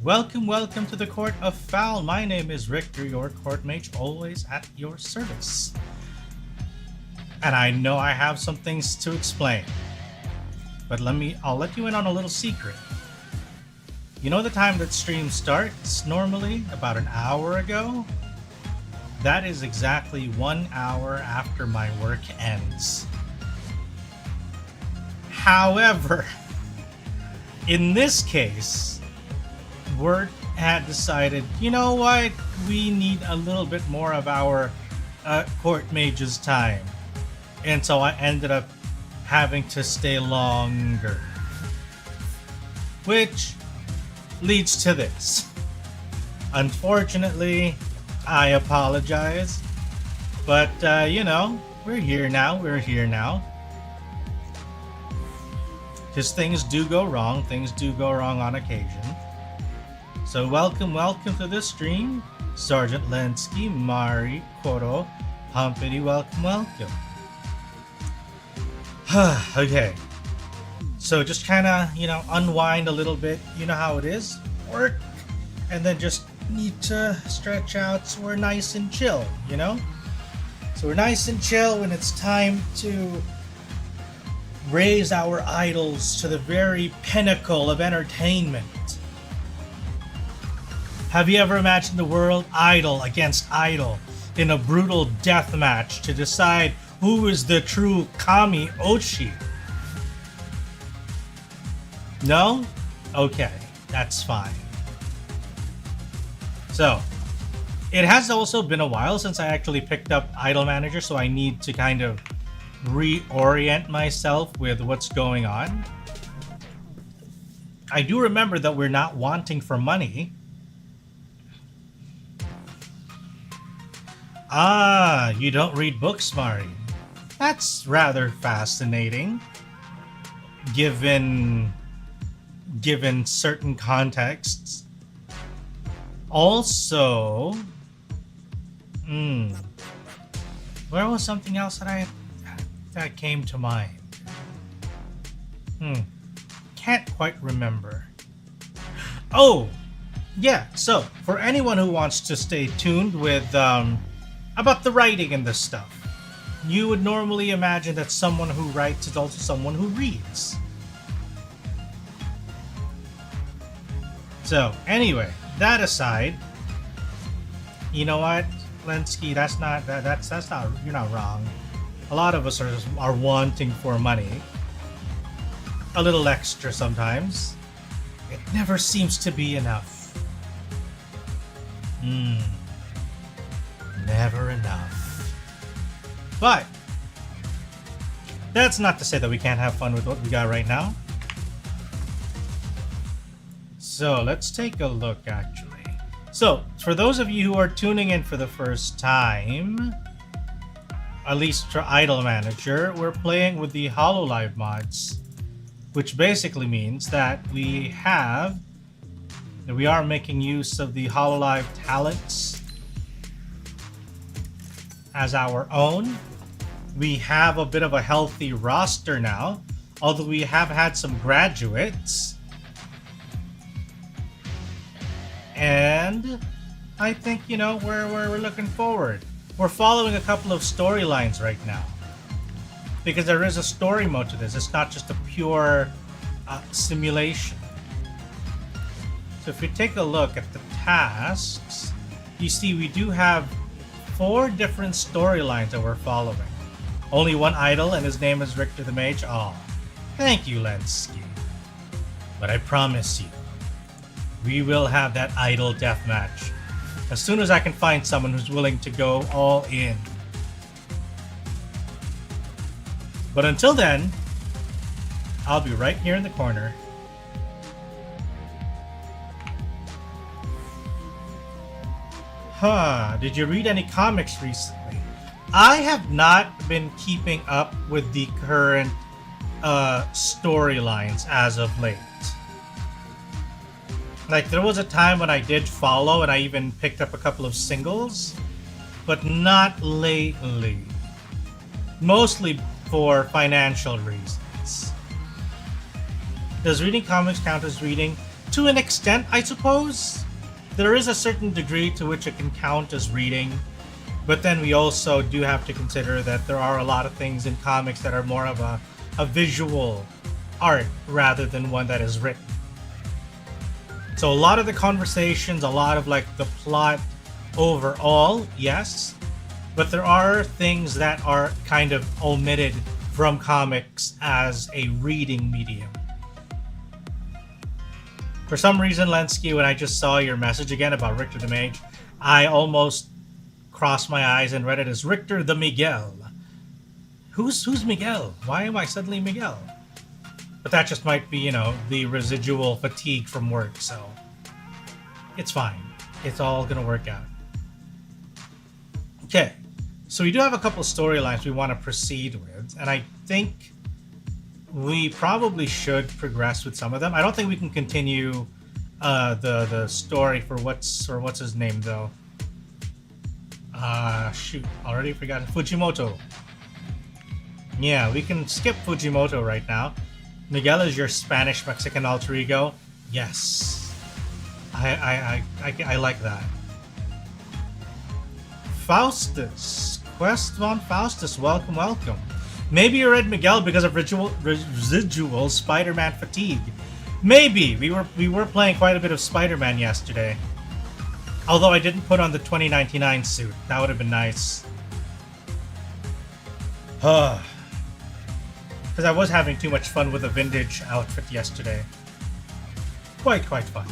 Welcome to the Court of Fowl. My name is Richter, your court mage, always at your service. And I know I have some things to explain. But I'll let you in on a little secret. You know the time that stream starts normally? About an hour ago? That is exactly 1 hour after my work ends. However, in this case, Word had decided, you know what, we need a little bit more of our court mage's time. And so I ended up having to stay longer. Which leads to this. Unfortunately, I apologize. But, we're here now. Because things do go wrong. Things do go wrong on occasion. So welcome to this stream. Sergeant Lenski, Mari, Koro, Pumpity, welcome. Okay. So just kind of, unwind a little bit. You know how it is. Work. And then just need to stretch out so we're nice and chill, So we're nice and chill when it's time to raise our idols to the very pinnacle of entertainment. Have you ever imagined the world idol against idol in a brutal death match to decide who is the true Kami Oshi? No? Okay, that's fine. So, it has also been a while since I actually picked up Idol Manager, so I need to kind of reorient myself with what's going on. I do remember that we're not wanting for money. Ah, you don't read books, Mari. That's rather fascinating. Given certain contexts. Also, where was something else that came to mind? Can't quite remember. Oh, yeah. So for anyone who wants to stay tuned with about the writing and this stuff, you would normally imagine that someone who writes is also someone who reads. So anyway, that aside, you know what, Lenski, that's not, you're not wrong. A lot of us are wanting for money. A little extra sometimes. It never seems to be enough. Never enough. But that's not to say that we can't have fun with what we got right now. So let's take a look, actually. So for those of you who are tuning in for the first time, at least for Idol Manager, we're playing with the HoloLive mods, which basically means that we are making use of the HoloLive talents as our own. We have a bit of a healthy roster now, although we have had some graduates. And I think, we're looking forward. We're following a couple of storylines right now, because there is a story mode to this. It's not just a pure simulation. So if we take a look at the tasks, you see we do have 4 different storylines that we're following. Only one idol, and his name is Richter the Mage. Oh, thank you, Lenski. But I promise you, we will have that idol deathmatch as soon as I can find someone who's willing to go all in. But until then, I'll be right here in the corner. Did you read any comics recently? I have not been keeping up with the current storylines as of late. Like, there was a time when I did follow and I even picked up a couple of singles, but not lately. Mostly for financial reasons. Does reading comics count as reading? To an extent, I suppose. There is a certain degree to which it can count as reading, but then we also do have to consider that there are a lot of things in comics that are more of a visual art rather than one that is written. So a lot of the conversations, a lot of like the plot overall, yes, but there are things that are kind of omitted from comics as a reading medium. For some reason, Lensky, when I just saw your message again about Richter the Mage, I almost crossed my eyes and read it as Richter the Miguel. Who's Miguel? Why am I suddenly Miguel? But that just might be, you know, the residual fatigue from work, so it's fine. It's all gonna work out. Okay, so we do have a couple storylines we want to proceed with, and I think we probably should progress with some of them. I don't think we can continue the story for what's his name though. Shoot, already forgot Fujimoto. Yeah, we can skip Fujimoto right now. Miguel is your Spanish Mexican alter ego. Yes, I like that. Faustus, Quest von Faustus, welcome, welcome. Maybe you read Miguel because of residual Spider-Man fatigue. Maybe we were playing quite a bit of Spider-Man yesterday. Although I didn't put on the 2099 suit, that would have been nice. Because I was having too much fun with a vintage outfit yesterday. Quite fun.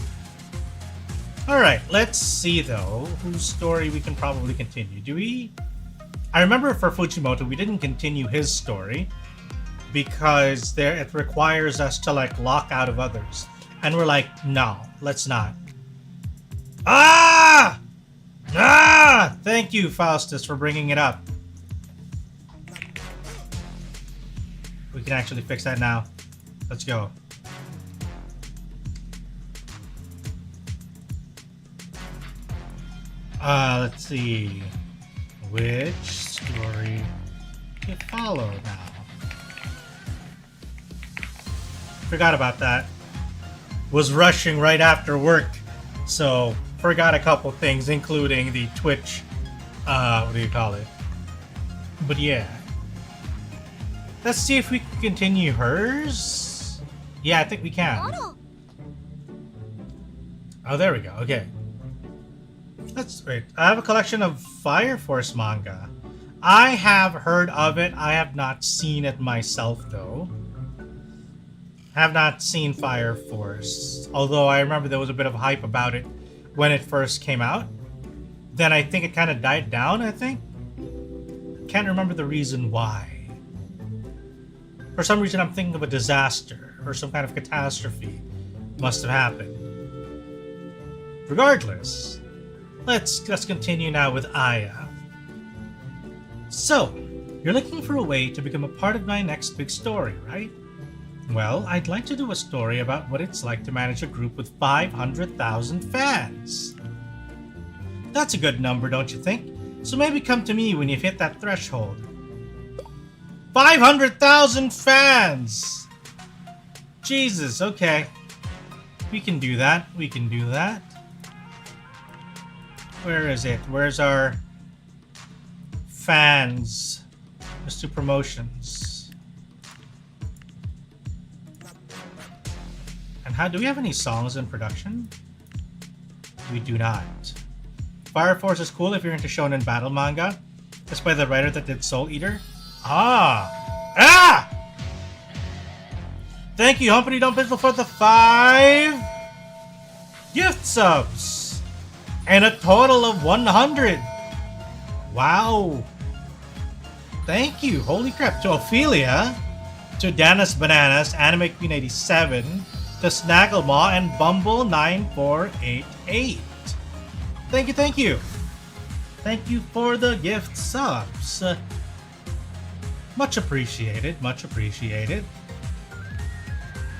Alright, let's see though whose story we can probably continue. Do we? I remember for Fujimoto we didn't continue his story because it requires us to like lock out of others. And we're like, no, let's not. Ah! Thank you, Faustus, for bringing it up. We can actually fix that now. Let's go. Let's see. Which story to follow now? Forgot about that. Was rushing right after work, so forgot a couple things, including the Twitch, what do you call it? But yeah. Let's see if we can continue hers. Yeah, I think we can. Oh, there we go. Okay. That's great. I have a collection of Fire Force manga. I have heard of it. I have not seen it myself, though. I have not seen Fire Force. Although I remember there was a bit of hype about it when it first came out. Then I think it kind of died down, I think. Can't remember the reason why. For some reason, I'm thinking of a disaster or some kind of catastrophe must have happened. Regardless, let's continue now with Aya. So, you're looking for a way to become a part of my next big story, right? Well, I'd like to do a story about what it's like to manage a group with 500,000 fans. That's a good number, don't you think? So maybe come to me when you've hit that threshold. 500,000 fans! Jesus, okay. We can do that. We can do that. Where is it? Where's our fans? Let's do promotions. And how do we have any songs in production? We do not. Fire Force is cool if you're into shonen battle manga. It's by the writer that did Soul Eater. Ah! Thank you, Humpty Dump Pistol, for the 5 gift subs. And a total of 100. Wow. Thank you. Holy crap. To Ophelia, to Danis Bananas, Anime Queen 87, to Snagglemaw, and Bumble 9488. Thank you, thank you. Thank you for the gift subs. Much appreciated, much appreciated.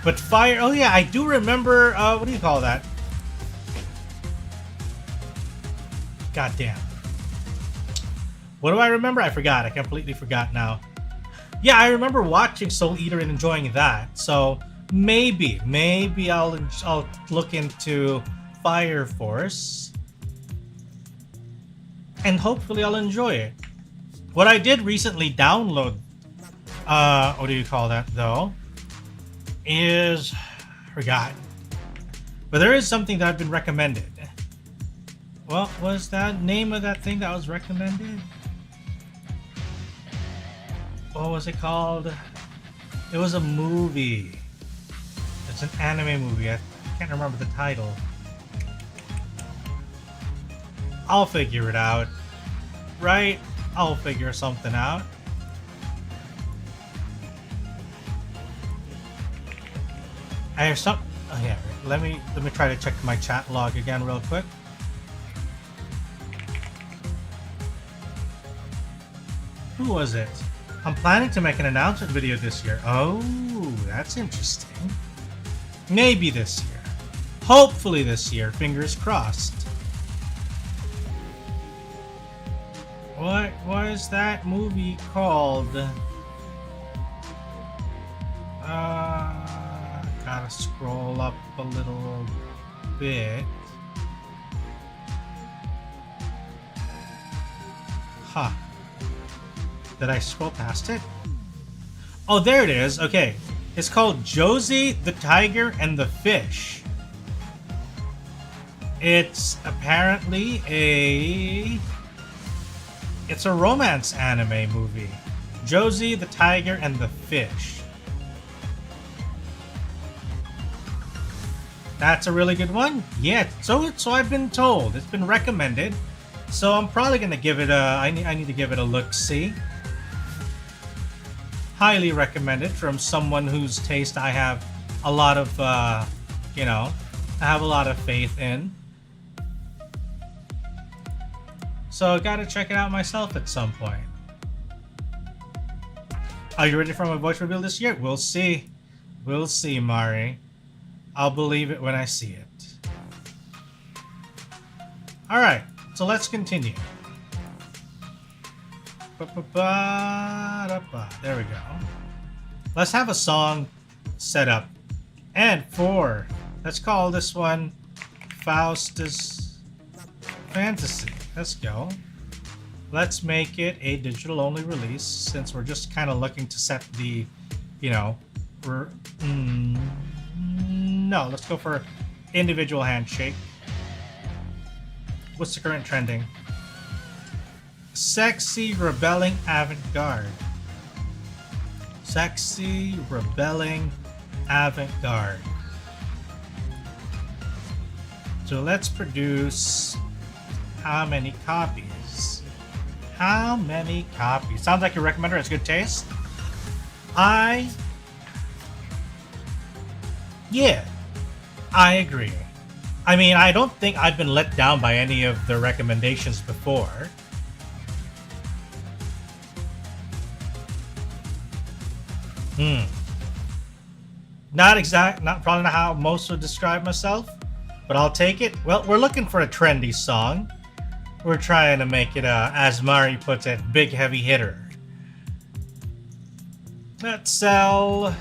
But Fire, oh yeah, I do remember, what do you call that? God damn. What do I remember? I forgot. I completely forgot now. Yeah, I remember watching Soul Eater and enjoying that. So maybe I'll look into Fire Force, and hopefully I'll enjoy it. What I did recently download, what do you call that though, is, forgot. But there is something that I've been recommended. What was that name of that thing that was recommended? What was it called? It was a movie. It's an anime movie. I can't remember the title. I'll figure it out. Right? I'll figure something out. I have some. Oh yeah. Let me try to check my chat log again real quick. Who was it? I'm planning to make an announcement video this year. Oh, that's interesting. Maybe this year. Hopefully this year. Fingers crossed. What was that movie called? Gotta scroll up a little bit. Huh. Did I scroll past it? Oh, there it is. Okay. It's called Josie, the Tiger, and the Fish. It's apparently it's a romance anime movie. Josie, the Tiger, and the Fish. That's a really good one. Yeah, so I've been told. It's been recommended. So I'm probably gonna give it a. I need to give it a look-see. Highly recommended from someone whose taste I have a lot of, you know, I have a lot of faith in. So I gotta check it out myself at some point. Are you ready for my voice reveal this year? We'll see. We'll see, Mari. I'll believe it when I see it. Alright, so let's continue. There we go. Let's have a song set up. And let's call this one Faustus Fantasy. Let's go. Let's make it a digital only release since we're just kind of looking to set the, you know, no, let's go for individual handshake. What's the current trending? Sexy rebelling avant-garde. Sexy rebelling avant-garde. So let's produce how many copies? How many copies? Sounds like your recommender has good taste. Yeah, I agree. I mean, I don't think I've been let down by any of the recommendations before. Not probably not how most would describe myself, but I'll take it. Well, we're looking for a trendy song. We're trying to make it, as Mari puts it, big heavy hitter. Let's sell.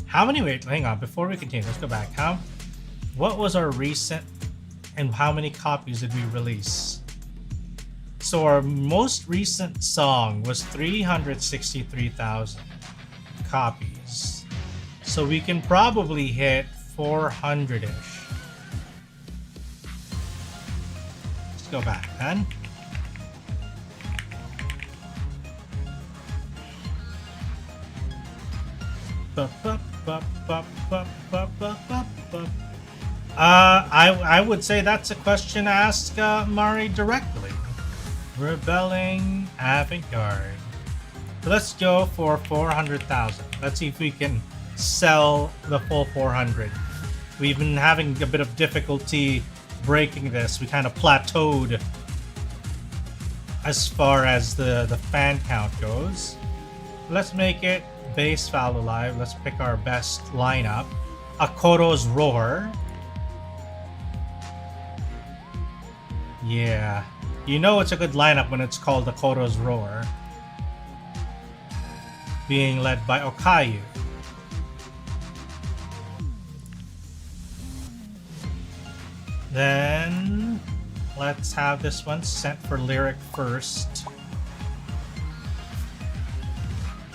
How many? Wait, hang on. Before we continue, let's go back. What was our recent, and how many copies did we release? So our most recent song was 363,000 copies. So we can probably hit 400-ish. Let's go back then. I would say that's a question to ask Mari directly. Rebelling avant-garde. So let's go for 400,000. Let's see if we can sell the full 400. We've been having a bit of difficulty breaking this. We kind of plateaued as far as the fan count goes. Let's make it Base Fowl Alive. Let's pick our best lineup. Akoro's Roar. Yeah. You know it's a good lineup when it's called Akoro's Roar. Being led by Okayu. Let's have this one sent for lyric first.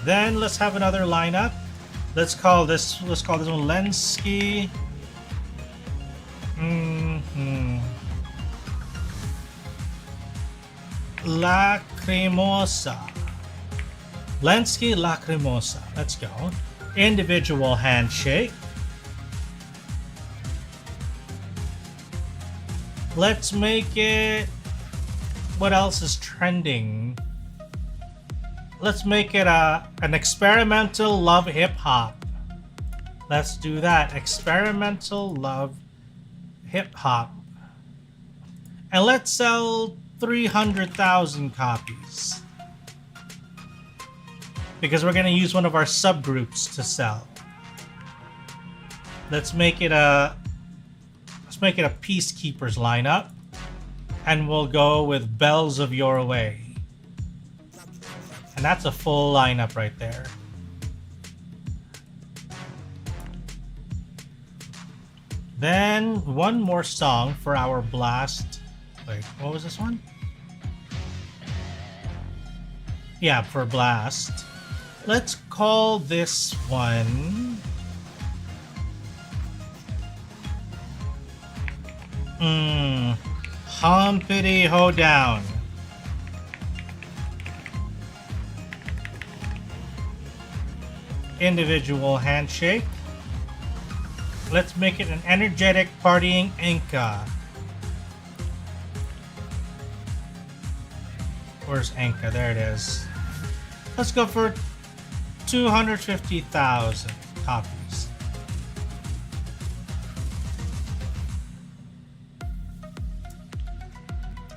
Then let's have another lineup. Let's call this one Lenski. Lacrimosa. Lenski Lacrimosa. Let's go. Individual handshake. Let's make it... What else is trending? Let's make it an experimental love hip-hop. Let's do that. Experimental love hip-hop. And let's sell 300,000 copies. Because we're going to use one of our subgroups to sell. Let's make it a Peacekeepers lineup. And we'll go with Bells of Your Way. And that's a full lineup right there. Then one more song for our blast. Wait, what was this one? Yeah, for blast. Let's call this one... Humpity Hoedown. Individual handshake. Let's make it an energetic partying Enka. Where's Enka? There it is. Let's go for 250,000 copies.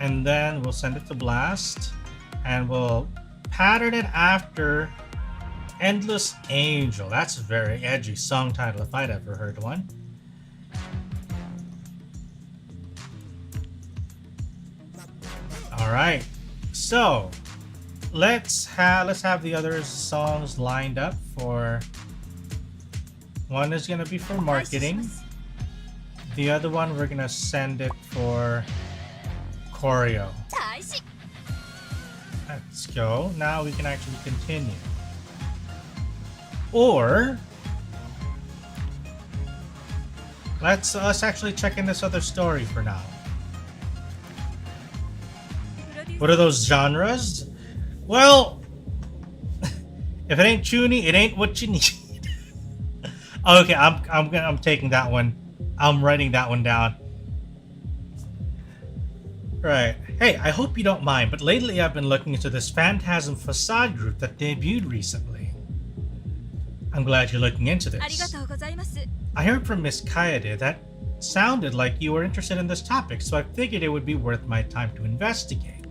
And then we'll send it to Blast. And we'll pattern it after Endless Angel. That's a very edgy song title if I'd ever heard one. Alright. So let's have the other songs lined up for... One is gonna be for marketing. The other one we're gonna send it for choreo. Let's go. Now we can actually continue. Or let's actually check in this other story for now. What are those genres? Well, if it ain't chuny, it ain't what you need. Okay, I'm taking that one. I'm writing that one down. Right. Hey, I hope you don't mind, but lately I've been looking into this Phantasm Facade group that debuted recently. I'm glad you're looking into this. I heard from Miss Kaede that sounded like you were interested in this topic, so I figured it would be worth my time to investigate.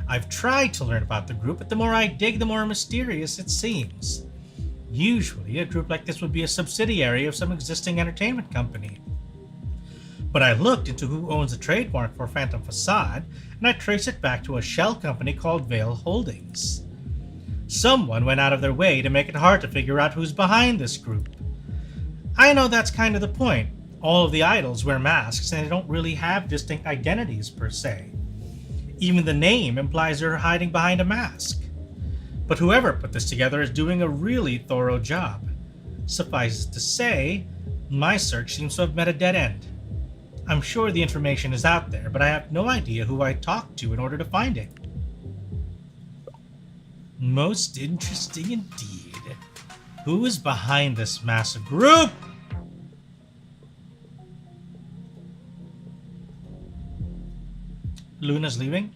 I've tried to learn about the group, but the more I dig, the more mysterious it seems. Usually, a group like this would be a subsidiary of some existing entertainment company. But I looked into who owns the trademark for Phantom Facade, and I traced it back to a shell company called Veil Holdings. Someone went out of their way to make it hard to figure out who's behind this group. I know that's kind of the point. All of the idols wear masks and they don't really have distinct identities per se. Even the name implies they're hiding behind a mask. But whoever put this together is doing a really thorough job. Suffice it to say, my search seems to have met a dead end. I'm sure the information is out there, but I have no idea who I talked to in order to find it. Most interesting indeed. Who is behind this massive group? Luna's leaving?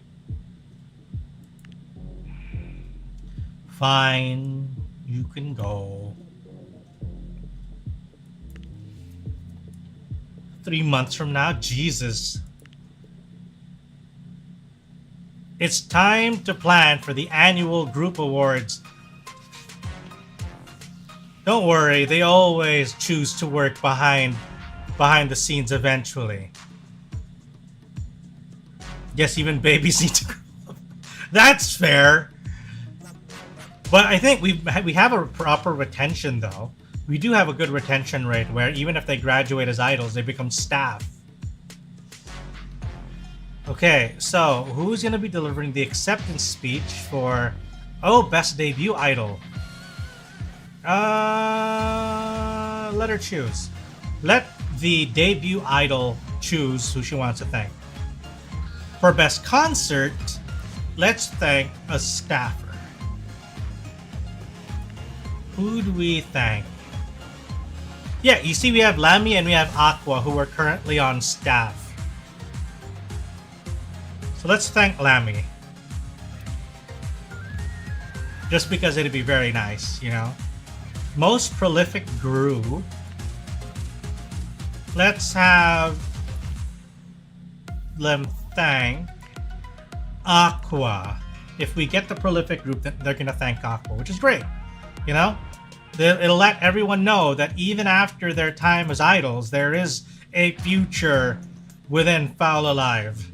Fine, you can go. 3 months from now? Jesus. It's time to plan for the annual group awards. Don't worry, they always choose to work behind the scenes eventually. Guess even babies need to grow up. That's fair. But I think we have a proper retention though. We do have a good retention rate where even if they graduate as idols, they become staff. Okay, so who's gonna be delivering the acceptance speech for best debut idol? Let her choose. Let the debut idol choose who she wants to thank. For best concert, let's thank a staffer. Who do we thank? Yeah, you see we have Lamy and we have Aqua who are currently on staff. So let's thank Lamy. Just because it'd be very nice, you know? Most prolific group. Let's have them thank Aqua. If we get the prolific group, then they're gonna thank Aqua, which is great. You know? It'll let everyone know that even after their time as idols, there is a future within Fowl Alive.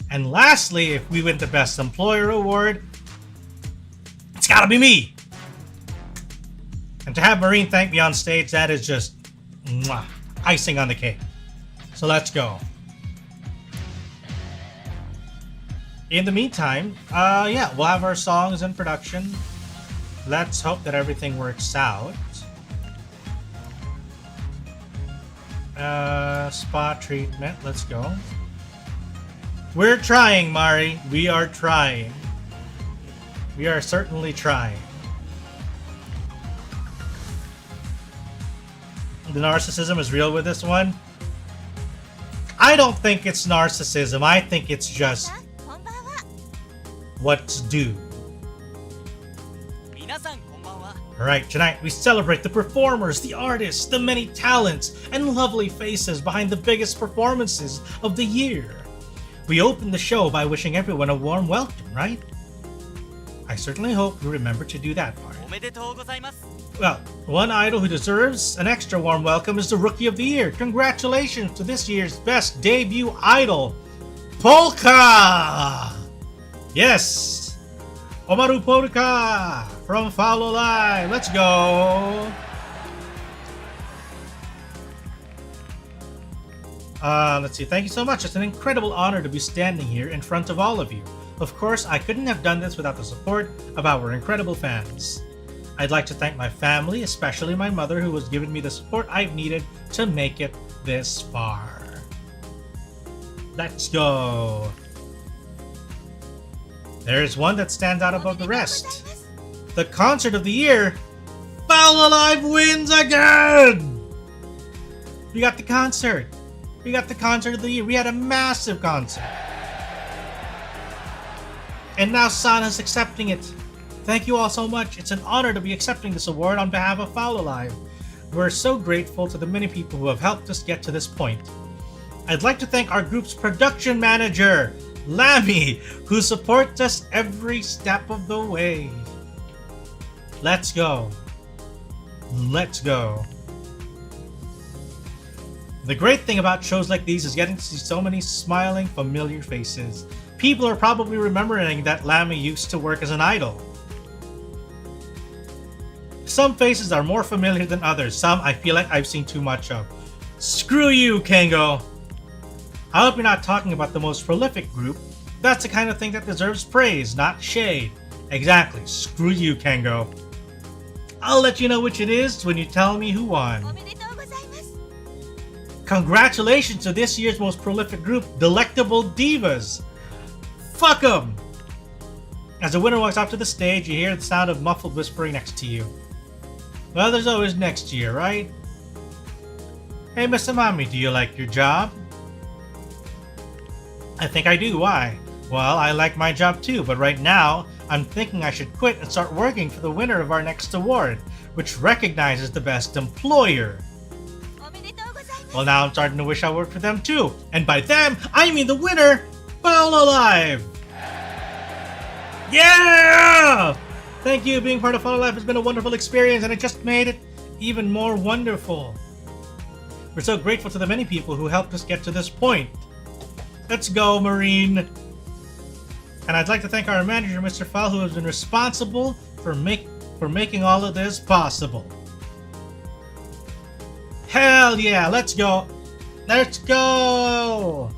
And lastly, if we win the Best Employer Award, it's gotta be me! And to have Marine thank me on stage, that is just mwah, icing on the cake. So let's go. In the meantime, yeah, we'll have our songs in production. Let's hope that everything works out. Spa treatment, let's go. We're trying, Mari. We are trying. We are certainly trying. The narcissism is real with this one. I don't think it's narcissism. I think it's just what's due. Alright, tonight we celebrate the performers, the artists, the many talents, and lovely faces behind the biggest performances of the year. We open the show by wishing everyone a warm welcome, right? I certainly hope you remember to do that part. Well, one idol who deserves an extra warm welcome is the Rookie of the Year. Congratulations to this year's best debut idol, Polka! Yes! Omaru Polka from Fowl Alive. Let's go! Let's see. Thank you so much. It's an incredible honor to be standing here in front of all of you. Of course, I couldn't have done this without the support of our incredible fans. I'd like to thank my family, especially my mother, who has given me the support I've needed to make it this far. Let's go. There's one that stands out above the rest. The concert of the year, Fowl Alive wins again! We got the concert. We got the concert of the year. We had a massive concert. And now Sana's accepting it. Thank you all so much. It's an honor to be accepting this award on behalf of Fowl Alive. We're so grateful to the many people who have helped us get to this point. I'd like to thank our group's production manager, Lamy, who supports us every step of the way. Let's go. Let's go. The great thing about shows like these is getting to see so many smiling, familiar faces. People are probably remembering that Lamy used to work as an idol. Some faces are more familiar than others. Some I feel like I've seen too much of. Screw you, Kango! I hope you're not talking about the most prolific group. That's the kind of thing that deserves praise, not shade. Exactly. Screw you, Kango. I'll let you know which it is when you tell me who won. Congratulations to this year's most prolific group, Delectable Divas. Fuck 'em! As the winner walks up to the stage, you hear the sound of muffled whispering next to you. Well, there's always next year, right? Hey, Mr. Mami, do you like your job? I think I do. Why? Well, I like my job too, but right now, I'm thinking I should quit and start working for the winner of our next award, which recognizes the best employer. Well, now I'm starting to wish I worked for them too. And by them, I mean the winner, Fowl Alive! Yeah! Thank you. Being part of Fowl Alive has been a wonderful experience, and it just made it even more wonderful. We're so grateful to the many people who helped us get to this point. Let's go, Marine! And I'd like to thank our manager, Mr. Fowl, who has been responsible for making all of this possible. Hell yeah, let's go! Let's go!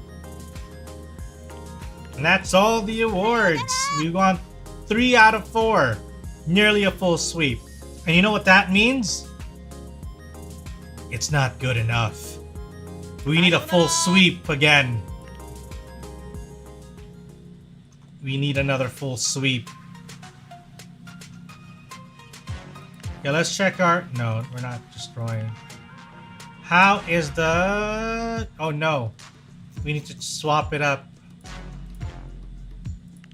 And that's all the awards. We won 3 out of 4. Nearly a full sweep. And you know what that means? It's not good enough. We need a full sweep again. We need another full sweep. Yeah, let's check our... No, we're not destroying. How is the... Oh no. We need to swap it up.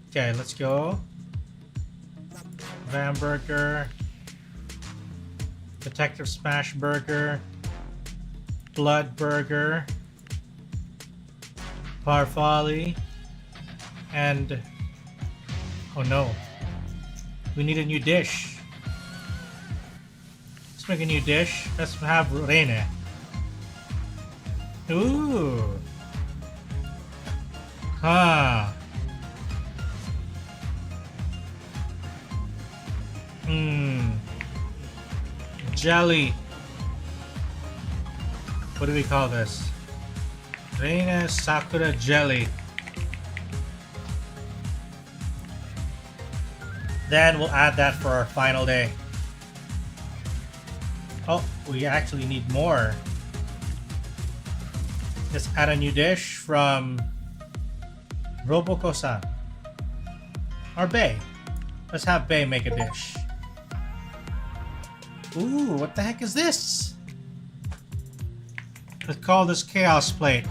Okay, let's go. Hamburger. Detective Smash Burger. Blood Burger. Parfali. And... Oh no. We need a new dish. Let's make a new dish. Let's have Rene. Ooh. Huh. Jelly. What do we call this? Reina Sakura Jelly. Then we'll add that for our final day. Oh, we actually need more. Let's add a new dish from Roboko-san. Or Bay. Let's have Bay make a dish. Ooh, what the heck is this? Let's call this Chaos Plate.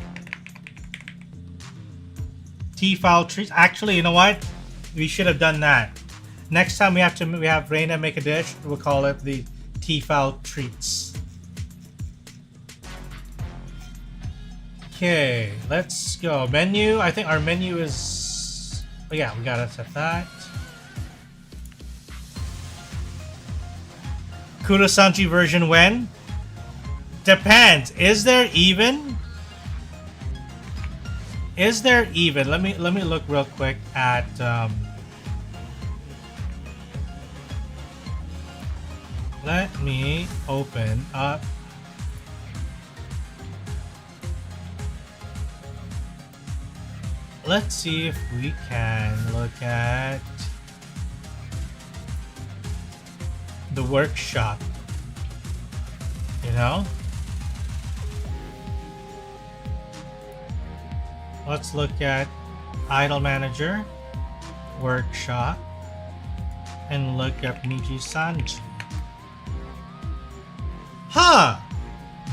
T-Fowl treats. Actually, you know what? We should have done that. Next time we have Reina make a dish, we'll call it the T-Fowl treats. Okay, let's go. Menu. I think our menu is... Oh yeah, we gotta set that. Kurosanchi version when? Depends. Is there even? Is there even? Let me look real quick at let me open up let's see if we can look at the workshop, you know? Let's look at Idol Manager, Workshop, and look at Miji-sanji. Huh!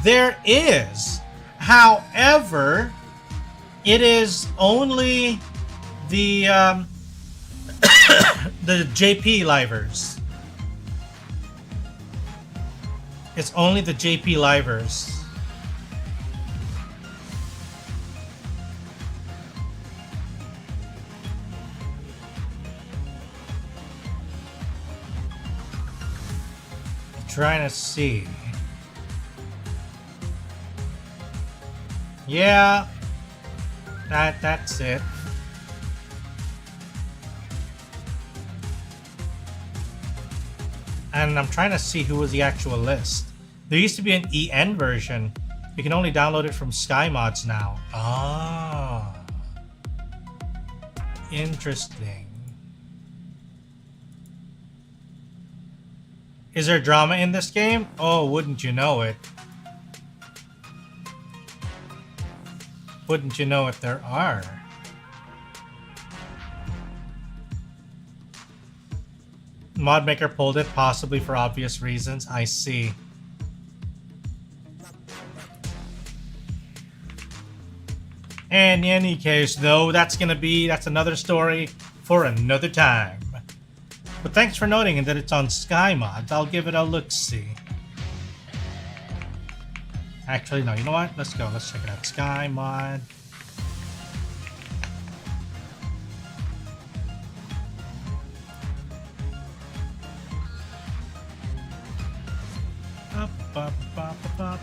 There is. However, it is only the the JP livers. It's only the JP livers. Trying to see. Yeah, that's it. And I'm trying to see who was the actual list. There used to be an EN version. You can only download it from SkyMods now. Ah, interesting. Is there drama in this game? Oh, wouldn't you know it? Wouldn't you know it, there are. Modmaker pulled it, possibly for obvious reasons. I see. In any case, though, that's another story for another time. But thanks for noting that it's on SkyMods. I'll give it a look-see. Actually, no, you know what? Let's go. Let's check it out. SkyMod. Up, up, up, up, up.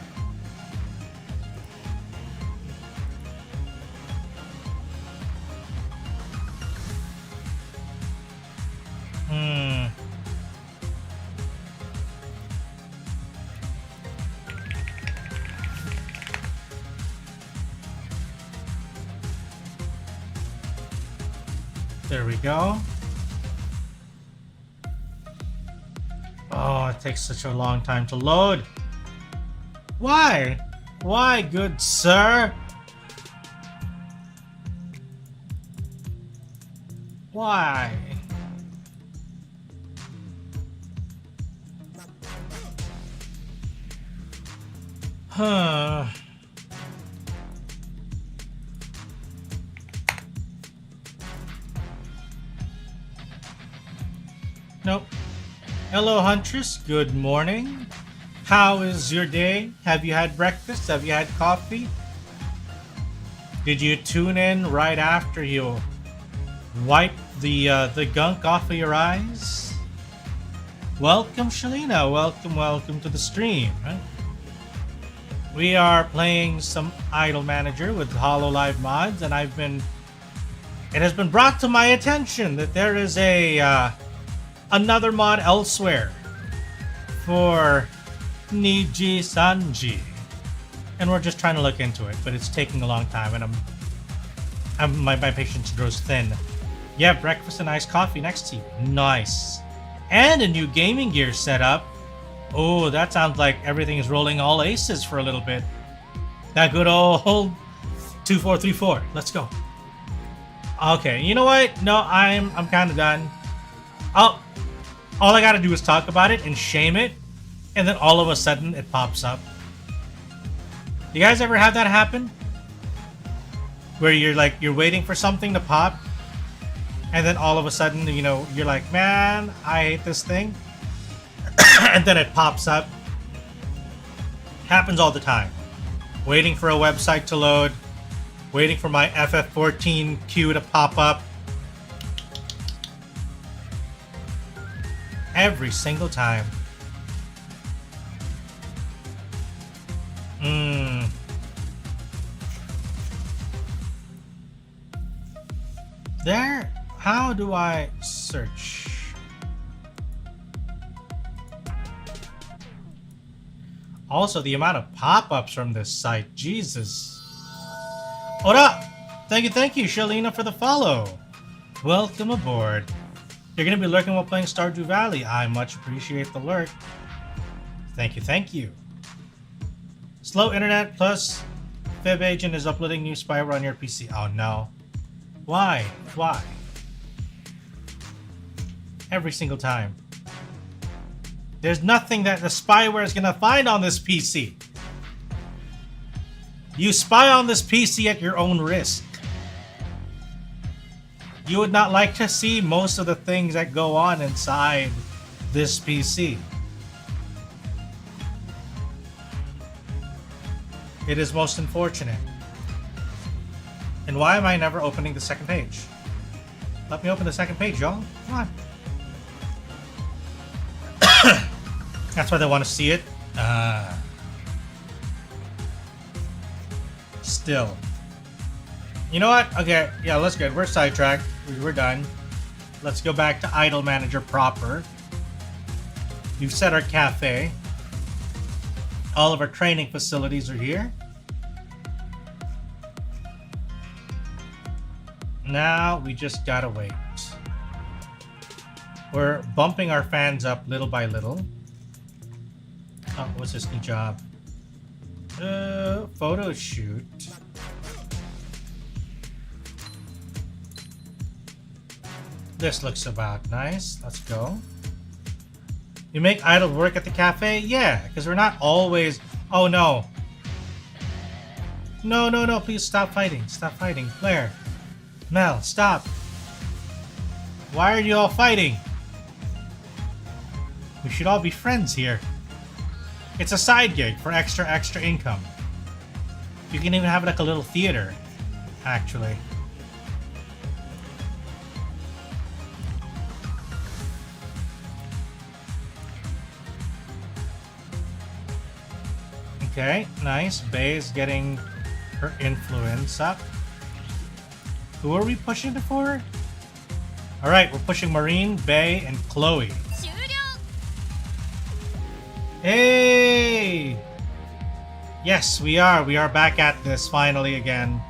There we go. Oh, it takes such a long time to load. Why? Why, good sir? Why? Huh. Nope. Hello, Huntress. Good morning. How is your day? Have you had breakfast? Have you had coffee? Did you tune in right after you wipe the gunk off of your eyes? Welcome, Shalina. Welcome to the stream. We are playing some Idle Manager with HoloLive mods, and it has been brought to my attention that there is another mod elsewhere for Niji Sanji, and we're just trying to look into it, but it's taking a long time, and my patience grows thin. Yeah, breakfast and iced coffee next to you. Nice. And a new gaming gear setup. Oh, that sounds like everything is rolling all aces for a little bit. That good old 2434. Let's go. Okay, you know what? No, I'm kind of done. All I gotta do is talk about it and shame it, and then all of a sudden it pops up. You guys ever have that happen? Where you're waiting for something to pop, and then all of a sudden, you're like, man, I hate this thing. And then it pops up. Happens all the time. Waiting for a website to load, waiting for my FF14 queue to pop up. Every single time. There. How do I search? Also, the amount of pop-ups from this site. Jesus. Ora! Thank you, Shalina, for the follow. Welcome aboard. You're going to be lurking while playing Stardew Valley. I much appreciate the lurk. Thank you. Slow internet plus Fib Agent is uploading new spyware on your PC. Oh no. Why? Every single time. There's nothing that the spyware is going to find on this PC. You spy on this PC at your own risk. You would not like to see most of the things that go on inside this PC. It is most unfortunate. And why am I never opening the second page? Let me open the second page, y'all. Come on. That's why they want to see it. Still. You know what? Okay, yeah, let's go. We're sidetracked. We're done. Let's go back to Idle Manager proper. We've set our cafe. All of our training facilities are here. Now we just gotta wait. We're bumping our fans up little by little. Oh, what's this new job? Photo shoot. This looks about nice. Let's go. You make idle work at the cafe? Yeah, because we're not always... Oh, no. No, please stop fighting. Stop fighting. Claire. Mel, stop. Why are you all fighting? We should all be friends here. It's a side gig for extra income. You can even have like a little theater, actually. Okay, nice. Bay is getting her influence up. Who are we pushing it for? Alright, we're pushing Marine, Bay, and Chloe. Hey! Yes, we are. We are back at this finally again.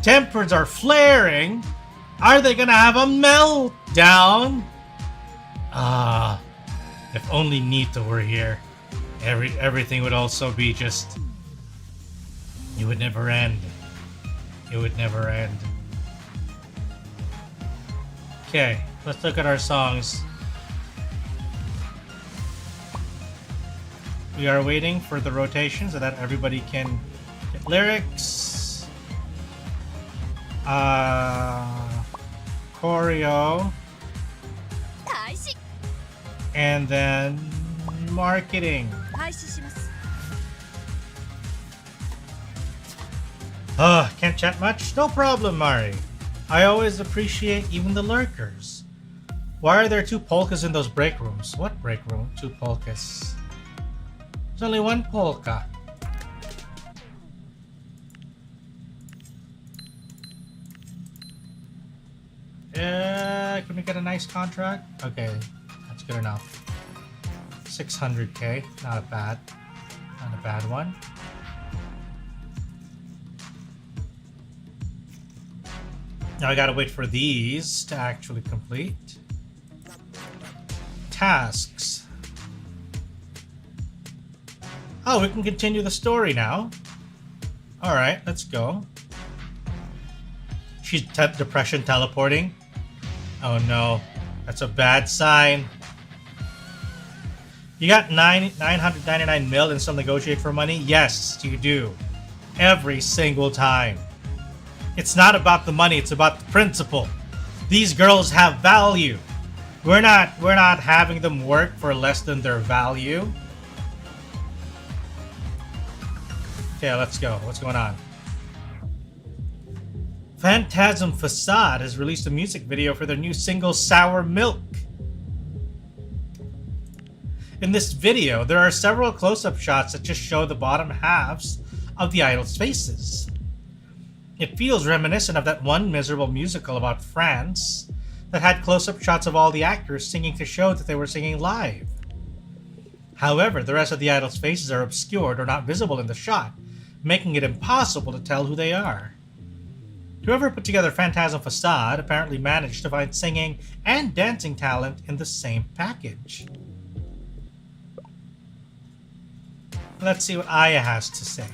tempers are flaring. Are they gonna have a meltdown? Ah, if only Nita were here. Everything would also be just... It would never end. It would never end. Okay, let's look at our songs. We are waiting for the rotation so that everybody can get lyrics. Choreo. And then marketing. Can't chat much? No problem, Mari. I always appreciate even the lurkers. Why are there 2 polkas in those break rooms? What break room? 2 polkas. There's only 1 polka. Can we get a nice contract? Okay, that's good enough. 600k, not a bad one. Now I gotta wait for these to actually complete. Tasks. Oh, we can continue the story now. Alright, let's go. She's depression teleporting. Oh no, that's a bad sign. You got 999 mil and still negotiate for money? Yes, you do. Every single time. It's not about the money, it's about the principle. These girls have value. We're not having them work for less than their value. Okay, let's go. What's going on? Phantasm Facade has released a music video for their new single Sour Milk. In this video, there are several close-up shots that just show the bottom halves of the idols' faces. It feels reminiscent of that one miserable musical about France that had close-up shots of all the actors singing to show that they were singing live. However, the rest of the idols' faces are obscured or not visible in the shot, making it impossible to tell who they are. Whoever put together Phantasm Facade apparently managed to find singing and dancing talent in the same package. Let's see what Aya has to say.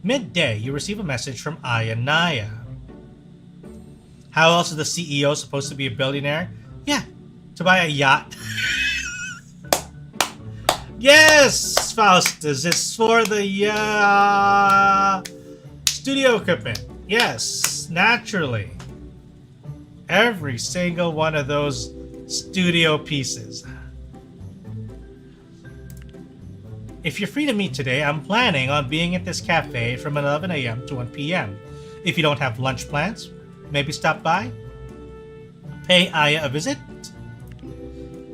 Midday, you receive a message from Aya Naya. How else is the CEO supposed to be a billionaire? Yeah, to buy a yacht. Yes, Faustus, it's for the studio equipment. Yes, naturally. Every single one of those studio pieces. If you're free to meet today, I'm planning on being at this cafe from 11 a.m. to 1 p.m. If you don't have lunch plans, maybe stop by. Pay Aya a visit.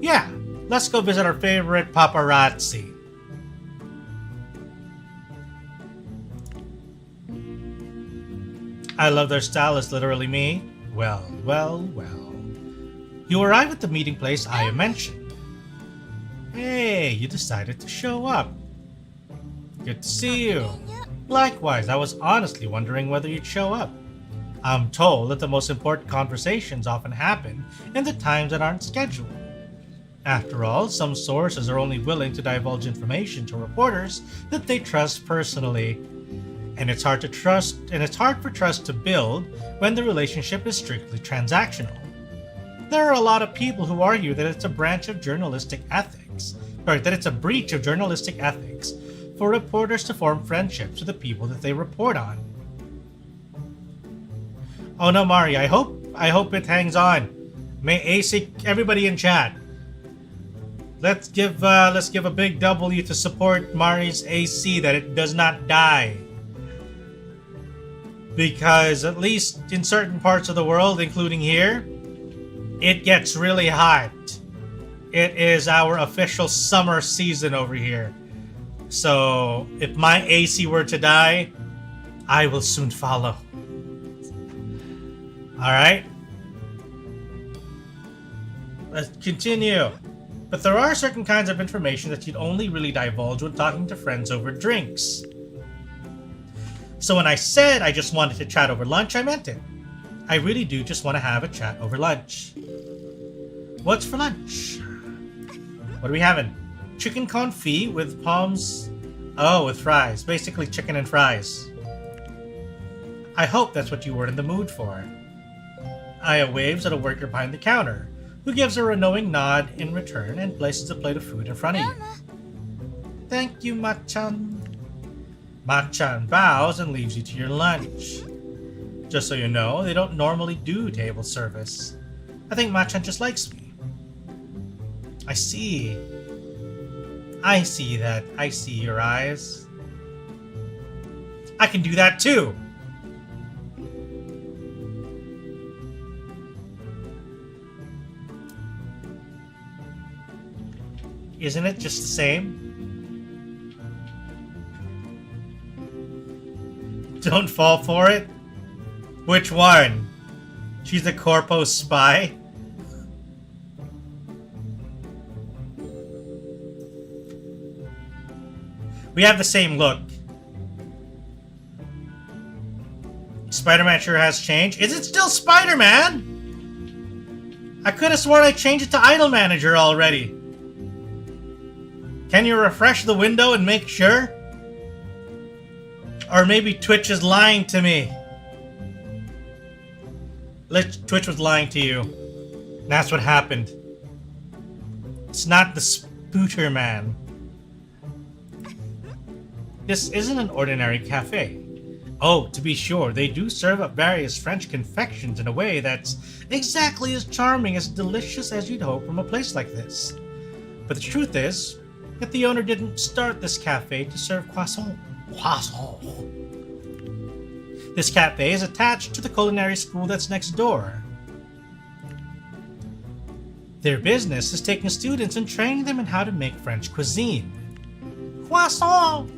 Yeah, let's go visit our favorite paparazzi. I love their style, is literally me. Well, well, well. You arrive at the meeting place Aya mentioned. Hey, you decided to show up. Good to see you. Likewise, I was honestly wondering whether you'd show up. I'm told that the most important conversations often happen in the times that aren't scheduled. After all, some sources are only willing to divulge information to reporters that they trust personally. And it's hard for trust to build when the relationship is strictly transactional. There are a lot of people who argue that it's a breach of journalistic ethics for reporters to form friendships with the people that they report on. Oh no, Mari, I hope it hangs on. May AC everybody in chat. Let's give a big W to support Mari's AC that it does not die. Because at least in certain parts of the world, including here, it gets really hot. It is our official summer season over here. So if my AC were to die, I will soon follow. Alright? Let's continue. But there are certain kinds of information that you'd only really divulge when talking to friends over drinks. So when I said I just wanted to chat over lunch, I meant it. I really do just want to have a chat over lunch. What's for lunch? What are we having? Chicken confit with palms... Oh, with fries. Basically chicken and fries. I hope that's what you were in the mood for. Aya waves at a worker behind the counter, who gives her a knowing nod in return and places a plate of food in front of you. Thank you, Machan. Machan bows and leaves you to your lunch. Just so you know, they don't normally do table service. I think Machan just likes me. I see. I see that. I see your eyes. I can do that too! Isn't it just the same? Don't fall for it? Which one? She's the corpo spy? We have the same look. Spider-Man sure has changed. Is it still Spider-Man? I could have sworn I changed it to Idol Manager already. Can you refresh the window and make sure? Or maybe Twitch is lying to me. Twitch was lying to you. That's what happened. It's not the Spooter Man. This isn't an ordinary cafe. Oh, to be sure, they do serve up various French confections in a way that's exactly as charming, as delicious as you'd hope from a place like this. But the truth is that the owner didn't start this cafe to serve croissant. This cafe is attached to the culinary school that's next door. Their business is taking students and training them in how to make French cuisine. Croissant!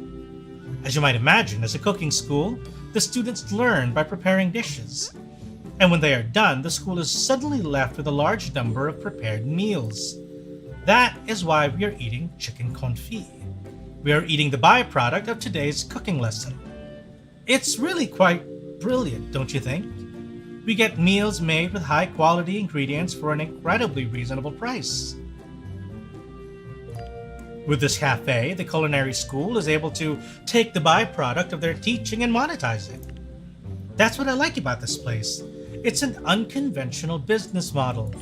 As you might imagine, as a cooking school, the students learn by preparing dishes. And when they are done, the school is suddenly left with a large number of prepared meals. That is why we are eating chicken confit. We are eating the byproduct of today's cooking lesson. It's really quite brilliant, don't you think? We get meals made with high-quality ingredients for an incredibly reasonable price. With this cafe, the culinary school is able to take the byproduct of their teaching and monetize it. That's what I like about this place. It's an unconventional business model.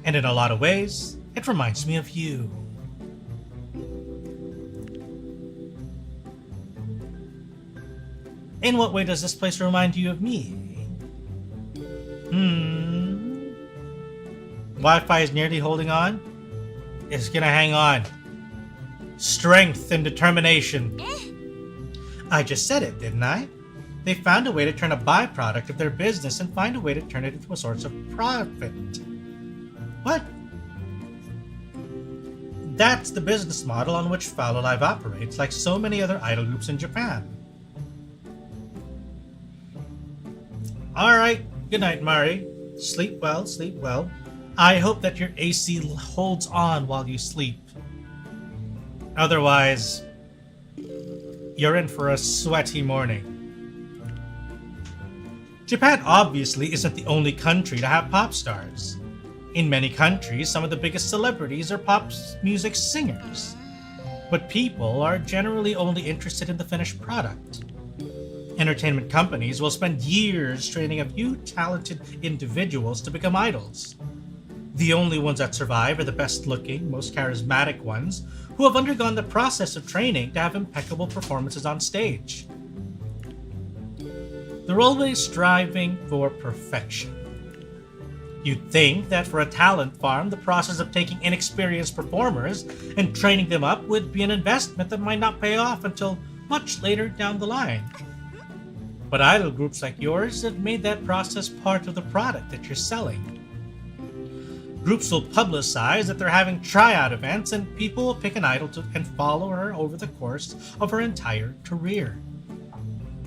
And in a lot of ways, it reminds me of you. In what way does this place remind you of me? Wi-Fi is nearly holding on? It's gonna hang on. Strength and determination. I just said it, didn't I? They found a way to turn a byproduct of their business and find a way to turn it into a source of profit. What? That's the business model on which Fowl Alive operates, like so many other idol groups in Japan. Alright, good night, Mari. Sleep well, sleep well. I hope that your AC holds on while you sleep. Otherwise, you're in for a sweaty morning. Japan obviously isn't the only country to have pop stars. In many countries, some of the biggest celebrities are pop music singers. But people are generally only interested in the finished product. Entertainment companies will spend years training a few talented individuals to become idols. The only ones that survive are the best-looking, most charismatic ones who have undergone the process of training to have impeccable performances on stage. They're always striving for perfection. You'd think that for a talent farm, the process of taking inexperienced performers and training them up would be an investment that might not pay off until much later down the line. But idol groups like yours have made that process part of the product that you're selling. Groups will publicize that they're having tryout events, and people will pick an idol and follow her over the course of her entire career.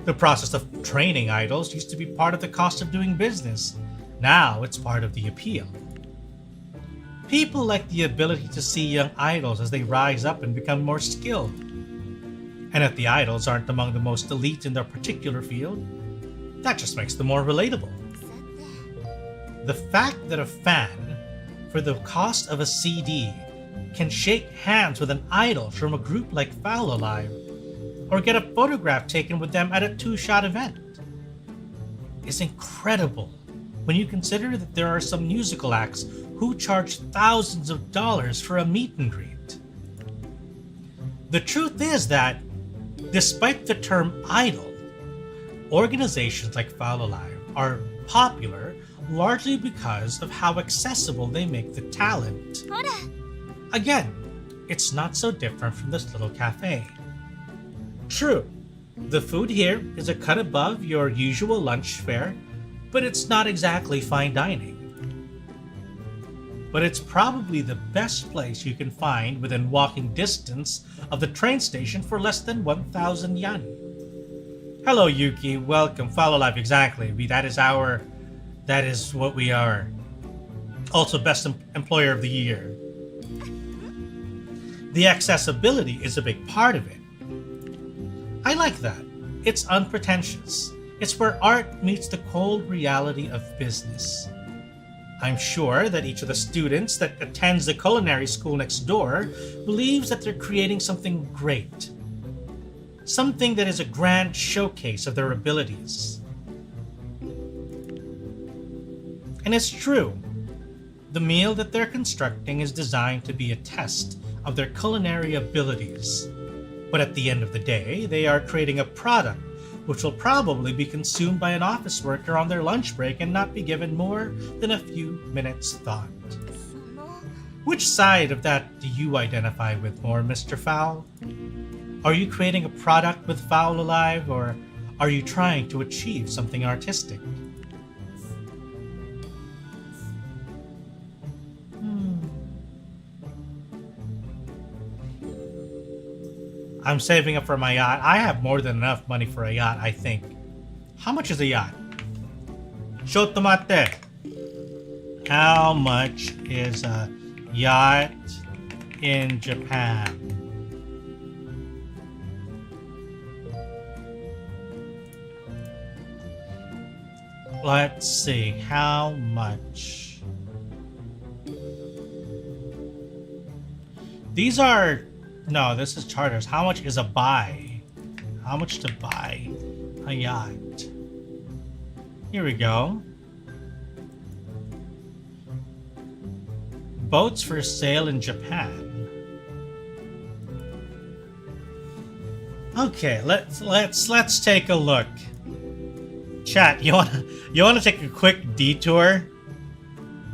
The process of training idols used to be part of the cost of doing business. Now it's part of the appeal. People like the ability to see young idols as they rise up and become more skilled. And if the idols aren't among the most elite in their particular field, that just makes them more relatable. The fact that a fan, for the cost of a CD, can shake hands with an idol from a group like Fowl Alive, or get a photograph taken with them at a two-shot event, is incredible when you consider that there are some musical acts who charge thousands of dollars for a meet and greet. The truth is that, despite the term idol, organizations like Fowl Alive are popular largely because of how accessible they make the talent. Again, it's not so different from this little cafe. True, the food here is a cut above your usual lunch fare, but it's not exactly fine dining. But it's probably the best place you can find within walking distance of the train station for less than 1,000 yen. Hello Yuki, welcome. Fowl Alive, exactly. That is what we are. Also best employer of the year. The accessibility is a big part of it. I like that. It's unpretentious. It's where art meets the cold reality of business. I'm sure that each of the students that attends the culinary school next door believes that they're creating something great. Something that is a grand showcase of their abilities. And it's true. The meal that they're constructing is designed to be a test of their culinary abilities. But at the end of the day, they are creating a product which will probably be consumed by an office worker on their lunch break and not be given more than a few minutes thought. Which side of that do you identify with more, Mr. Fowl? Are you creating a product with Fowl Alive, or are you trying to achieve something artistic? I'm saving up for my yacht. I have more than enough money for a yacht, I think. How much is a yacht? Shotomate. How much is a yacht in Japan? Let's see, how much? These are... No, this is charters. How much is a buy? How much to buy a yacht? Here we go. Boats for sale in Japan. Okay, let's take a look. Chat, you wanna take a quick detour?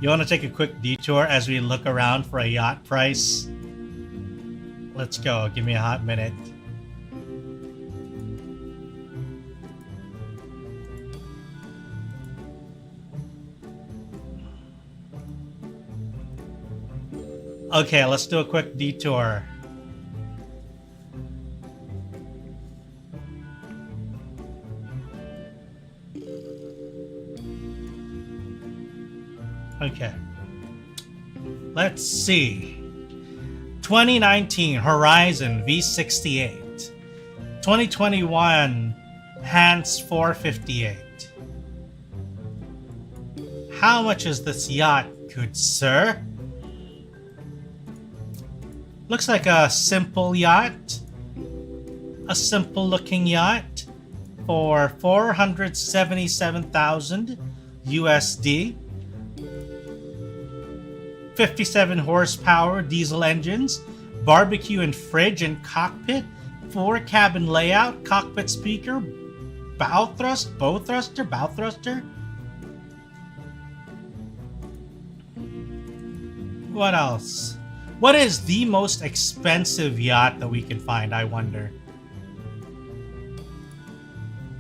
You wanna take a quick detour as we look around for a yacht price? Let's go. Give me a hot minute. Okay, let's do a quick detour. Okay. Let's see. 2019 Horizon V68. 2021 Hans 458. How much is this yacht, good sir? Looks like a simple yacht. A simple looking yacht for 477,000 USD. 57 horsepower diesel engines, barbecue and fridge and cockpit, 4 cabin layout, cockpit speaker, bow thruster. What else? What is the most expensive yacht that we can find, I wonder?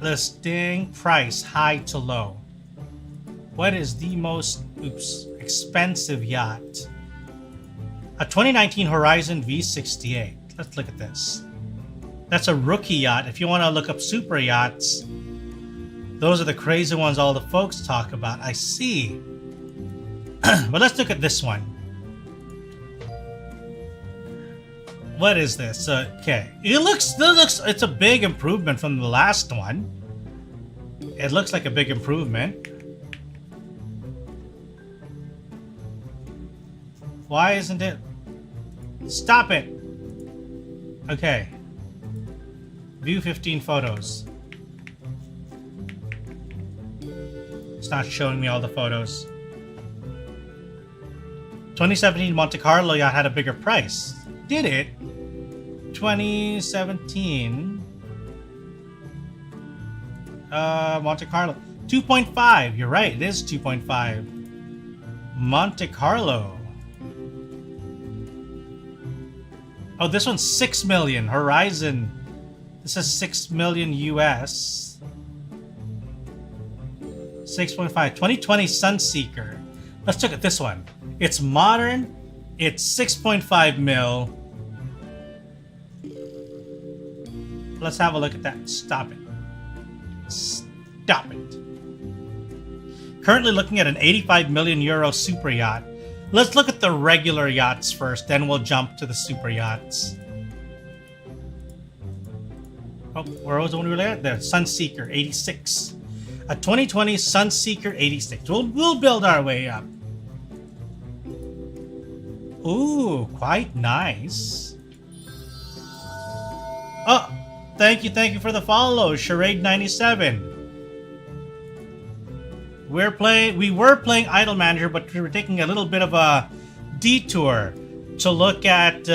Listing price high to low. What is the most expensive yacht? A 2019 Horizon V68. Let's look at this. That's a rookie yacht. If you want to look up super yachts, those are the crazy ones all the folks talk about. I see. But let's look at this one. What is this? Okay. It looks, it's a big improvement from the last one. It looks like a big improvement. Why isn't it? Stop it. Okay. View 15 photos. It's not showing me all the photos. 2017 Monte Carlo yacht had a bigger price. Did it? 2017 Monte Carlo 2.5. You're right, it is 2.5. Monte Carlo. Oh, this one's 6 million. Horizon. This is 6 million US. 6.5. 2020 Sunseeker. Let's look at this one. It's modern. It's 6.5 mil. Let's have a look at that. Stop it. Stop it. Currently looking at an 85 million euro super yacht. Let's look at the regular yachts first, then we'll jump to the super yachts. Oh, where was the one we were at? There, Sunseeker 86. A 2020 Sunseeker 86. We'll build our way up. Ooh, quite nice. Oh, thank you for the follow, Charade97. We were playing Idle Manager, but we were taking a little bit of a detour to look at,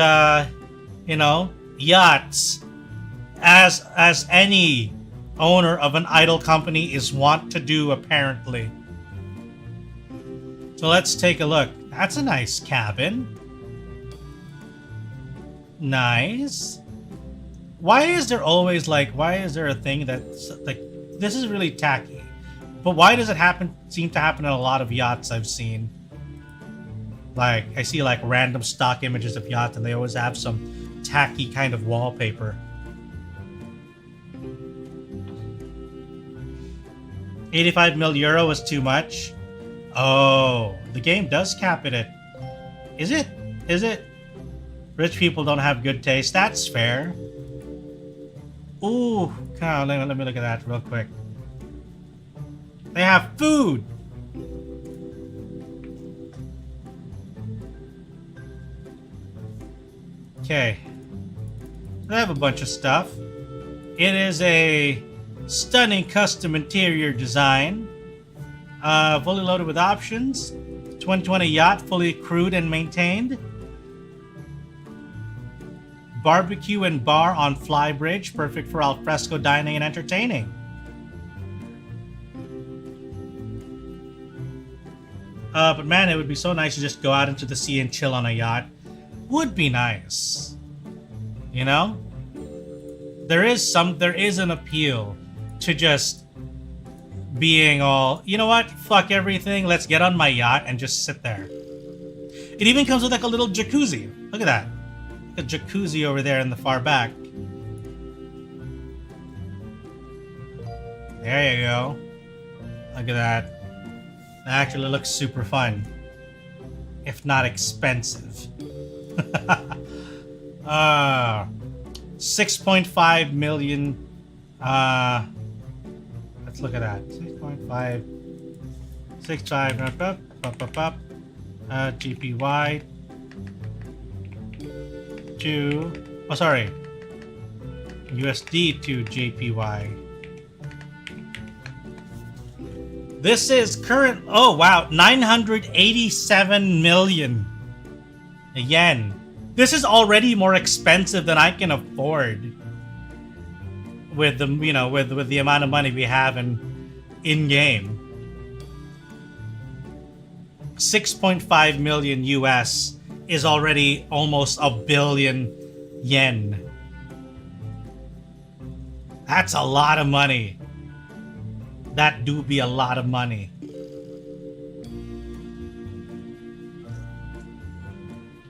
you know, yachts, as any owner of an idle company is wont to do, apparently. So let's take a look. That's a nice cabin. Nice. Why is there always why is there a thing that's like, this is really tacky, but why does it seem to happen in a lot of yachts I've seen? Like, I see like random stock images of yachts and they always have some tacky kind of wallpaper. 85 mil euro is too much. Oh, the game does cap it at... Is it? Is it? Rich people don't have good taste. That's fair. Ooh, come on, let me look at that real quick. They have food. Okay. They have a bunch of stuff. It is a stunning custom interior design. Fully loaded with options. 2020 yacht, fully crewed and maintained. Barbecue and bar on Flybridge, perfect for alfresco dining and entertaining. But man, it would be so nice to just go out into the sea and chill on a yacht. Would be nice. You know? There is an appeal to just being all, you know what? Fuck everything. Let's get on my yacht and just sit there. It even comes with like a little jacuzzi. Look at that. A jacuzzi over there in the far back. There you go. Look at that. That actually looks super fun. If not expensive. 6.5 million. Let's look at that. 6.5. 6.5. GPY. To, oh sorry, USD to JPY. This is current, oh wow, 987 million yen. This is already more expensive than I can afford with the, you know, with the amount of money we have in game. 6.5 million US is already almost a billion yen. That's a lot of money. That do be a lot of money.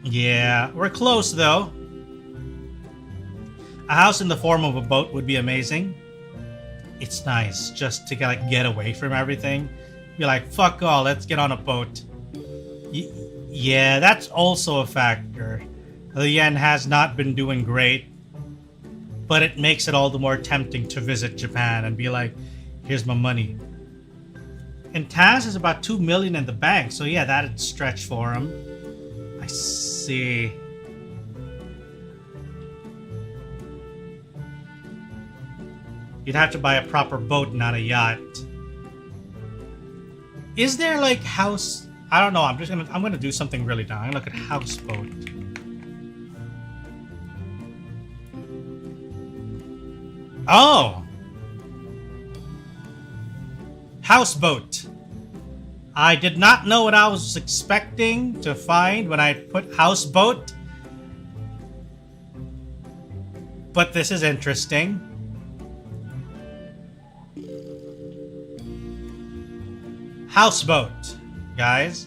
Yeah, we're close though. A house in the form of a boat would be amazing. It's nice just to like get away from everything. Be like, fuck all, let's get on a boat. Yeah, that's also a factor. The yen has not been doing great, but it makes it all the more tempting to visit Japan and be like, here's my money. And Taz is about 2 million in the bank, so yeah, that'd stretch for him. I see. You'd have to buy a proper boat, not a yacht. Is there like house? I don't know. I'm gonna do something really dumb. I'm gonna look at houseboat. Oh, houseboat. I did not know what I was expecting to find when I put houseboat, but this is interesting. Houseboat, guys.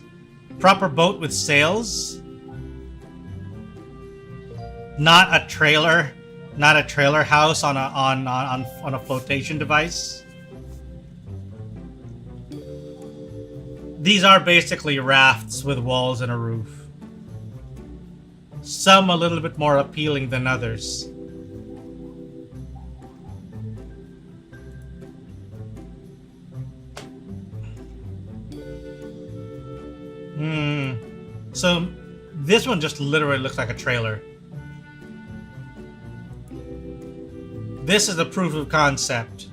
Proper boat with sails. Not a trailer. Not a trailer house on a flotation device. These are basically rafts with walls and a roof. Some a little bit more appealing than others. So this one just literally looks like a trailer. This is the proof of concept.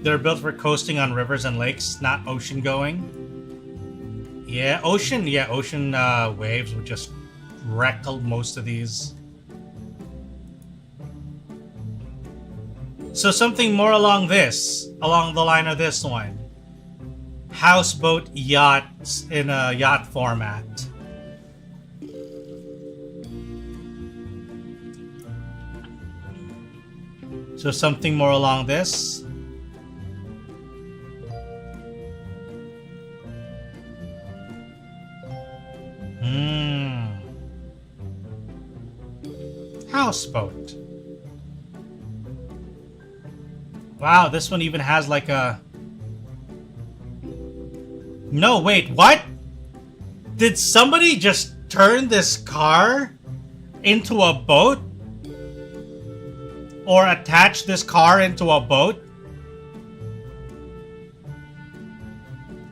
They're built for coasting on rivers and lakes, not ocean going. Yeah, ocean waves would just wreck most of these. So something more along the line of this one. Houseboat yachts in a yacht format. So something more along this. Houseboat. Wow, this one even has like a... No, wait, what? Did somebody just turn this car into a boat? Or attach this car into a boat?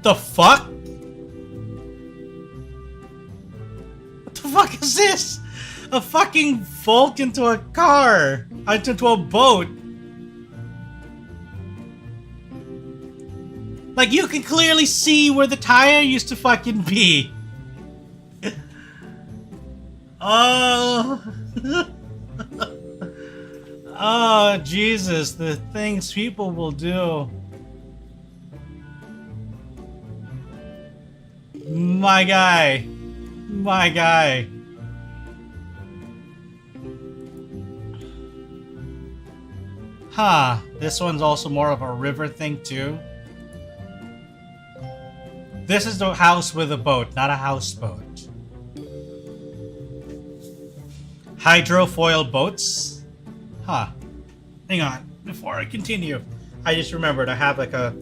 The fuck? What the fuck is this? A fucking Volk into a car. Into a boat. Like, you can clearly see where the tire used to fucking be. Oh. Oh, Jesus. The things people will do. My guy. My guy. Huh. This one's also more of a river thing, too. This is the house with a boat, not a houseboat. Hydrofoil boats? Huh. Hang on, before I continue. I just remembered I have like a...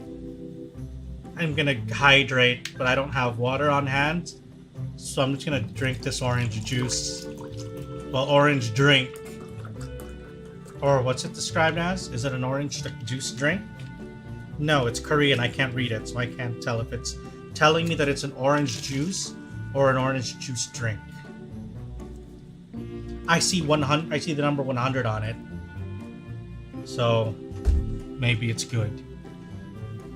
I'm gonna hydrate, but I don't have water on hand. So I'm just gonna drink this orange juice. Well, orange drink. Or what's it described as? Is it an orange juice drink? No, it's Korean. I can't read it, so I can't tell if it's telling me that it's an orange juice or an orange juice drink. I see 100. I see the number 100 on it, so maybe it's good.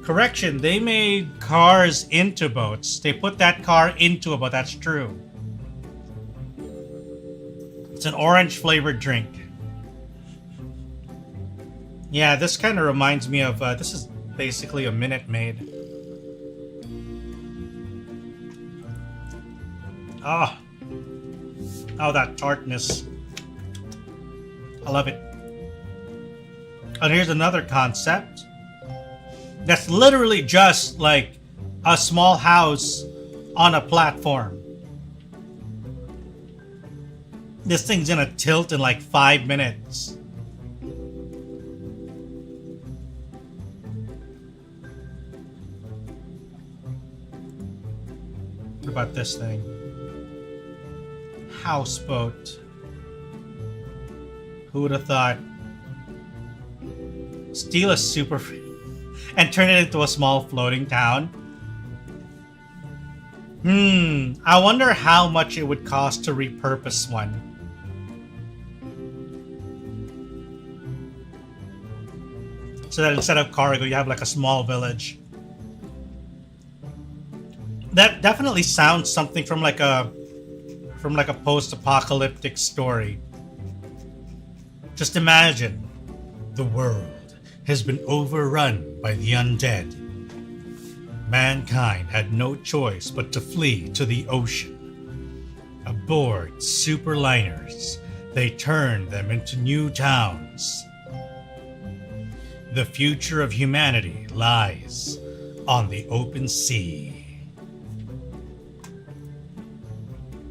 Correction: they made cars into boats. They put that car into a boat. That's true. It's an orange flavored drink. Yeah, this kind of reminds me of. This is basically a Minute Maid. Oh, that tartness. I love it. And here's another concept. That's literally just like a small house on a platform. This thing's gonna tilt in like 5 minutes. about this thing. Houseboat. Who would have thought? Steal a super and turn it into a small floating town. I wonder how much it would cost to repurpose one. So that instead of cargo, you have like a small village. That definitely sounds something from like a post-apocalyptic story. Just imagine the world has been overrun by the undead. Mankind had no choice but to flee to the ocean. Aboard superliners, they turned them into new towns. The future of humanity lies on the open sea.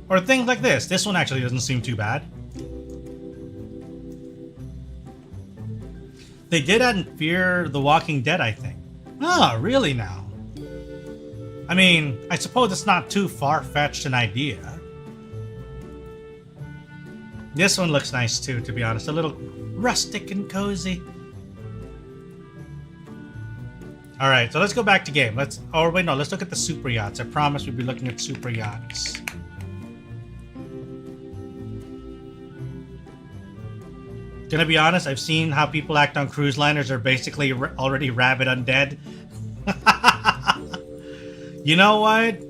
Or things like this. This one actually doesn't seem too bad. They did add Fear the Walking Dead, I think. Ah, really now? I mean, I suppose it's not too far-fetched an idea. This one looks nice too, to be honest. A little rustic and cozy. Alright, so let's go back to game. Let's look at the super yachts. I promise we'll be looking at super yachts. Gonna be honest, I've seen how people act on cruise liners are basically already rabid undead. You know what?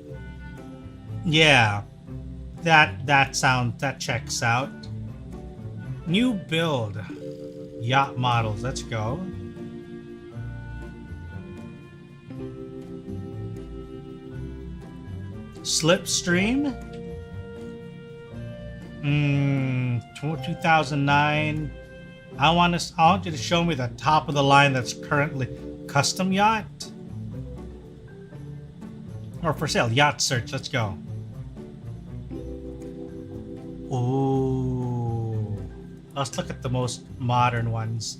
Yeah. That checks out. New build. Yacht models, let's go. Slipstream? 2009. I want you to show me the top of the line that's currently custom yacht. Or for sale, yacht search, let's go. Ooh. Let's look at the most modern ones.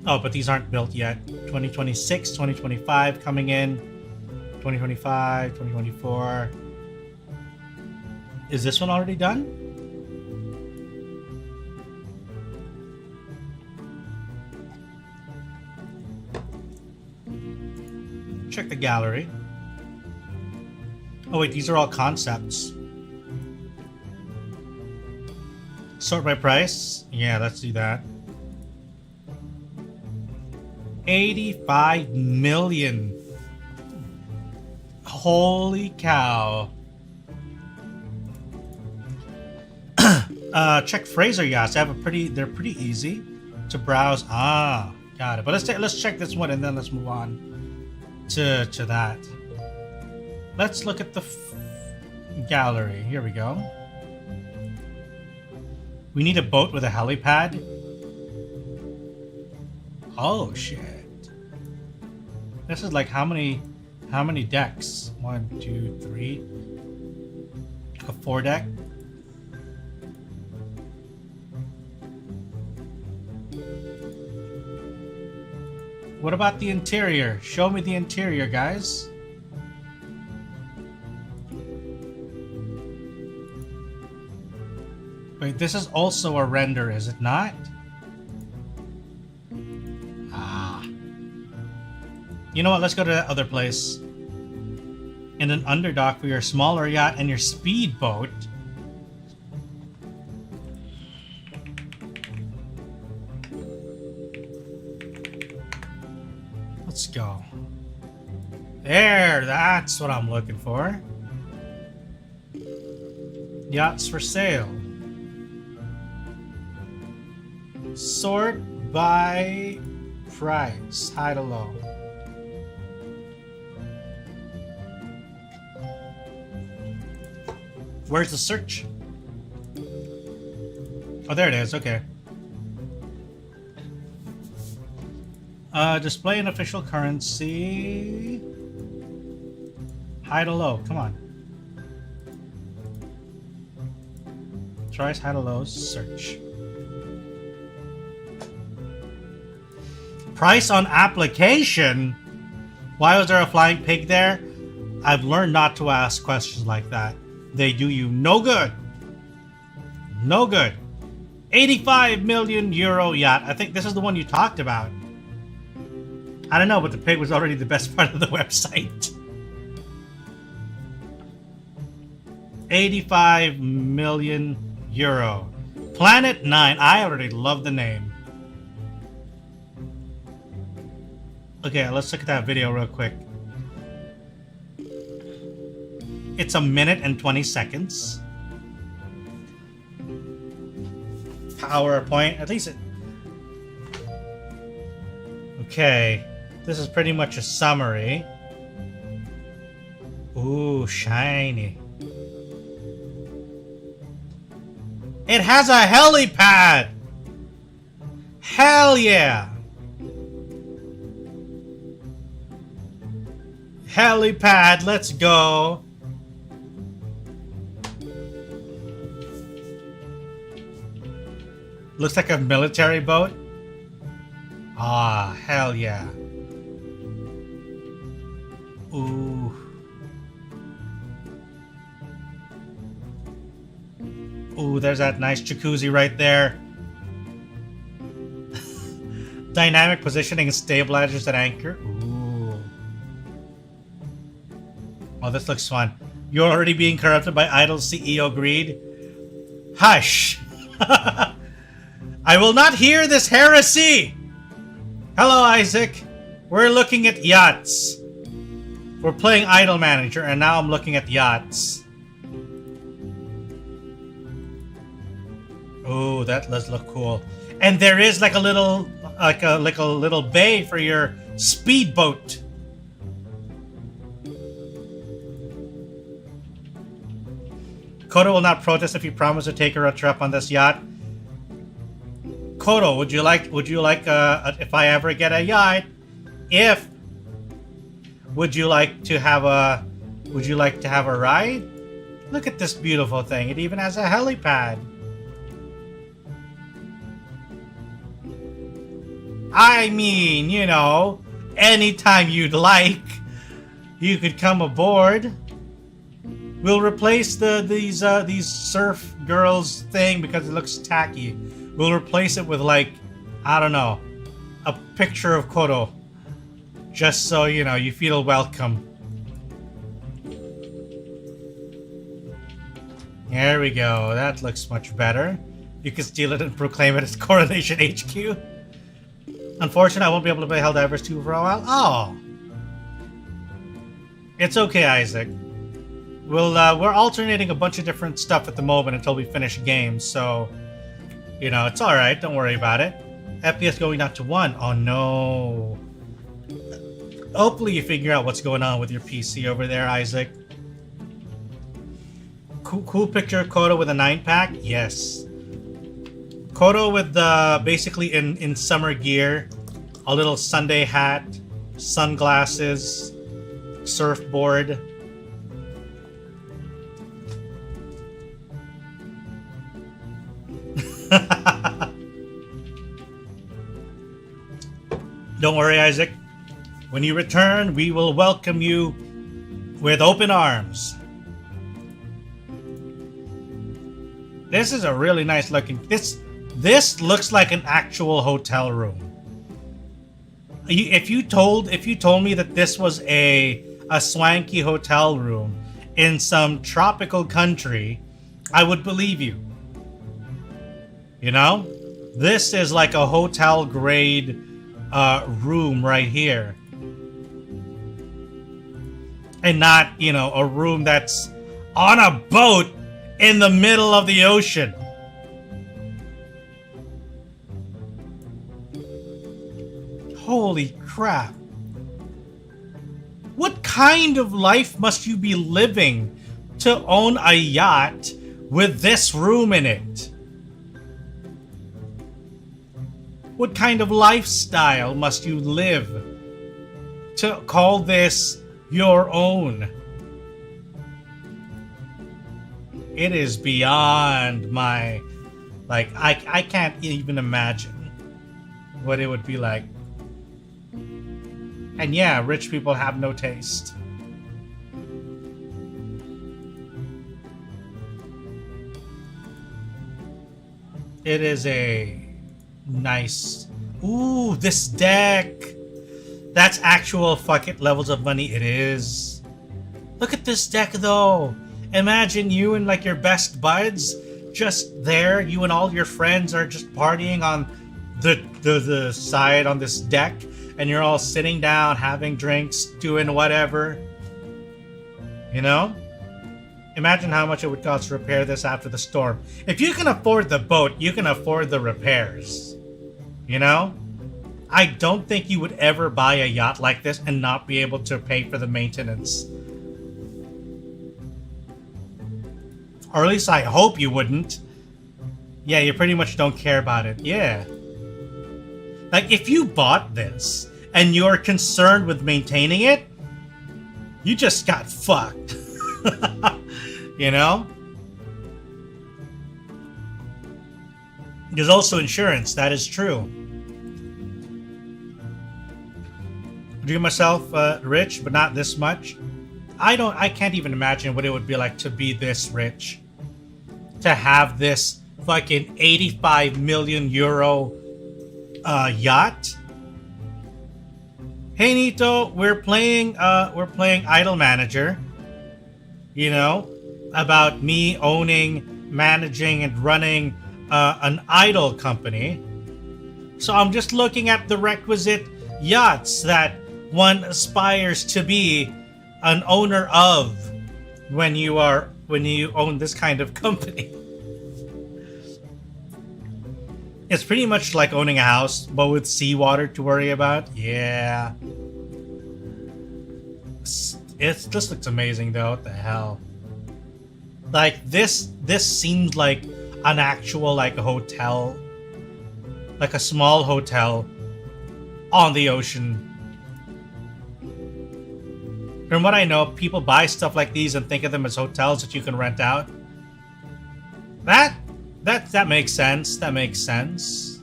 Oh, but these aren't built yet. 2026, 2025 coming in. 2025, 2024. Is this one already done? Check the gallery. Oh wait, these are all concepts. Sort by price? Yeah, let's do that. 85 million. Holy cow. Check Fraser yachts. They're pretty easy to browse. Ah, got it. But let's check this one and then let's move on to that. Let's look at the gallery. Here we go. We need a boat with a helipad. Oh shit. This is like how many decks? 1, 2, 3. A 4 deck. What about the interior? Show me the interior, guys. Wait, this is also a render, is it not? Ah. You know what? Let's go to that other place. In an underdock for your smaller yacht and your speedboat. Let's go. There, that's what I'm looking for. Yachts for sale. Sort by price, high to low. Where's the search? Oh, there it is. Okay. Display an official currency. High to low. Come on. Tries high to low. Search. Price on application? Why was there a flying pig there? I've learned not to ask questions like that. They do you no good. No good. 85 million euro yacht. I think this is the one you talked about. I don't know, but the pig was already the best part of the website. 85 million euro. Planet 9. I already love the name. Okay, let's look at that video real quick. It's 1 minute and 20 seconds. PowerPoint. At least it... Okay. This is pretty much a summary. Ooh, shiny. It has a helipad! Hell yeah! Helipad, let's go! Looks like a military boat. Ah, hell yeah. Ooh. Ooh, there's that nice jacuzzi right there. Dynamic positioning and stabilizers at anchor. Ooh. Oh, this looks fun. You're already being corrupted by idle CEO greed. Hush. I will not hear this heresy! Hello, Isaac. We're looking at yachts. We're playing Idle Manager, and now I'm looking at yachts. Oh, that does look cool. And there is like a little, like a little bay for your speedboat. Kodo will not protest if you promise to take her a trip on this yacht. Kodo, would you like if I ever get a yacht, would you like to have a ride? Look at this beautiful thing. It even has a helipad. I mean, you know, anytime you'd like, you could come aboard. We'll replace these surf girls thing because it looks tacky. We'll replace it with, like, I don't know, a picture of Kodo. Just so, you know, you feel welcome. There we go. That looks much better. You can steal it and proclaim it as Coronation HQ. Unfortunately, I won't be able to play Helldivers 2 for a while. Oh. It's okay, Isaac. We're alternating a bunch of different stuff at the moment until we finish games, so... You know, it's alright, don't worry about it. FPS going down to 1. Oh no. Hopefully you figure out what's going on with your PC over there, Isaac. Cool picture of Kodo with a 9-pack? Yes. Kodo with basically in summer gear. A little Sunday hat. Sunglasses. Surfboard. Don't worry, Isaac. When you return, we will welcome you with open arms. This is a really nice looking... This looks like an actual hotel room. If you told me that this was a swanky hotel room in some tropical country, I would believe you. You know? This is like a hotel grade room right here. And not, you know, a room that's on a boat in the middle of the ocean. Holy crap. What kind of life must you be living to own a yacht with this room in it? What kind of lifestyle must you live to call this your own? It is beyond my... Like, I can't even imagine what it would be like. And yeah, rich people have no taste. It is a nice... Ooh, this deck! That's actual fuck it levels of money. It is. Look at this deck though. Imagine you and like your best buds just there. You and all your friends are just partying on the side on this deck, and you're all sitting down, having drinks, doing whatever. You know? Imagine how much it would cost to repair this after the storm. If you can afford the boat, you can afford the repairs. You know? I don't think you would ever buy a yacht like this and not be able to pay for the maintenance. Or at least I hope you wouldn't. Yeah, you pretty much don't care about it. Yeah. Like, if you bought this and you're concerned with maintaining it, you just got fucked. You know? There's also insurance, that is true. Dream myself rich, but not this much. I can't even imagine what it would be like to be this rich. To have this fucking 85 million euro yacht. Hey Nito, we're playing Idle Manager. You know, about me owning, managing, and running an idol company. So I'm just looking at the requisite yachts that one aspires to be an owner of when you own this kind of company. It's pretty much like owning a house, but with seawater to worry about. Yeah. This looks amazing though. What the hell? Like this seems like an actual like a hotel, like a small hotel on the ocean. From what I know, people buy stuff like these and think of them as hotels that you can rent out. That makes sense. That makes sense.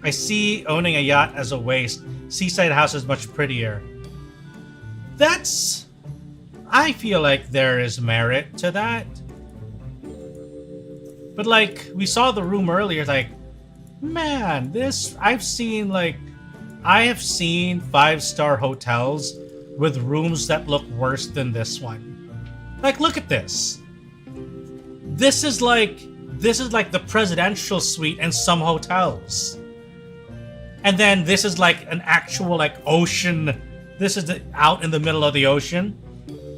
I see owning a yacht as a waste. Seaside house is much prettier. I feel like there is merit to that. But like, we saw the room earlier, like, man, I have seen 5-star hotels with rooms that look worse than this one. Like, look at this. This is like the presidential suite in some hotels. And then this is like an actual like ocean. This is out in the middle of the ocean.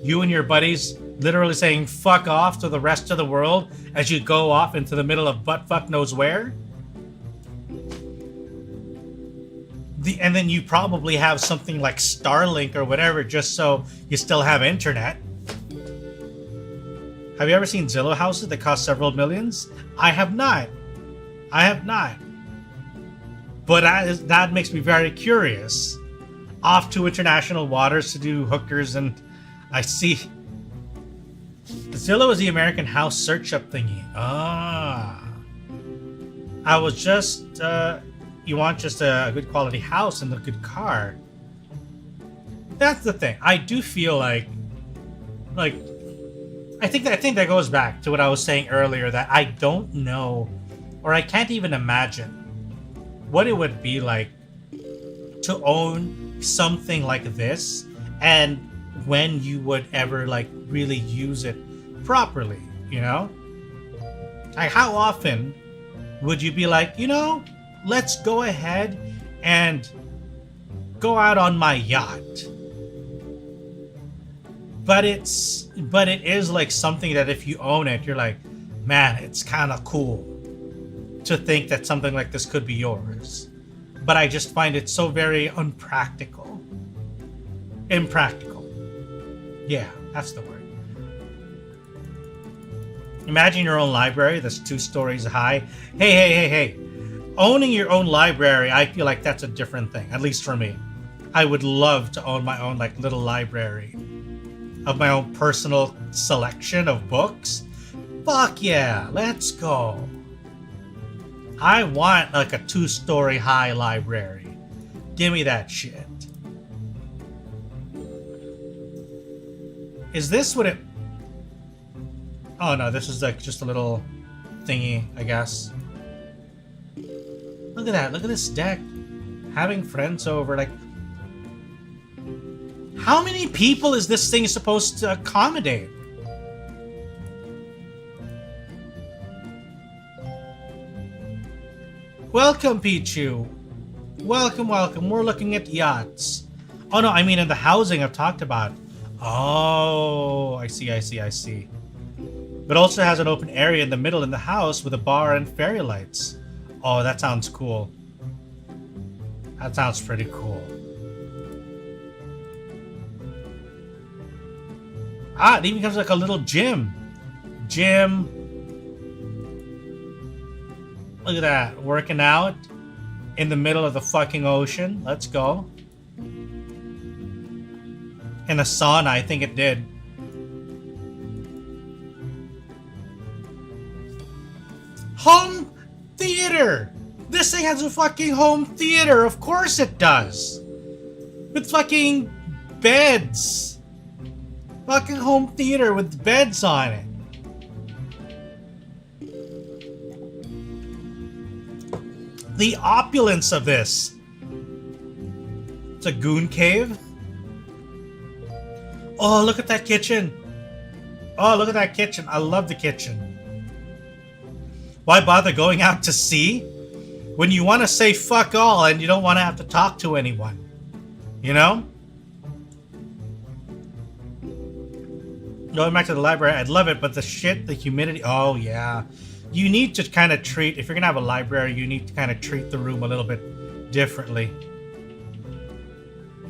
You and your buddies literally saying fuck off to the rest of the world as you go off into the middle of buttfuck knows where. And then you probably have something like Starlink or whatever just so you still have internet. Have you ever seen Zillow houses that cost several millions? I have not. But that makes me very curious. Off to international waters to do hookers, and I see... Zillow is the American house search up thingy. Ah. I was just... you want just a good quality house and a good car. That's the thing. I do feel like I think that goes back to what I was saying earlier, that I don't know, or I can't even imagine what it would be like to own something like this, and when you would ever like really use it properly, you know? Like, how often would you be like, you know, let's go ahead and go out on my yacht? But it is like something that if you own it, you're like, man, it's kind of cool to think that something like this could be yours. But I just find it so very impractical. Yeah, that's the word. Imagine your own library that's 2 stories high. Hey. Owning your own library, I feel like that's a different thing, at least for me. I would love to own my own like little library of my own personal selection of books. Fuck yeah, let's go. I want like a 2-story high library. Give me that shit. Is this what it... Oh no, this is like just a little thingy, I guess. Look at that. Look at this deck. Having friends over, like... How many people is this thing supposed to accommodate? Welcome, Pichu. Welcome, welcome. We're looking at yachts. Oh, no, I mean in the housing I've talked about. Oh, I see, I see, I see. But also has an open area in the middle in the house with a bar and fairy lights. Oh, that sounds cool. That sounds pretty cool. Ah, it even becomes like a little gym. Gym. Look at that. Working out in the middle of the fucking ocean. Let's go. In a sauna, I think it did. Home theater! This thing has a fucking home theater. Of course it does. With fucking beds. Fucking home theater with beds on it. The opulence of this. It's a goon cave. Oh, look at that kitchen. Oh, look at that kitchen. I love the kitchen. Why bother going out to sea when you want to say fuck all and you don't want to have to talk to anyone? You know? Going back to the library, I'd love it, but the shit, the humidity, oh yeah. You need to kind of treat, if you're going to have a library, you need to kind of treat the room a little bit differently.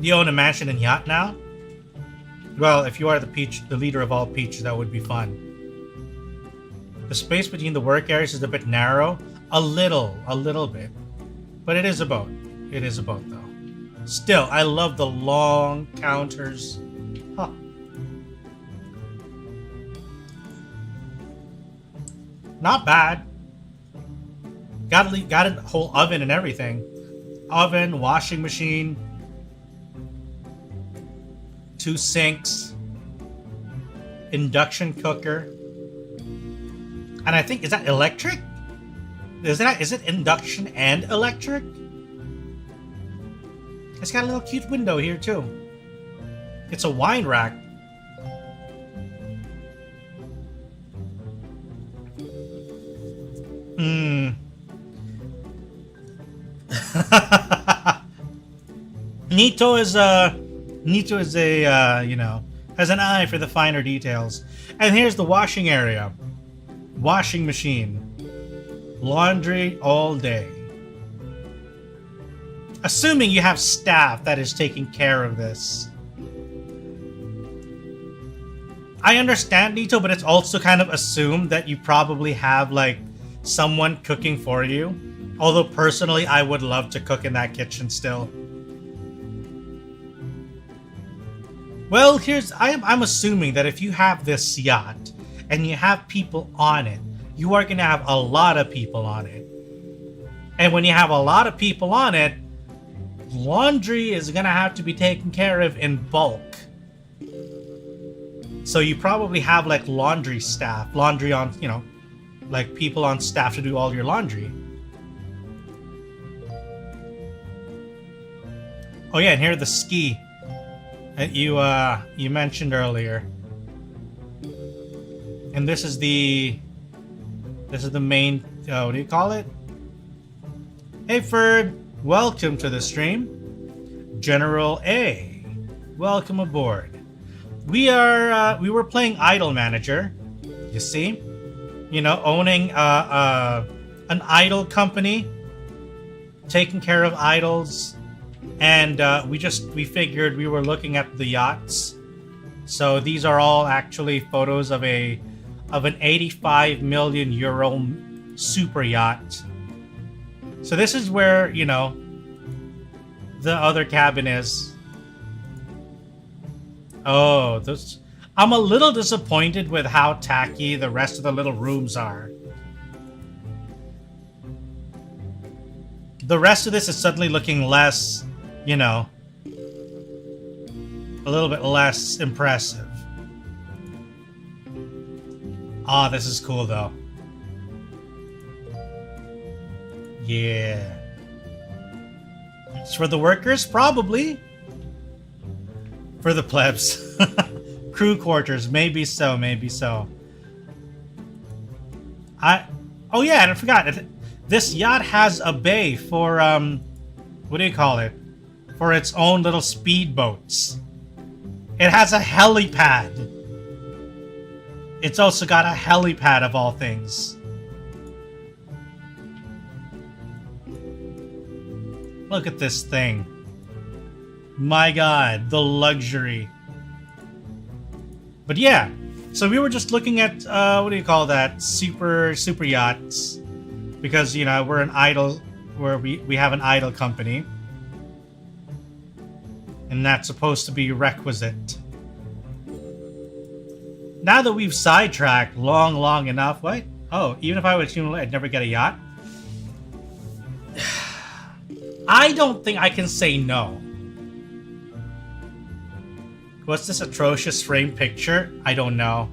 You own a mansion and yacht now? Well, if you are the leader of all peaches, that would be fun. The space between the work areas is a bit narrow. A little bit. But it is a boat. It is a boat, though. Still, I love the long counters. Huh. Not bad. Got a whole oven and everything. Oven, washing machine. 2 sinks. Induction cooker. And I think, is that electric? Is it induction and electric? It's got a little cute window here too. It's a wine rack. Nito is a you know, has an eye for the finer details. And here's the washing area. Washing machine. Laundry all day. Assuming you have staff that is taking care of this. I understand, Nito, but it's also kind of assumed that you probably have, like, someone cooking for you. Although, personally, I would love to cook in that kitchen still. Well, I'm assuming that if you have this yacht, and you have people on it, you are going to have a lot of people on it. And when you have a lot of people on it, laundry is going to have to be taken care of in bulk. So you probably have like laundry staff, laundry on, you know, like people on staff to do all your laundry. Oh yeah, and here the ski that you mentioned earlier. And this is the main, what do you call it? Hey Ferd, welcome to the stream. General A, welcome aboard. We were playing Idol Manager, you see? You know, owning an idol company, taking care of idols, and we figured we were looking at the yachts. So these are all actually photos of an 85 million euro super yacht. So this is where, you know, the other cabin is. Oh, this, I'm a little disappointed with how tacky the rest of the little rooms are. The rest of this is suddenly looking less, you know, a little bit less impressive. Ah, this is cool though. Yeah. It's for the workers? Probably. For the plebs. Crew quarters. Maybe so, maybe so. Oh yeah, and I forgot. This yacht has a bay for, what do you call it? For its own little speedboats. It has a helipad. It's also got a helipad of all things. Look at this thing. My god, the luxury. But yeah, so we were just looking at, what do you call that? Super yachts. Because, you know, we're an idol, we have an idol company. And that's supposed to be requisite. Now that we've sidetracked long enough, what? Oh, even if I was human, I'd never get a yacht? I don't think I can say no. What's this atrocious framed picture? I don't know.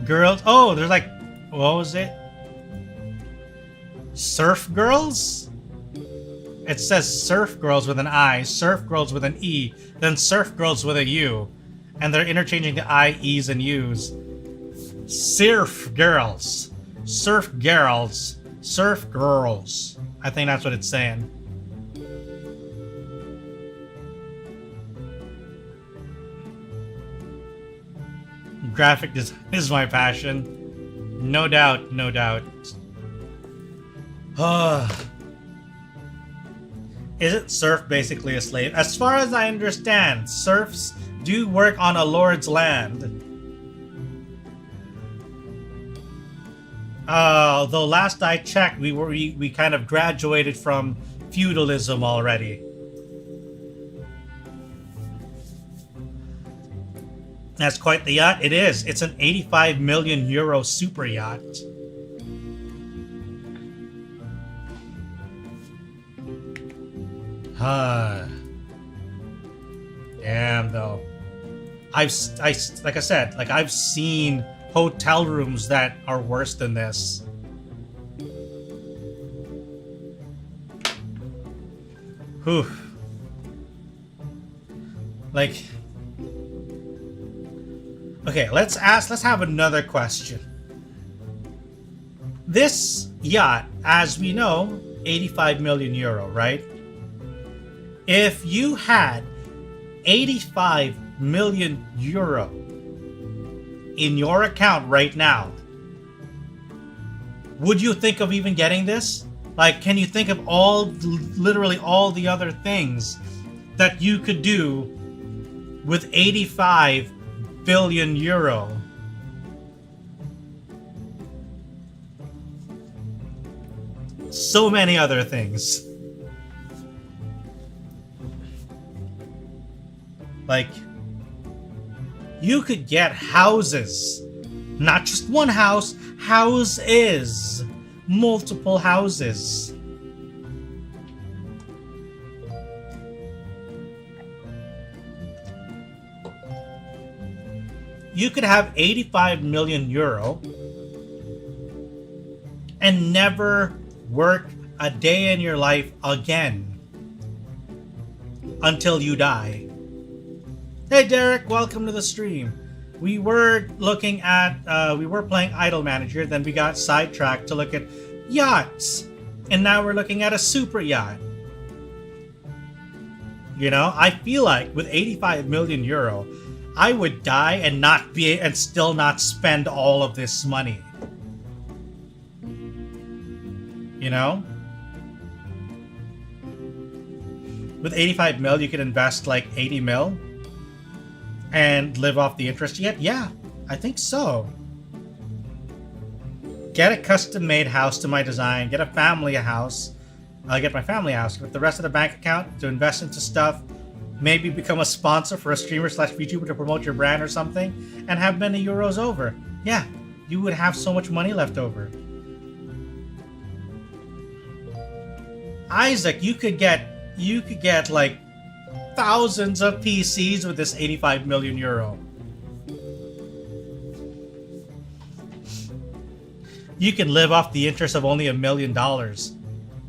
Girls? Oh, there's like... What was it? Surf girls? It says surf girls with an I, surf girls with an E, then surf girls with a U. And they're interchanging the I, E's, and U's. Surf girls. Surf girls. Surf girls. I think that's what it's saying. Graphic design is my passion. No doubt, no doubt. Isn't serf basically a slave? As far as I understand, serfs do work on a lord's land. Though last I checked, we kind of graduated from feudalism already. That's quite the yacht. It is. It's an 85 million euro super yacht. Damn though. Like I said, like I've seen hotel rooms that are worse than this. Whew. Like, okay, let's have another question. This yacht, as we know, 85 million euro, right? If you had 85 million euro in your account right now, would you think of even getting this? Like, can you think of literally all the other things that you could do with 85 billion euro? So many other things. Like, you could get houses. Not just one house, houses. Multiple houses. You could have 85 million euro and never work a day in your life again until you die. Hey Derek, welcome to the stream. We were looking at, we were playing Idle Manager, then we got sidetracked to look at yachts. And now we're looking at a super yacht. You know, I feel like with 85 million euro, I would die and still not spend all of this money. You know? With 85 mil, you could invest like 80 mil and live off the interest yet? Yeah, I think so. Get a custom-made house to my design. Get a family a house. I'll get my family a house. With the rest of the bank account to invest into stuff. Maybe become a sponsor for a streamer / VTuber to promote your brand or something. And have many euros over. Yeah, you would have so much money left over. Isaac, you could get like thousands of PCs with this 85 million euro. You can live off the interest of only $1 million.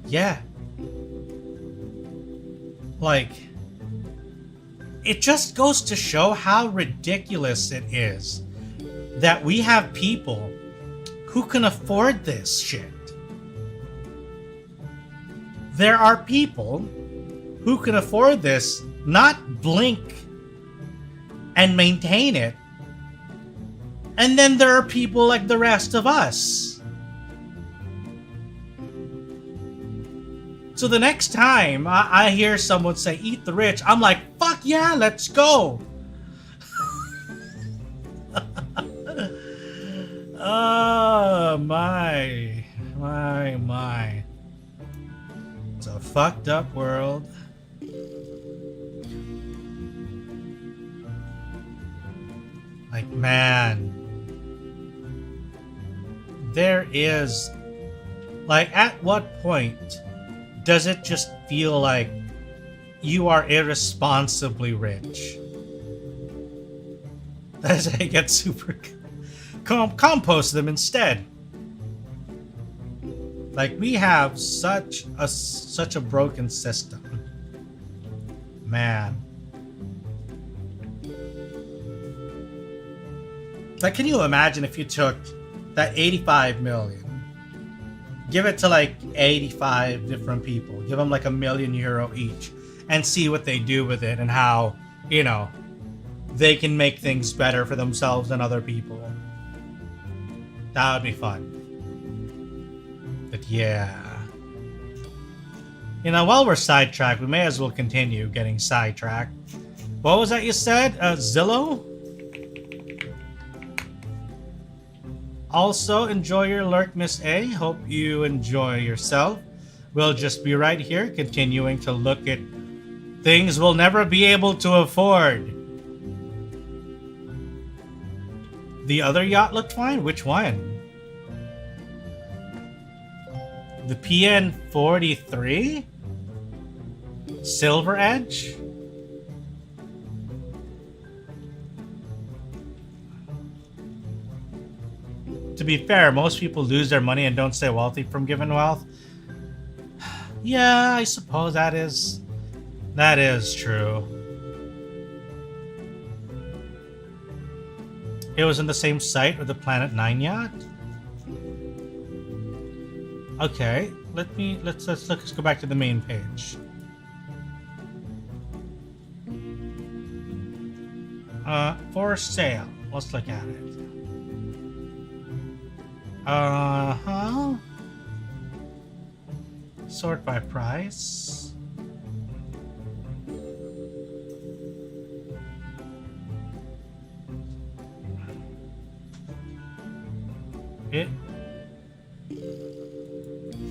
Yeah. Like, it just goes to show how ridiculous it is that we have people who can afford this shit. There are people who can afford this, not blink and maintain it. And then there are people like the rest of us. So the next time I hear someone say, eat the rich, I'm like, fuck yeah, let's go. Oh, my. It's a fucked up world. Like, man. There is... Like, at what point does it just feel like you are irresponsibly rich? As I get super... compost them instead. Like, we have such a broken system. Man. Like, can you imagine if you took that 85 million, give it to like 85 different people, give them like €1 million each, and see what they do with it and how, you know, they can make things better for themselves and other people. That would be fun. But yeah. You know, while we're sidetracked, we may as well continue getting sidetracked. What was that you said? Zillow? Also, enjoy your lurk, Miss A. Hope you enjoy yourself. We'll just be right here, continuing to look at things we'll never be able to afford. The other yacht looked fine? Which one? The PN-43? Silver Edge? To be fair, most people lose their money and don't stay wealthy from given wealth. Yeah, I suppose that is true. It was in the same site with the Planet 9 yacht? Okay, let's go back to the main page. For sale. Let's look at it. Sort by price.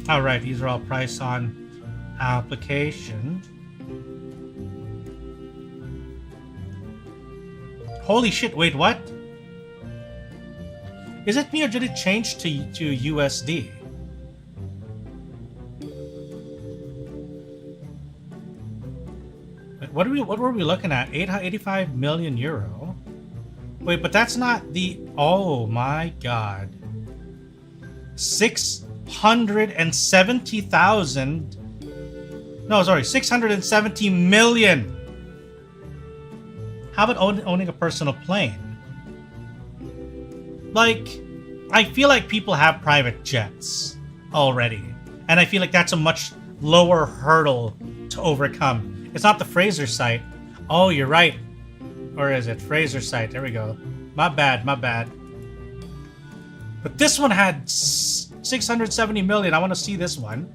Alright, these are all price on application. Holy shit, wait, what? Is it me or did it change to USD? What were we looking at? 85 million euro. Wait, but that's not the... Oh my god. 670,000. No, sorry, 670 million. How about owning a personal plane? Like, I feel like people have private jets already. And I feel like that's a much lower hurdle to overcome. It's not the Fraser site. Oh, you're right. Or is it Fraser site? There we go. My bad. But this one had 670 million. I want to see this one.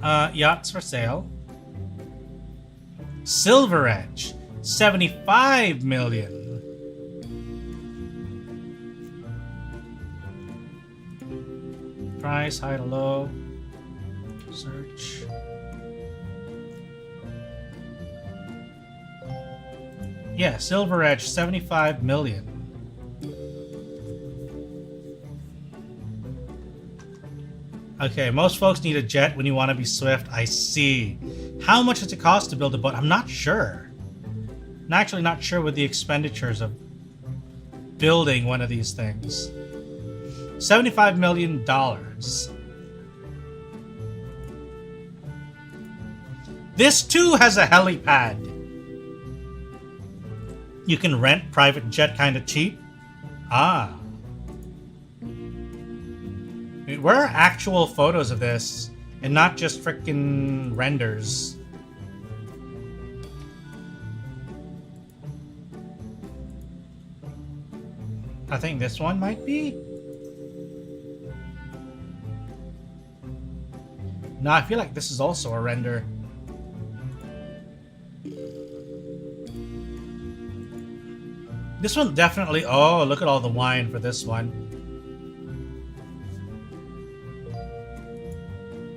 Yachts for sale. Silver Edge. 75 million. Price, high to low. Search. Yeah, Silver Edge, 75 million. Okay, most folks need a jet when you want to be swift. I see. How much does it cost to build a boat? I'm not sure. I'm actually not sure what the expenditures of building one of these things. $75 million. This too has a helipad. You can rent private jet kind of cheap. Ah. Where are actual photos of this and not just freaking renders? I think this one might be. No, I feel like this is also a render. This one definitely... Oh, look at all the wine for this one.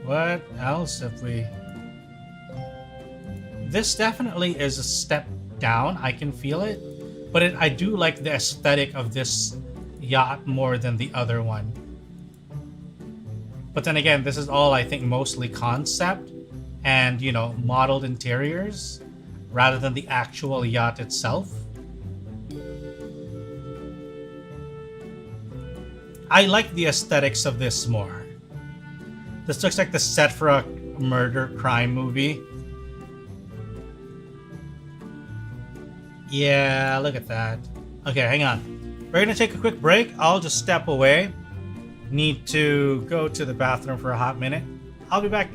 What else have we... This definitely is a step down. I can feel it. But I do like the aesthetic of this yacht more than the other one. But then again, this is all, I think, mostly concept and, you know, modeled interiors rather than the actual yacht itself. I like the aesthetics of this more. This looks like the set for a murder crime movie. Yeah, look at that. Okay, hang on. We're gonna take a quick break. I'll just step away. Need to go to the bathroom for a hot minute. I'll be back.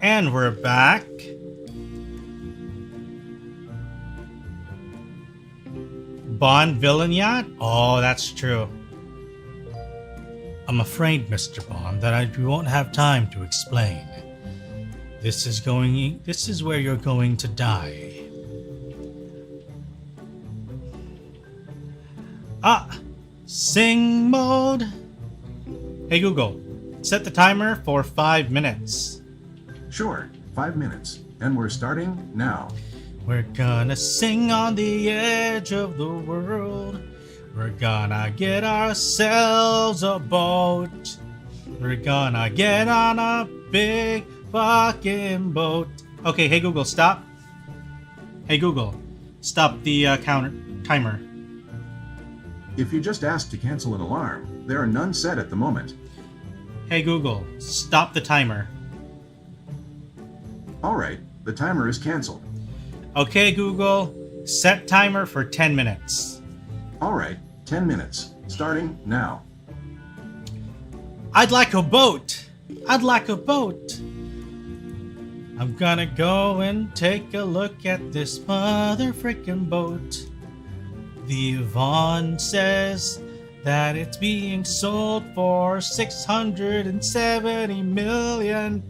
And we're back. Bond villain yacht? Oh, that's true. I'm afraid, Mr. Bond, that we won't have time to explain. This is where you're going to die. Ah! Sing mode! Hey Google, set the timer for 5 minutes. Sure, 5 minutes. And we're starting now. We're gonna sing on the edge of the world. We're gonna get ourselves a boat. We're gonna get on a big fucking boat. Okay, hey Google, stop. Hey Google, stop the timer. If you just asked to cancel an alarm, there are none set at the moment. Hey Google, stop the timer. Alright, the timer is canceled. Okay Google, set timer for 10 minutes. Alright, 10 minutes. Starting now. I'd like a boat. I'd like a boat. I'm gonna go and take a look at this mother freaking boat. The Yvonne says that it's being sold for 670 million.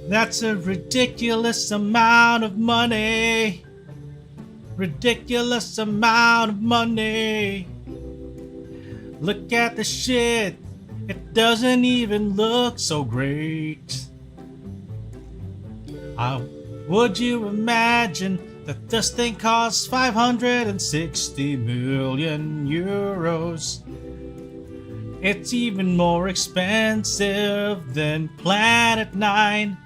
That's a ridiculous amount of money. Ridiculous amount of money. Look at the shit. It doesn't even look so great. Would you imagine that this thing costs 560 million euros? It's even more expensive than Planet 9.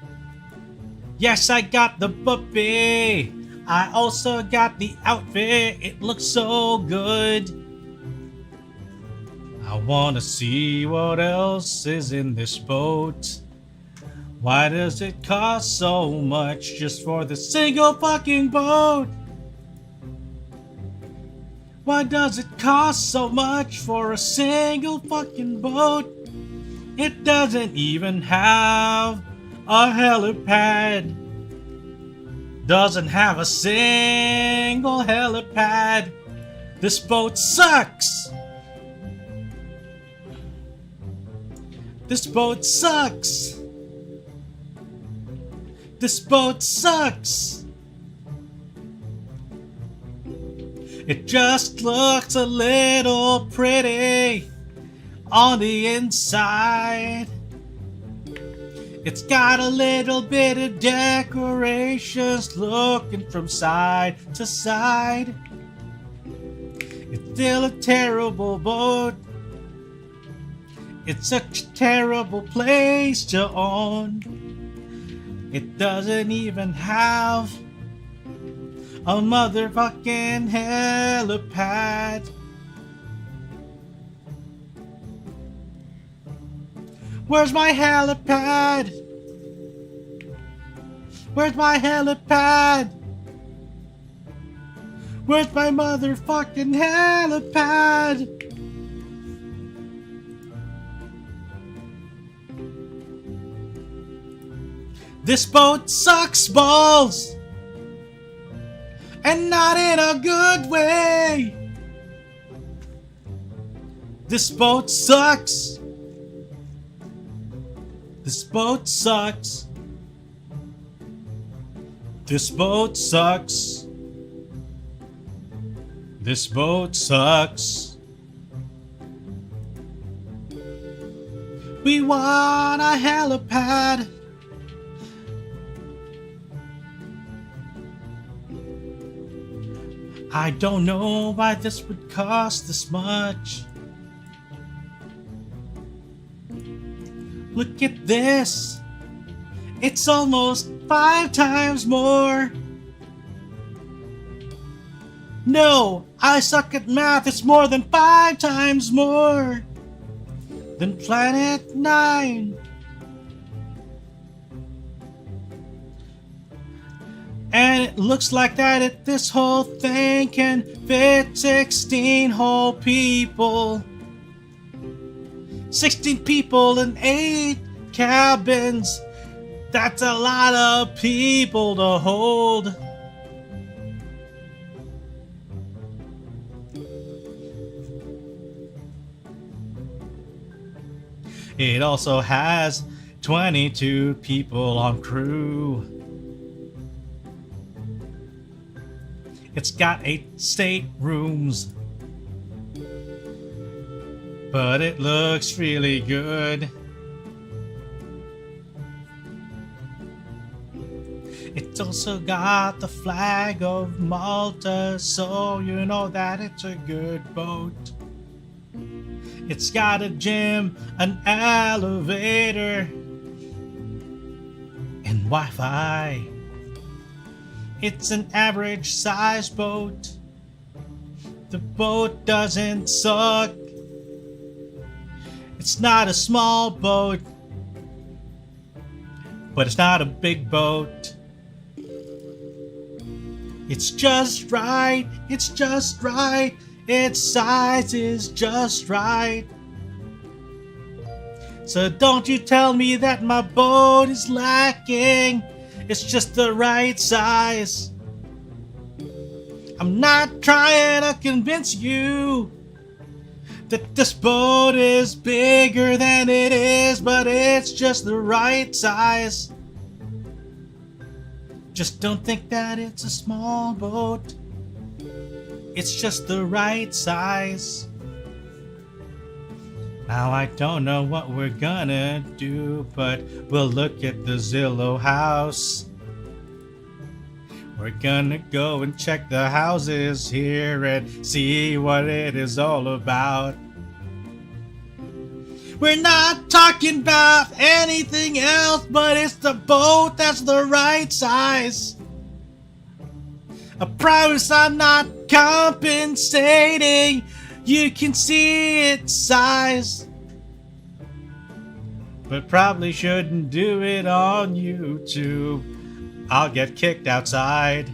Yes, I got the puppy. I also got the outfit. It looks so good. I wanna see what else is in this boat. Why does it cost so much just for the single fucking boat? Why does it cost so much for a single fucking boat? It doesn't even have a helipad. Doesn't have a single helipad. This boat sucks. This boat sucks. This boat sucks. It just looks a little pretty on the inside. It's got a little bit of decorations looking from side to side. It's still a terrible boat. It's such a terrible place to own. It doesn't even have a motherfucking helipad. Where's my helipad? Where's my helipad? Where's my motherfucking helipad? This boat sucks balls! And not in a good way! This boat sucks! This boat sucks! This boat sucks! This boat sucks! We want a helipad! I don't know why this would cost this much. Look at this. It's almost 5 times more. No, I suck at math. It's more than 5 times more than Planet 9. And it looks like that this whole thing can fit 16 whole people. 16 people in 8 cabins. That's a lot of people to hold. It also has 22 people on crew. It's got 8 staterooms, but it looks really good. It's also got the flag of Malta, so you know that it's a good boat. It's got a gym, an elevator, and Wi-Fi. It's an average size boat. The boat doesn't suck. It's not a small boat, but it's not a big boat. It's just right, it's just right. Its size is just right. So don't you tell me that my boat is lacking. It's just the right size. I'm not trying to convince you that this boat is bigger than it is, but it's just the right size. Just don't think that it's a small boat. It's just the right size. Now I don't know what we're gonna do, but we'll look at the Zillow house. We're gonna go and check the houses here and see what it is all about. We're not talking about anything else, but it's the boat that's the right size. I promise I'm not compensating. You can see its size, but probably shouldn't do it on YouTube. I'll get kicked outside.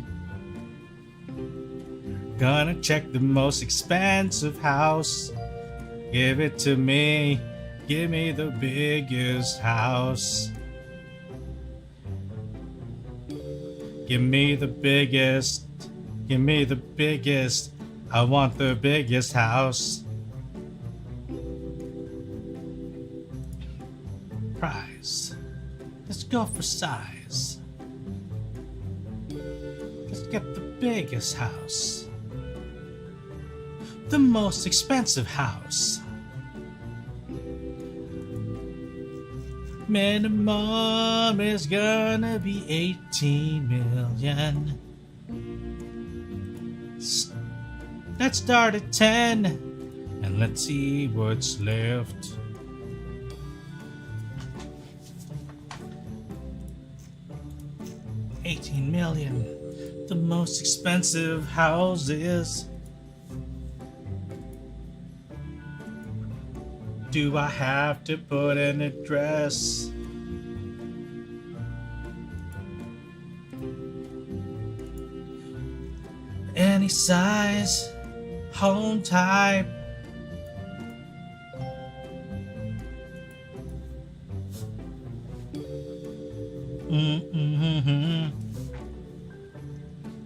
Gonna check the most expensive house. Give it to me. Give me the biggest house. Give me the biggest. Give me the biggest. I want the biggest house. Prize. Let's go for size. Let's get the biggest house. The most expensive house. Minimum is gonna be 18 million. Let's start at 10 and let's see what's left. $18 million. The most expensive houses. Do I have to put an address? Any size, home type.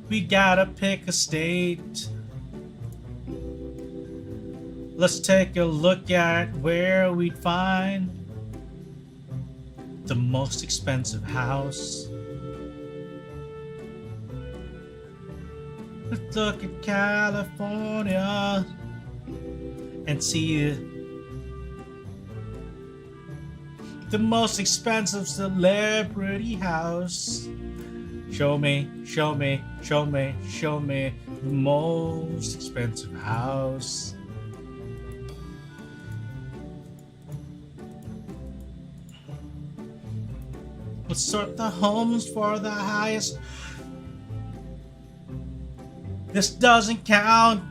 We gotta pick a state. Let's take a look at where we'd find the most expensive house. Let's look at California and see the most expensive celebrity house. Show me, show me, show me, show me the most expensive house. Let's sort the homes for the highest. This doesn't count.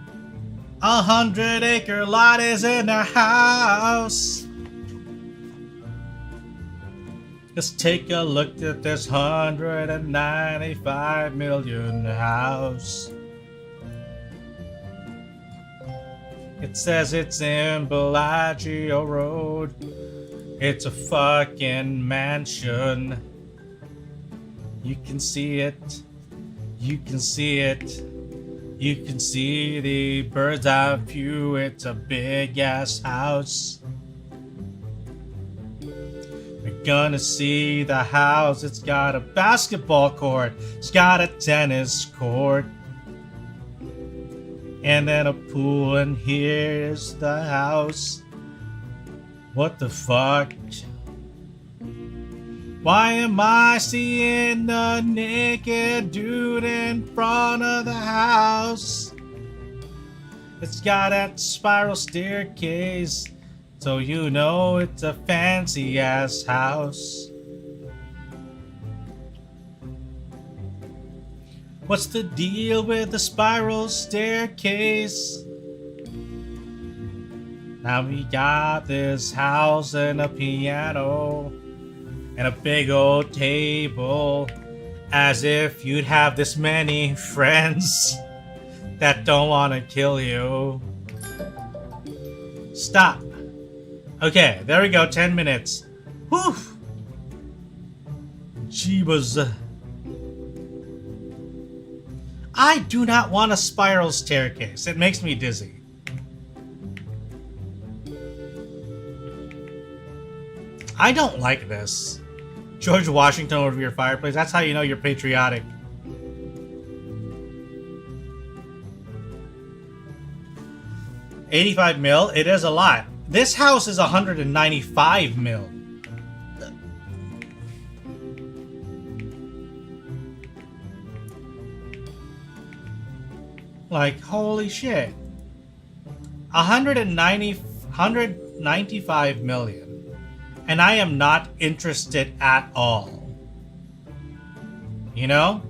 100-acre lot is in the house. Let's take a look at this 195 million house. It says it's in Bellagio Road. It's a fucking mansion. You can see it. You can see it. You can see the bird's eye view. It's a big ass house. We're gonna see the house. It's got a basketball court. It's got a tennis court. And then a pool, and here's the house. What the fuck? Why am I seeing a naked dude in front of the house? It's got that spiral staircase. So you know it's a fancy ass house. What's the deal with the spiral staircase? Now we got this house and a piano and a big old table. As if you'd have this many friends that don't want to kill you. Stop. Okay, there we go, 10 minutes. Whew. Jeebus. I do not want a spiral staircase. It makes me dizzy. I don't like this. George Washington over your fireplace. That's how you know you're patriotic. $85 mil? It is a lot. This house is $195 mil. Like, holy shit. 195 million. And I am not interested at all. You know?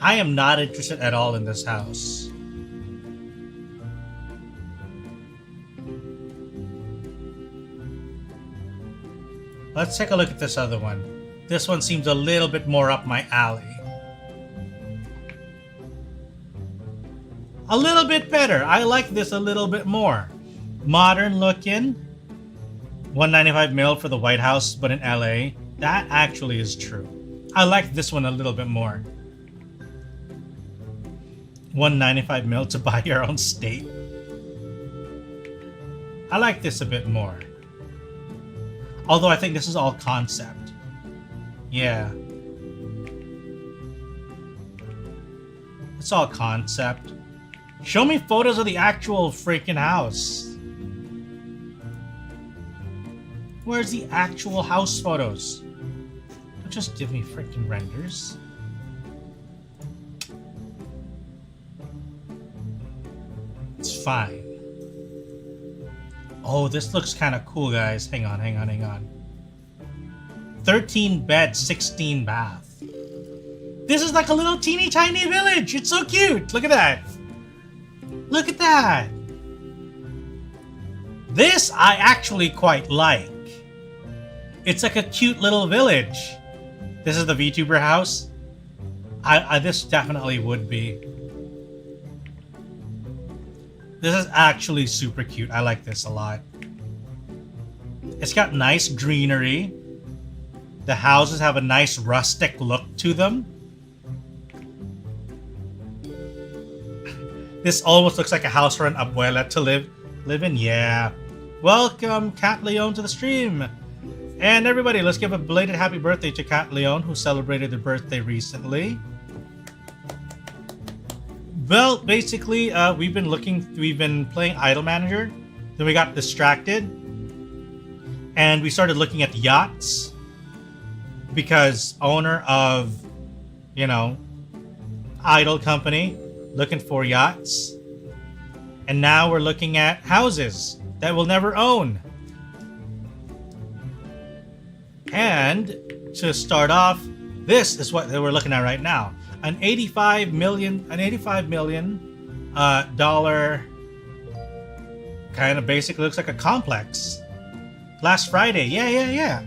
I am not interested at all in this house. Let's take a look at this other one. This one seems a little bit more up my alley. A little bit better. I like this a little bit more. Modern looking. 195 mil for the White House, but in LA. That actually is true. I like this one a little bit more. 195 mil to buy your own state. I like this a bit more. Although I think this is all concept. Yeah. It's all concept. Show me photos of the actual freaking house. Where's the actual house photos? Don't just give me freaking renders. It's fine. Oh, this looks kind of cool, guys. Hang on. 13 bed, 16 bath. This is like a little teeny tiny village. It's so cute. Look at that. Look at that. This I actually quite like. It's like a cute little village. This is the VTuber house. This definitely would be. This is actually super cute. I like this a lot. It's got nice greenery. The houses have a nice rustic look to them. This almost looks like a house for an abuela to live in. Yeah. Welcome, Cat Leon, to the stream. And everybody, let's give a belated happy birthday to Cat Leon, who celebrated their birthday recently. Well, basically, we've been playing Idol Manager. Then we got distracted. And we started looking at yachts. Because owner of, Idol company, looking for yachts. And now we're looking at houses that we'll never own. And to start off, this is what we're looking at right now. An $85 million dollar kind of basically looks like a complex. Last Friday, yeah.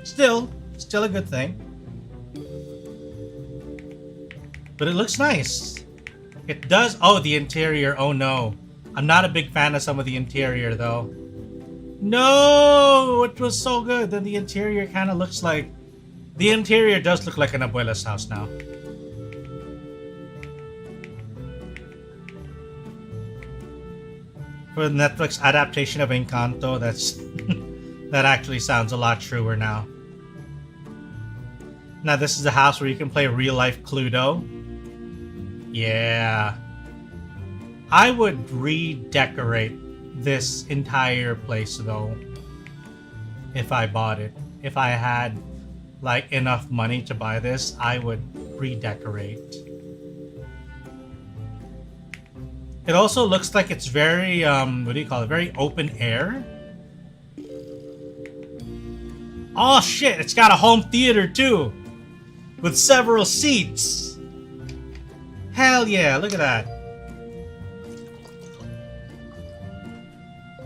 Still a good thing. But it looks nice. It does. Oh, the interior. Oh no. I'm not a big fan of some of the interior though. No, it was so good. Then the interior kind of looks like... The interior does look like an abuela's house now. For the Netflix adaptation of Encanto, that actually sounds a lot truer now. Now this is the house where you can play real-life Cluedo. Yeah. I would redecorate this entire place though, if I bought it. If I had like enough money to buy this, I would redecorate. It also looks like it's very very open air. Oh shit, it's got a home theater too, with several seats. Hell yeah, look at that.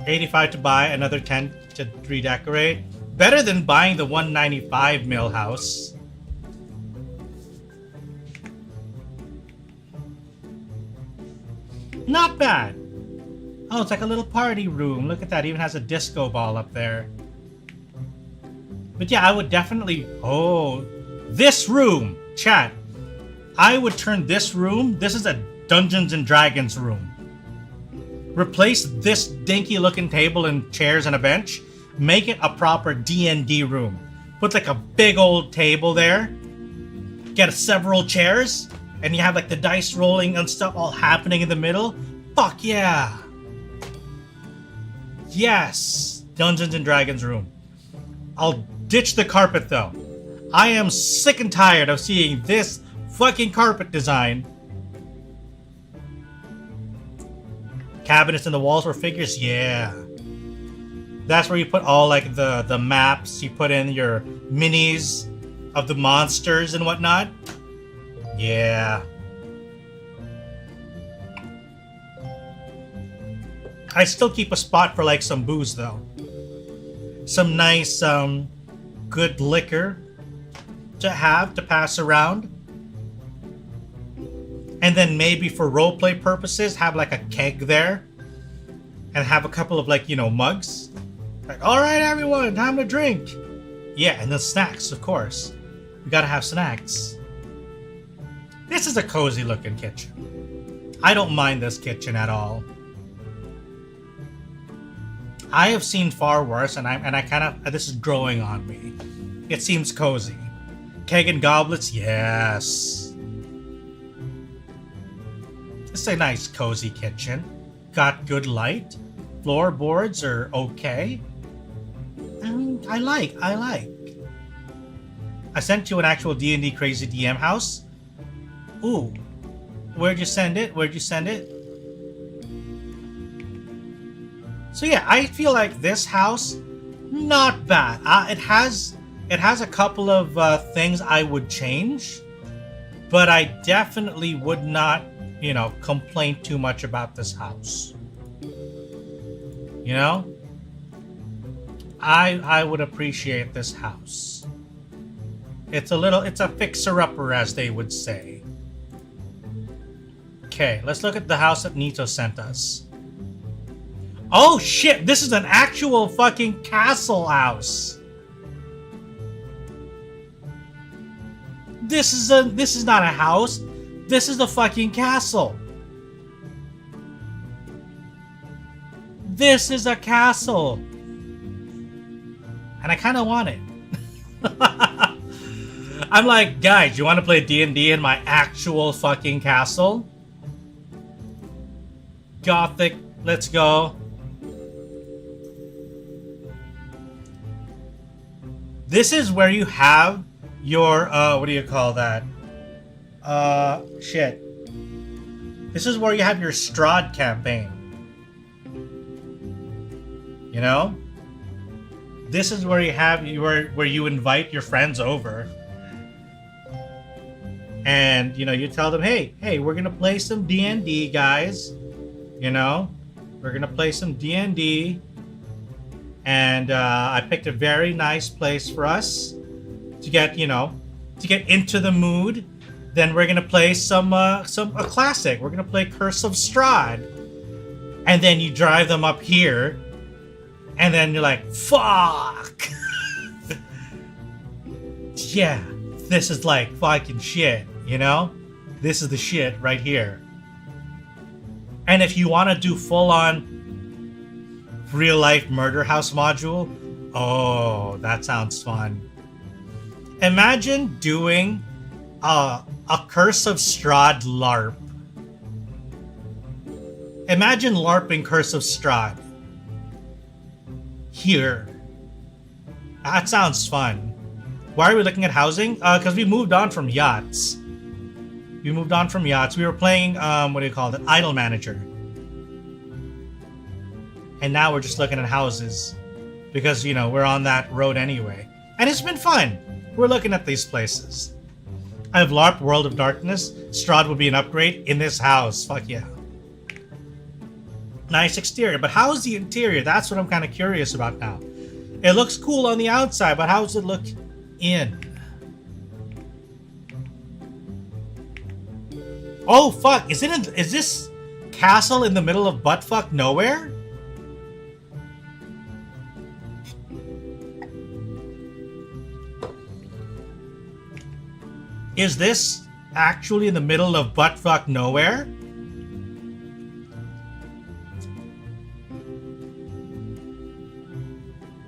85 to buy, another 10 to redecorate. Better than buying the 195 mil house. Not bad. Oh, it's like a little party room. Look at that, even has a disco ball up there. But yeah, I would definitely... Oh, this room, chat. I would turn this room... This is a Dungeons and Dragons room. Replace this dinky looking table and chairs and a bench. Make it a proper D&D room. Put like a big old table there. Get several chairs. And you have like the dice rolling and stuff all happening in the middle. Fuck yeah. Yes. Dungeons and Dragons room. I'll ditch the carpet though. I am sick and tired of seeing this fucking carpet design. Cabinets in the walls for figures, yeah. That's where you put all like the maps, you put in your minis of the monsters and whatnot. Yeah. I still keep a spot for like some booze though. Some nice good liquor to pass around. And then maybe for roleplay purposes, have like a keg there. And have a couple of like, you know, mugs. Like, alright everyone, time to drink. Yeah, and then snacks, of course. We gotta have snacks. This is a cozy looking kitchen. I don't mind this kitchen at all. I have seen far worse, and I kind of... This is growing on me. It seems cozy. Keg and goblets, yes. It's a nice cozy kitchen. Got good light. Floorboards are okay. I like. I sent you an actual D&D Crazy DM house. Ooh. Where'd you send it? So yeah, I feel like this house, not bad. It has a couple of things I would change, but I definitely would not, you know, complain too much about this house. You know? I would appreciate this house. It's a fixer-upper, as they would say. Okay, let's look at the house that Nito sent us. Oh shit, this is an actual fucking castle house. This is not a house. This is a fucking castle. This is a castle. And I kind of want it. I'm like, guys, you want to play D&D in my actual fucking castle? Gothic, let's go. This is where you have your, what do you call that? Shit. This is where you have your Strahd campaign. You know? This is where you have where you invite your friends over. And, you know, you tell them, hey, we're gonna play some D&D, guys. You know? We're gonna play some D&D. And I picked a very nice place for us to get, you know, to get into the mood. Then we're gonna play a classic. We're gonna play Curse of Strahd. And then you drive them up here. And then you're like, fuck! Yeah, this is like fucking shit, you know? This is the shit right here. And if you want to do full-on real-life murder house module, oh, that sounds fun. Imagine doing a Curse of Strahd LARP. Imagine LARPing Curse of Strahd. Here. That sounds fun. Why are we looking at housing? Because we moved on from yachts. We were playing, what do you call it? Idle Manager. And now we're just looking at houses. Because, you know, we're on that road anyway. And it's been fun. We're looking at these places. I have LARP World of Darkness. Strahd would be an upgrade in this house. Fuck yeah. Nice exterior, but how's the interior? That's what I'm kind of curious about now. It looks cool on the outside, but how does it look in? Oh fuck! Is this castle in the middle of buttfuck nowhere? Is this actually in the middle of buttfuck nowhere?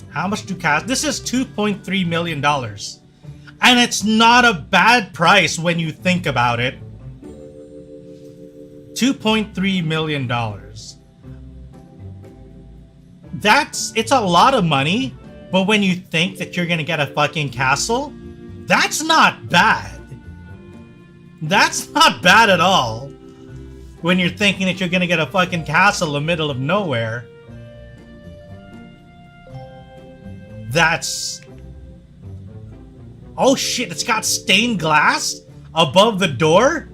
How much do cast? This is $2.3 million. And it's not a bad price when you think about it. $2.3 million. It's a lot of money, but when you think that you're gonna get a fucking castle, that's not bad. That's not bad at all. When you're thinking that you're gonna get a fucking castle in the middle of nowhere. That's... Oh shit, it's got stained glass above the door?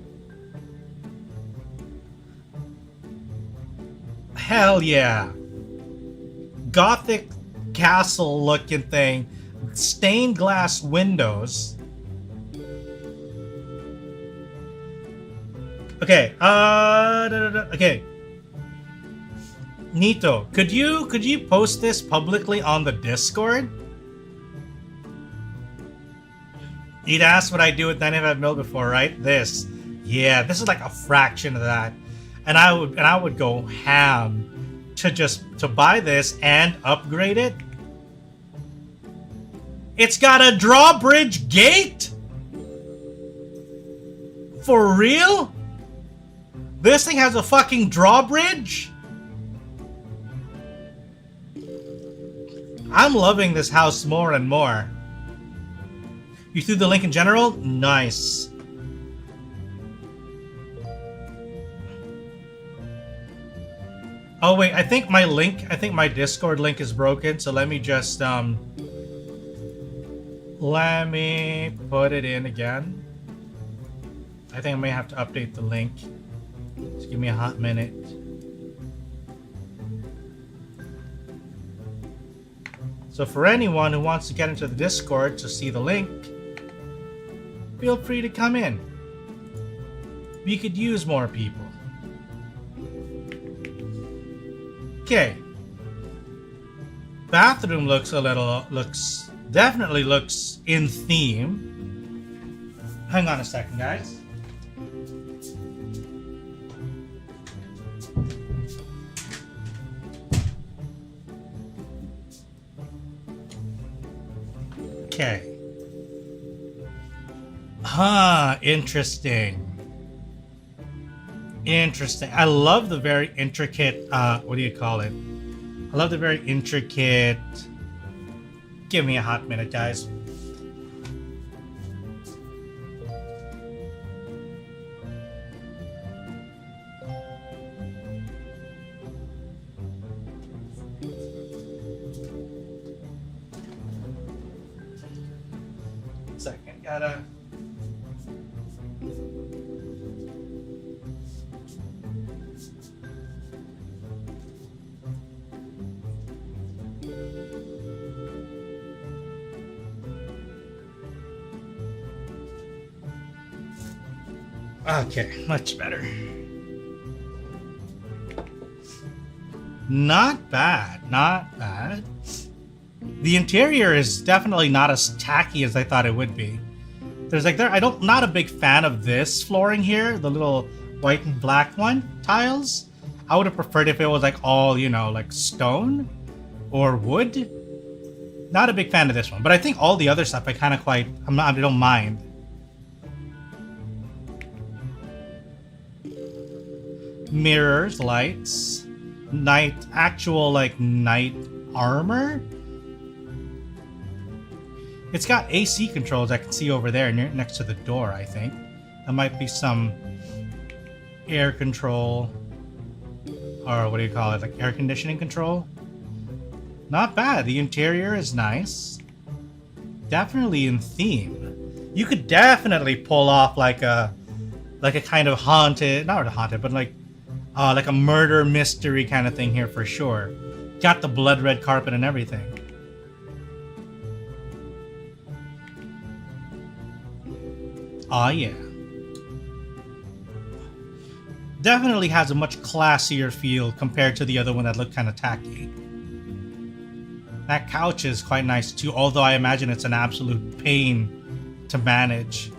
Hell yeah. Gothic castle looking thing. Stained glass windows. Okay, okay. Nito, could you post this publicly on the Discord? You'd asked what I do with 95 mil before, right? This. Yeah, this is like a fraction of that. And I would go ham to buy this and upgrade it. It's got a drawbridge gate? For real? This thing has a fucking drawbridge? I'm loving this house more and more. You threw the link in general? Nice. Oh wait, I think my Discord link is broken, so let me just let me put it in again. I think I may have to update the link. Just give me a hot minute. So for anyone who wants to get into the Discord to see the link, feel free to come in. We could use more people. Okay. Bathroom definitely looks in theme. Hang on a second, guys. Okay. Interesting. Interesting. I love the very intricate, what do you call it? I love the very intricate... Give me a hot minute, guys. Second, gotta... Okay, much better. Not bad, not bad. The interior is definitely not as tacky as I thought it would be. There's like not a big fan of this flooring here, the little white and black tiles. I would have preferred if it was like all, you know, like stone or wood. Not a big fan of this one, but I think all the other stuff I don't mind. Mirrors, lights, actual night armor. It's got AC controls I can see over there next to the door, I think. There might be some air control, or what do you call it, like air conditioning control. Not bad. The interior is nice. definitely in theme. You could definitely pull off like a kind of haunted, not haunted, but like a murder mystery kind of thing here for sure. Got the blood red carpet and everything. Oh yeah. Definitely has a much classier feel compared to the other one that looked kind of tacky. That couch is quite nice too, although I imagine it's an absolute pain to manage.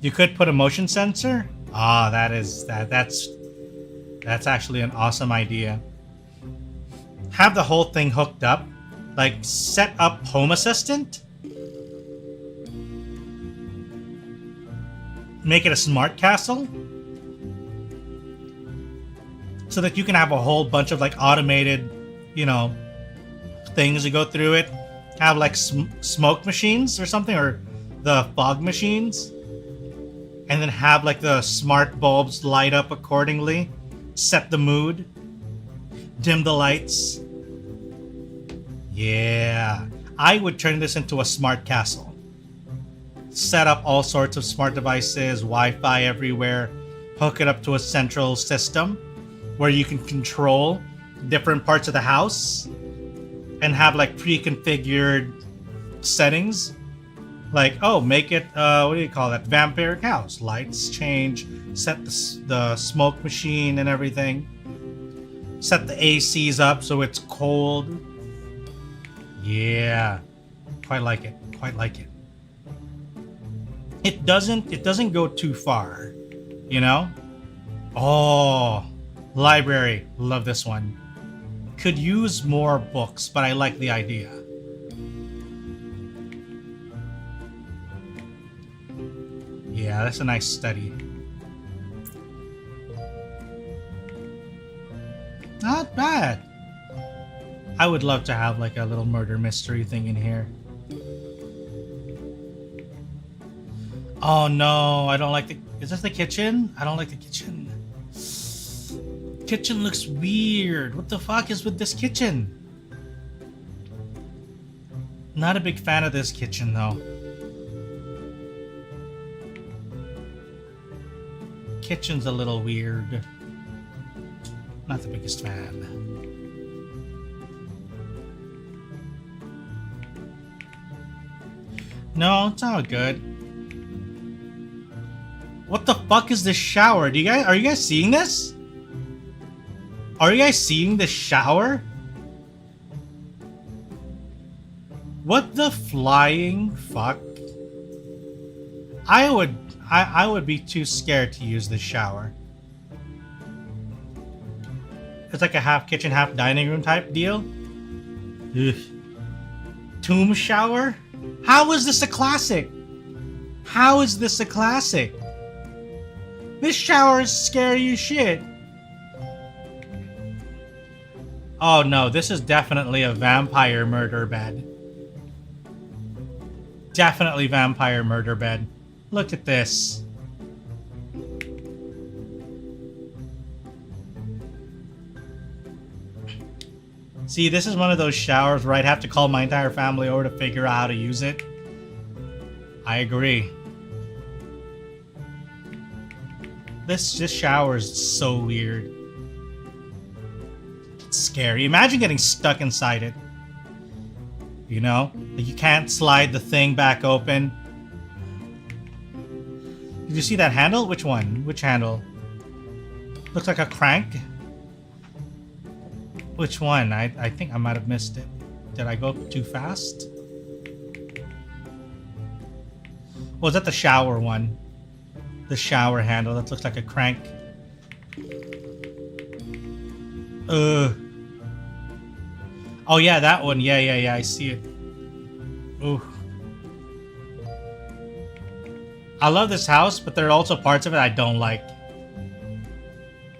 You could put a motion sensor? Ah, that's actually an awesome idea. Have the whole thing hooked up. Like, set up Home Assistant. Make it a smart castle. So that you can have a whole bunch of like automated, you know, things to go through it. Have like smoke machines or something, or the fog machines. And then have like the smart bulbs light up accordingly. Set the mood. Dim the lights. Yeah. I would turn this into a smart castle. Set up all sorts of smart devices, Wi-Fi everywhere. Hook it up to a central system where you can control different parts of the house and have like pre-configured settings. Like, oh, make it, what do you call that? Vampiric house. Lights change. Set the smoke machine and everything. Set the ACs up so it's cold. Yeah. Quite like it. Quite like it. It doesn't go too far. You know? Oh, library. Love this one. Could use more books, but I like the idea. Yeah, that's a nice study. Not bad. I would love to have like a little murder mystery thing in here. Oh no, I don't like the... Is this the kitchen? I don't like the kitchen. Kitchen looks weird. What the fuck is with this kitchen? Not a big fan of this kitchen though. Kitchen's a little weird. Not the biggest fan. No, it's all good. What the fuck is this shower? Are you guys seeing this? Are you guys seeing this shower? What the flying fuck? I would be too scared to use this shower. It's like a half kitchen, half dining room type deal. Ugh. Tomb shower? How is this a classic? How is this a classic? This shower is scary as shit. Oh no, this is definitely a vampire murder bed. Definitely vampire murder bed. Look at this. See, this is one of those showers where I'd have to call my entire family over to figure out how to use it. I agree. This shower is so weird. It's scary. Imagine getting stuck inside it. You know? Like you can't slide the thing back open. Did you see that handle? Which one? Which handle? Looks like a crank. Which one? I think I might have missed it. Did I go too fast? Was that the shower one? The shower handle that looks like a crank. Oh yeah, that one. Yeah, I see it. Ooh. I love this house, but there are also parts of it I don't like.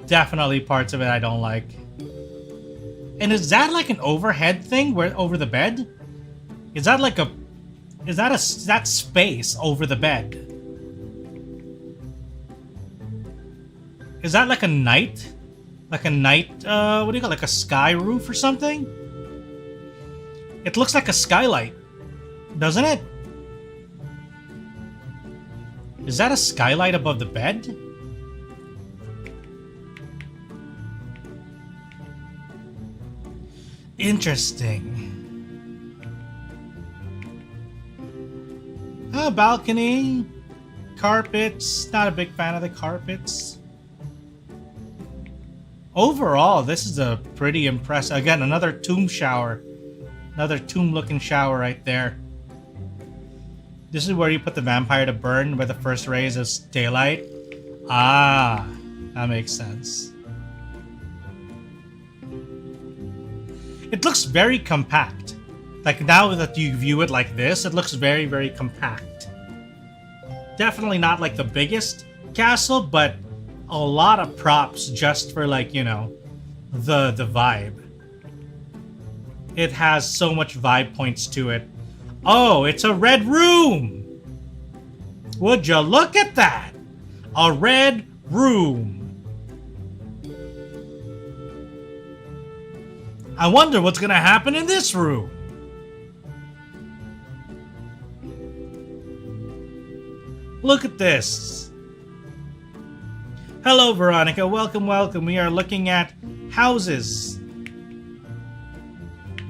Definitely parts of it I don't like. And is that like an overhead thing where over the bed? Is that like a... Is that space over the bed? Is that like a night? Like a night, what do you call it? Like a sky roof or something? It looks like a skylight, doesn't it? Is that a skylight above the bed? Interesting. A balcony. Carpets. Not a big fan of the carpets. Overall, this is a pretty impressive... Again, another tomb shower. Another tomb-looking shower right there. This is where you put the vampire to burn, where the first rays of daylight. Ah, that makes sense. It looks very compact. Like, now that you view it like this, it looks very, very compact. Definitely not like the biggest castle, but a lot of props just for, like, you know, the vibe. It has so much vibe points to it. Oh, it's a red room! Would you look at that? A red room. I wonder what's gonna happen in this room. Look at this. Hello, Veronica. Welcome, welcome. We are looking at houses.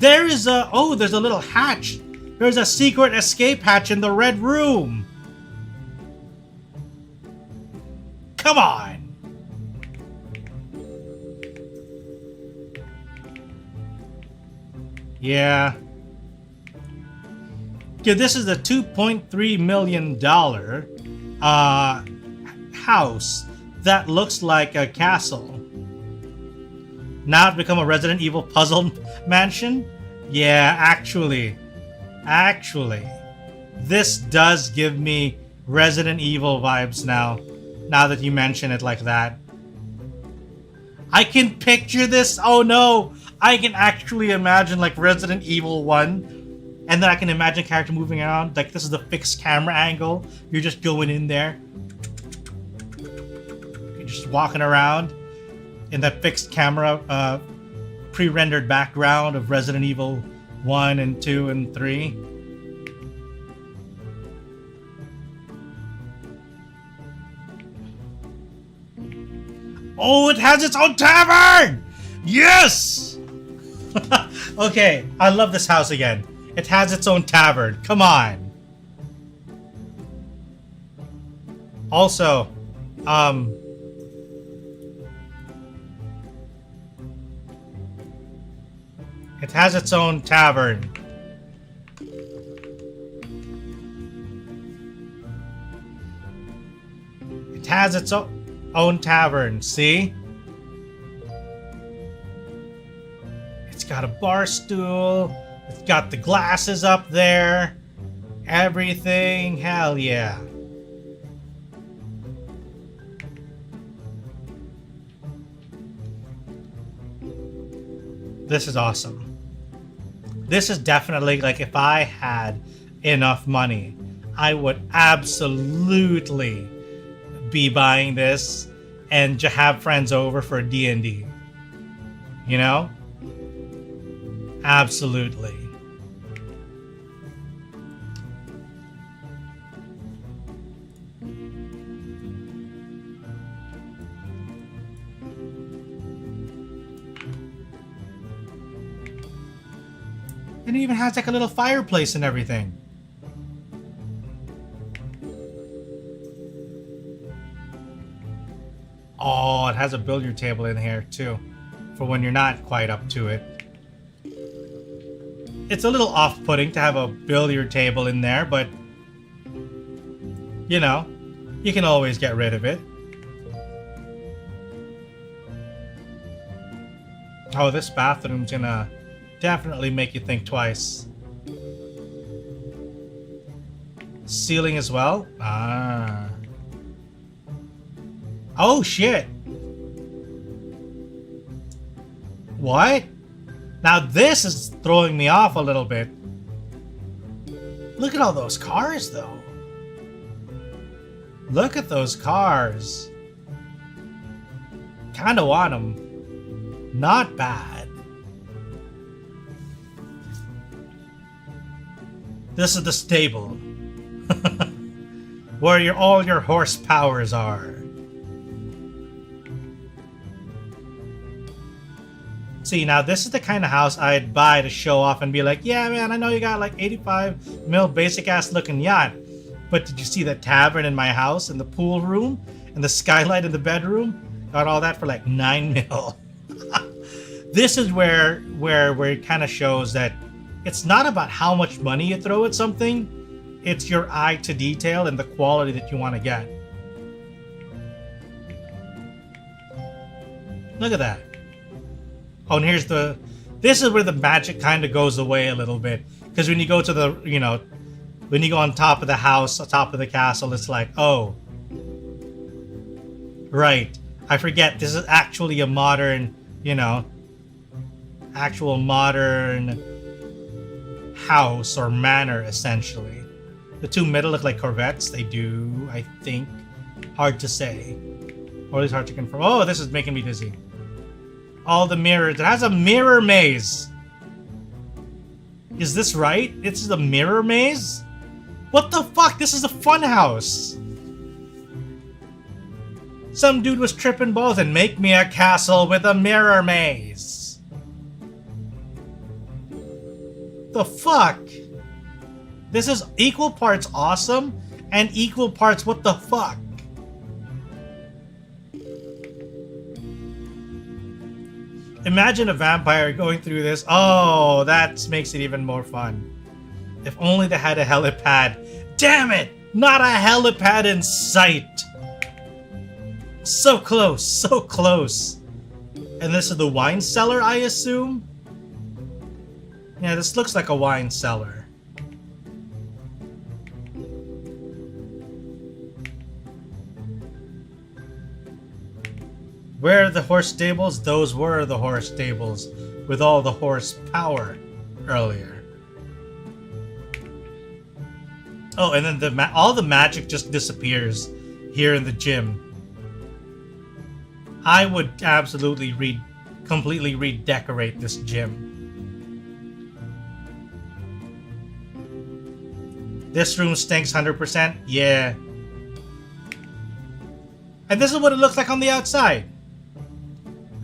There is a... Oh, there's a little hatch. There's a secret escape hatch in the red room. Come on. Yeah. Okay, this is a $2.3 million house that looks like a castle. Now it's become a Resident Evil puzzle mansion? Yeah, actually, this does give me Resident Evil vibes now that you mention it like that. I can picture this. Oh no, I can actually imagine like Resident Evil 1, and then I can imagine a character moving around. Like, this is the fixed camera angle. You're just going in there. You're just walking around in that fixed camera pre-rendered background of Resident Evil 1 and 2 and 3. Oh, it has its own tavern! Yes! Okay, I love this house again. It has its own tavern. Come on. Also, it has its own tavern. It has its own tavern, see? It's got a bar stool. It's got the glasses up there. Everything. Hell yeah. This is awesome. This is definitely, like, if I had enough money, I would absolutely be buying this and to have friends over for D&D. You know? Absolutely. And it even has like a little fireplace and everything. Oh, it has a billiard table in here too, for when you're not quite up to it. It's a little off-putting to have a billiard table in there, but you know, you can always get rid of it. Oh, this bathroom's gonna definitely make you think twice. Ceiling as well? Ah. Oh, shit. What? Now this is throwing me off a little bit. Look at all those cars, though. Look at those cars. Kinda want them. Not bad. This is the stable. Where all your horse powers are. See, now this is the kind of house I'd buy to show off and be like, yeah, man, I know you got like 85 mil basic ass looking yacht, but did you see the tavern in my house and the pool room and the skylight in the bedroom? Got all that for like 9 mil. This is where it kind of shows that it's not about how much money you throw at something, it's your eye to detail and the quality that you want to get. Look at that. Oh, and here's this is where the magic kind of goes away a little bit. Because when you go to the, when you go on top of the house, on top of the castle, it's like, oh. Right. I forget, this is actually a modern, actual modern house or manor, essentially. The two middle look like Corvettes. They do, I think. Hard to say. Or at least hard to confirm. Oh, this is making me dizzy. All the mirrors. It has a mirror maze. Is this right? It's the mirror maze? What the fuck? This is a fun house. Some dude was tripping balls and make me a castle with a mirror maze. The fuck? This is equal parts awesome and equal parts what the fuck? Imagine a vampire going through this. Oh, that makes it even more fun. If only they had a helipad. Damn it! Not a helipad in sight! So close, so close. And this is the wine cellar, I assume? Yeah, this looks like a wine cellar. Where are the horse stables? Those were the horse stables with all the horse power earlier. Oh, and then all the magic just disappears here in the gym. I would absolutely completely redecorate this gym. This room stinks 100%. Yeah. And this is what it looks like on the outside.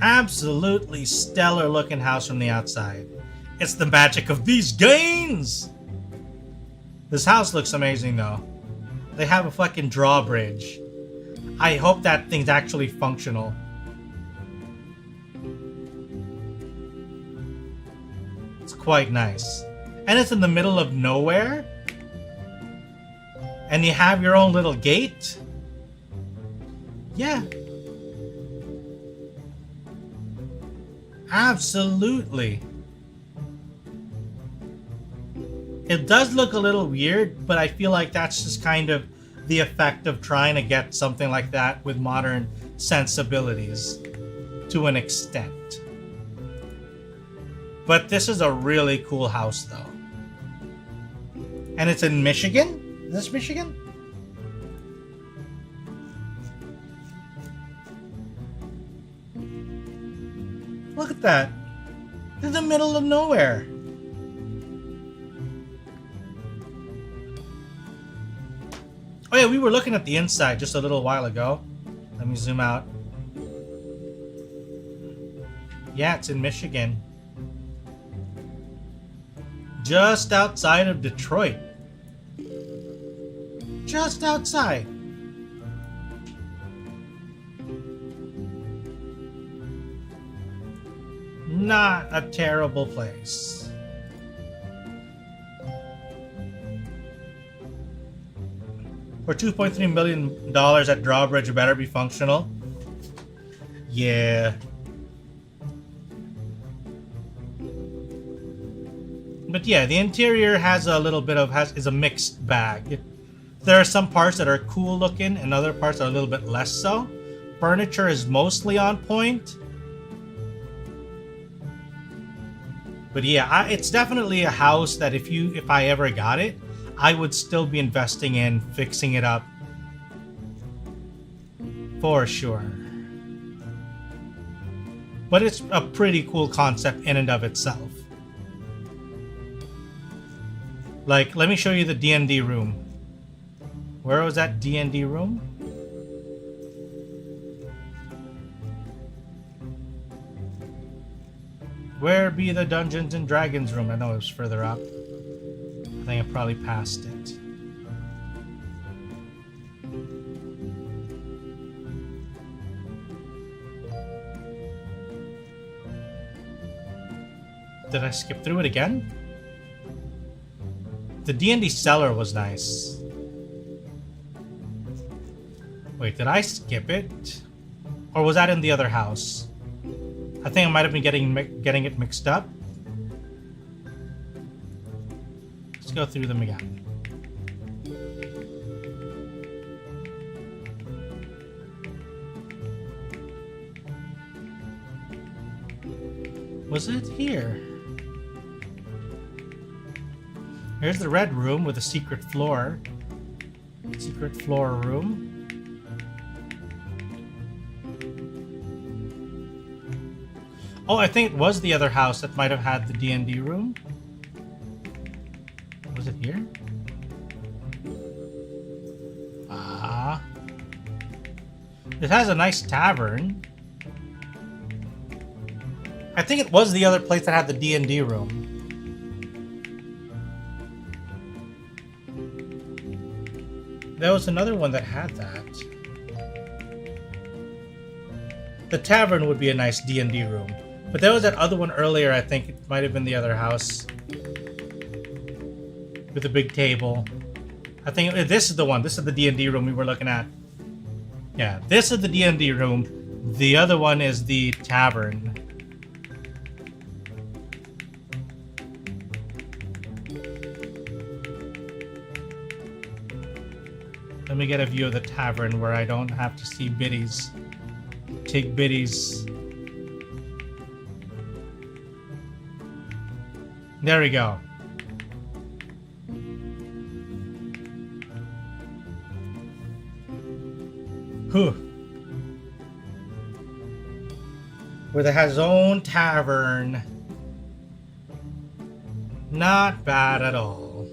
Absolutely stellar looking house from the outside. It's the magic of these games! This house looks amazing though. They have a fucking drawbridge. I hope that thing's actually functional. It's quite nice. And it's in the middle of nowhere. And you have your own little gate. Yeah. Absolutely. It does look a little weird, but I feel like that's just kind of the effect of trying to get something like that with modern sensibilities to an extent. But this is a really cool house though. And it's in Michigan? Is this Michigan? Look at that. In the middle of nowhere. Oh yeah, we were looking at the inside just a little while ago. Let me zoom out. Yeah, it's in Michigan. Just outside of Detroit. Just outside. Not a terrible place. For $2.3 million at drawbridge, it better be functional. Yeah. But yeah, the interior has a little bit of is a mixed bag. There are some parts that are cool looking and other parts are a little bit less so. Furniture is mostly on point. But yeah, it's definitely a house that if I ever got it, I would still be investing in fixing it up. For sure. But it's a pretty cool concept in and of itself. Like, let me show you the D&D room. Where was that D&D room? Where be the Dungeons and Dragons room? I know it was further up. I think I probably passed it. Did I skip through it again? The D&D cellar was nice. Wait, did I skip it? Or was that in the other house? I think I might have been getting it mixed up. Let's go through them again. Was it here? Here's the red room with a secret floor. Secret floor room. Oh, I think it was the other house that might have had the D&D room. Was it here? Ah. It has a nice tavern. I think it was the other place that had the D&D room. There was another one that had that. The tavern would be a nice D&D room. But there was that other one earlier, I think it might have been the other house. With a big table. I think this is the one. This is the D&D room we were looking at. Yeah, this is the D&D room. The other one is the tavern. Let me get a view of the tavern where I don't have to see biddies. Take biddies. There we go. Whew. Where it has its own tavern. Not bad at all.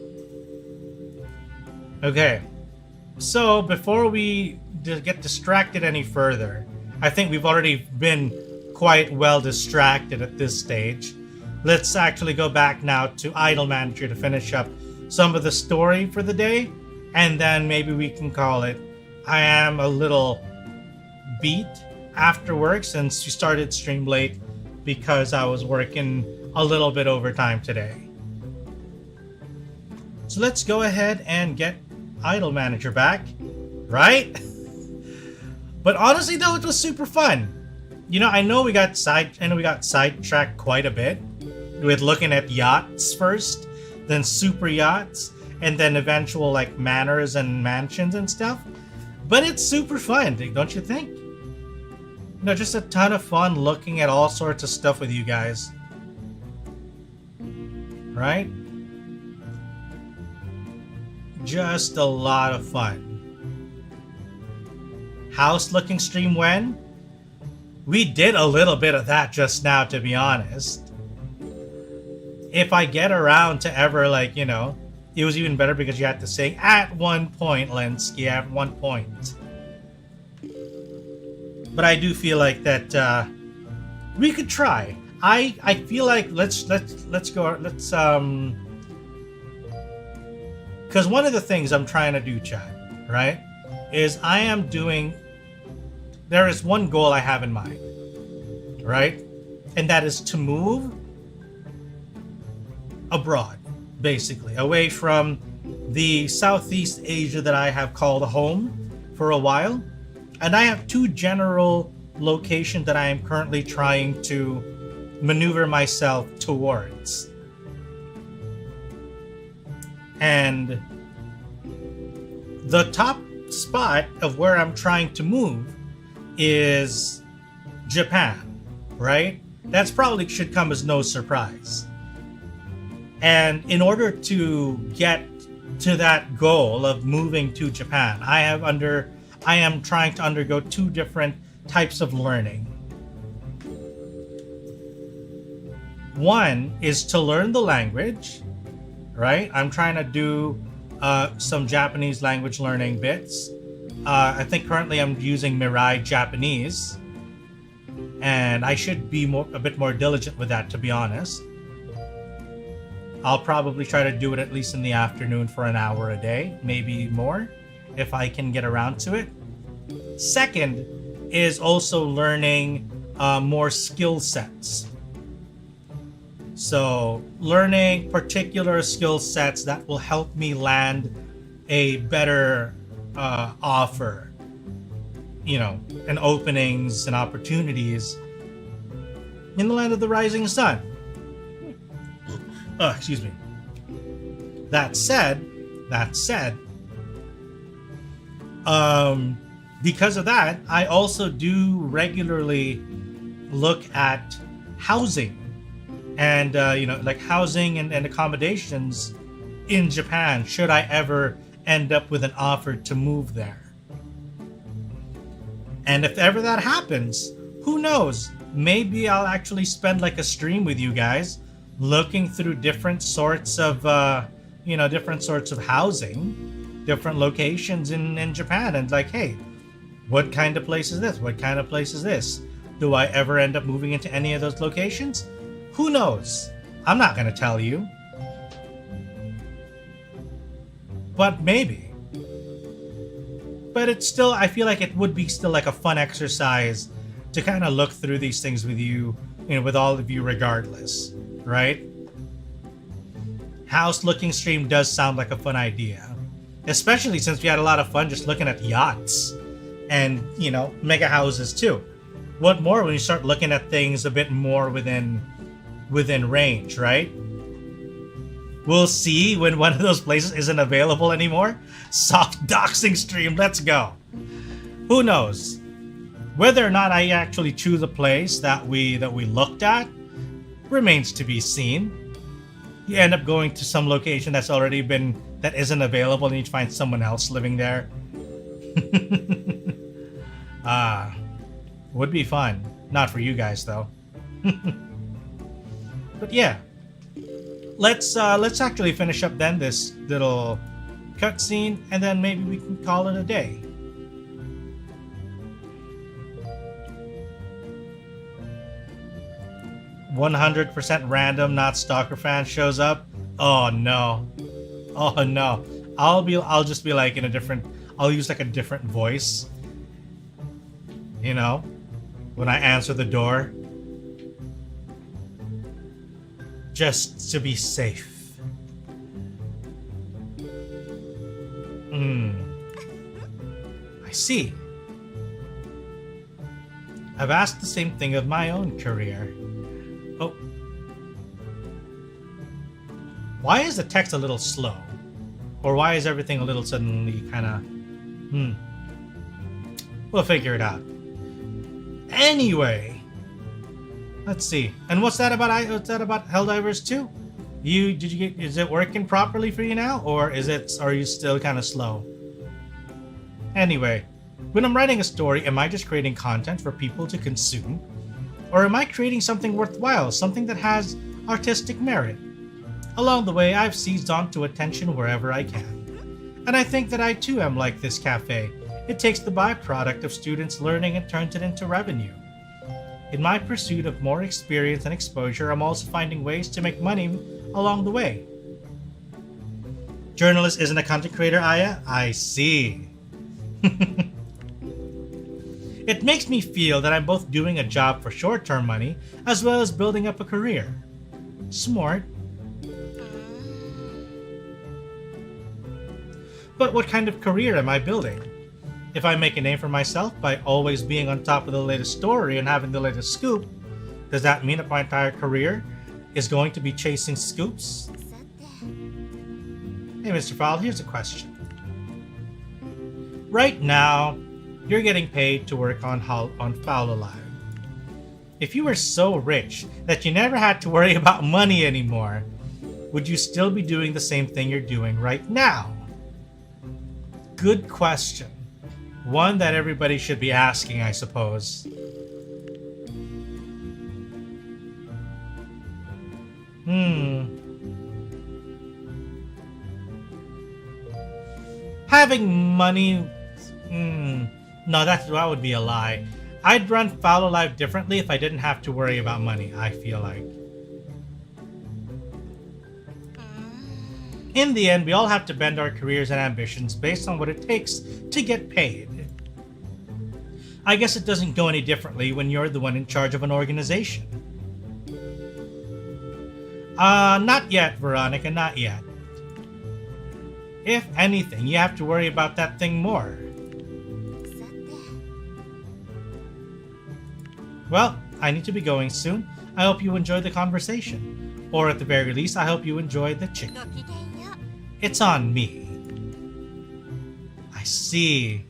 Okay. So, before we get distracted any further, I think we've already been quite well distracted at this stage. Let's actually go back now to Idle Manager to finish up some of the story for the day, and then maybe we can call it. I am a little beat after work since we started stream late because I was working a little bit overtime today. So let's go ahead and get Idle Manager back, right? But honestly though, it was super fun. You know, I know we got sidetracked quite a bit with looking at yachts first, then super yachts, and then eventual like manors and mansions and stuff. But it's super fun, don't you think? You know, just a ton of fun looking at all sorts of stuff with you guys. Right? Just a lot of fun. House looking stream when? We did a little bit of that just now, to be honest. If I get around to ever, like, you know, it was even better because you had to say at one point, Lenski, at one point. But I do feel like that we could try. I feel like let's go, because one of the things I'm trying to do, chat, right, is there is one goal I have in mind, right? And that is to move abroad, basically, away from the Southeast Asia that I have called home for a while. And I have two general locations that I am currently trying to maneuver myself towards. And the top spot of where I'm trying to move is Japan, right? That's probably should come as no surprise. And in order to get to that goal of moving to Japan, I am trying to undergo two different types of learning. One is to learn the language, right? I'm trying to do some Japanese language learning bits. I think currently I'm using Mirai Japanese, and I should be a bit more diligent with that, to be honest. I'll probably try to do it at least in the afternoon for an hour a day, maybe more, if I can get around to it. Second is also learning more skill sets. So learning particular skill sets that will help me land a better offer, you know, and openings and opportunities in the land of the rising sun. Excuse me. That said, because of that, I also do regularly look at housing and, you know, like housing and accommodations in Japan, should I ever end up with an offer to move there. And if ever that happens, who knows? Maybe I'll actually spend like a stream with you guys looking through different sorts of, you know, different sorts of housing, different locations in Japan, and like, hey, what kind of place is this? What kind of place is this? Do I ever end up moving into any of those locations? Who knows? I'm not going to tell you. But maybe. But it's still, I feel like it would be still like a fun exercise to kind of look through these things with you know, with all of you regardless, right? House looking stream does sound like a fun idea, especially since we had a lot of fun just looking at yachts and, you know, mega houses too. What more when you start looking at things a bit more within range, right? We'll see when one of those places isn't available anymore. Soft doxing stream, let's go. Who knows? Whether or not I actually choose a place that we looked at remains to be seen. You end up going to some location that isn't available, and you find someone else living there. Would be fun. Not for you guys though. But yeah. Let's actually finish up then this little cutscene, and then maybe we can call it a day. "100% random, not stalker fan shows up." Oh no. Oh no. I'll just be like in a different, I'll use like a different voice. You know, when I answer the door. Just to be safe. I see. I've asked the same thing of my own career. Oh. Why is the text a little slow? Or why is everything a little suddenly kind of... We'll figure it out. Anyway. Let's see. And what's that about? What's that about Helldivers 2? Is it working properly for you now, or are you still kind of slow? Anyway, when I'm writing a story, am I just creating content for people to consume, or am I creating something worthwhile, something that has artistic merit? Along the way, I've seized onto attention wherever I can, and I think that I too am like this cafe. It takes the byproduct of students learning and turns it into revenue. In my pursuit of more experience and exposure, I'm also finding ways to make money along the way. Journalist isn't a content creator, Aya? I see. It makes me feel that I'm both doing a job for short-term money as well as building up a career. Smart. But what kind of career am I building? If I make a name for myself by always being on top of the latest story and having the latest scoop, does that mean that my entire career is going to be chasing scoops? Hey, Mr. Fowl, here's a question. Right now, you're getting paid to work on Fowl Alive. If you were so rich that you never had to worry about money anymore, would you still be doing the same thing you're doing right now? Good question. One that everybody should be asking, I suppose. Having money... no, that would be a lie. I'd run Fowl Alive differently if I didn't have to worry about money, I feel like. In the end, we all have to bend our careers and ambitions based on what it takes to get paid. I guess it doesn't go any differently when you're the one in charge of an organization. Not yet, Veronica, not yet. If anything, you have to worry about that thing more. Well, I need to be going soon. I hope you enjoyed the conversation. Or at the very least, I hope you enjoyed the chicken. It's on me. I see.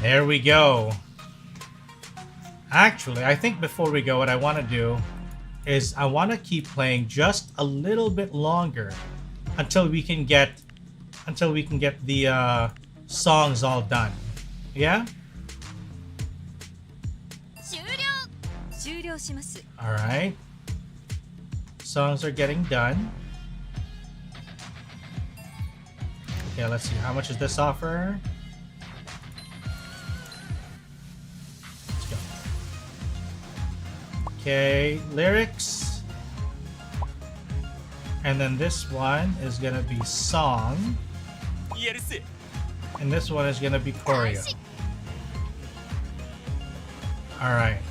There we go. Actually, I think before we go, what I want to do is I want to keep playing just a little bit longer until we can get the songs all done. Yeah? Alright. Songs are getting done. Okay, let's see. How much does this offer? Let's go. Okay, lyrics. And then this one is gonna be song. And this one is gonna be choreo. Alright.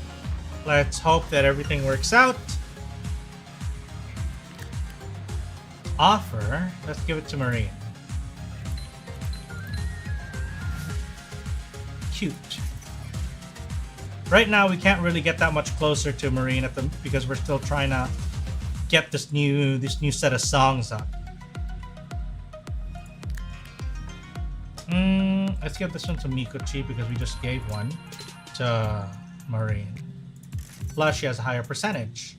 Let's hope that everything works out. Offer. Let's give it to Marine. Cute. Right now we can't really get that much closer to Marine because we're still trying to get this new set of songs up. Let's give this one to Mikochi because we just gave one to Marine. Plus, she has a higher percentage.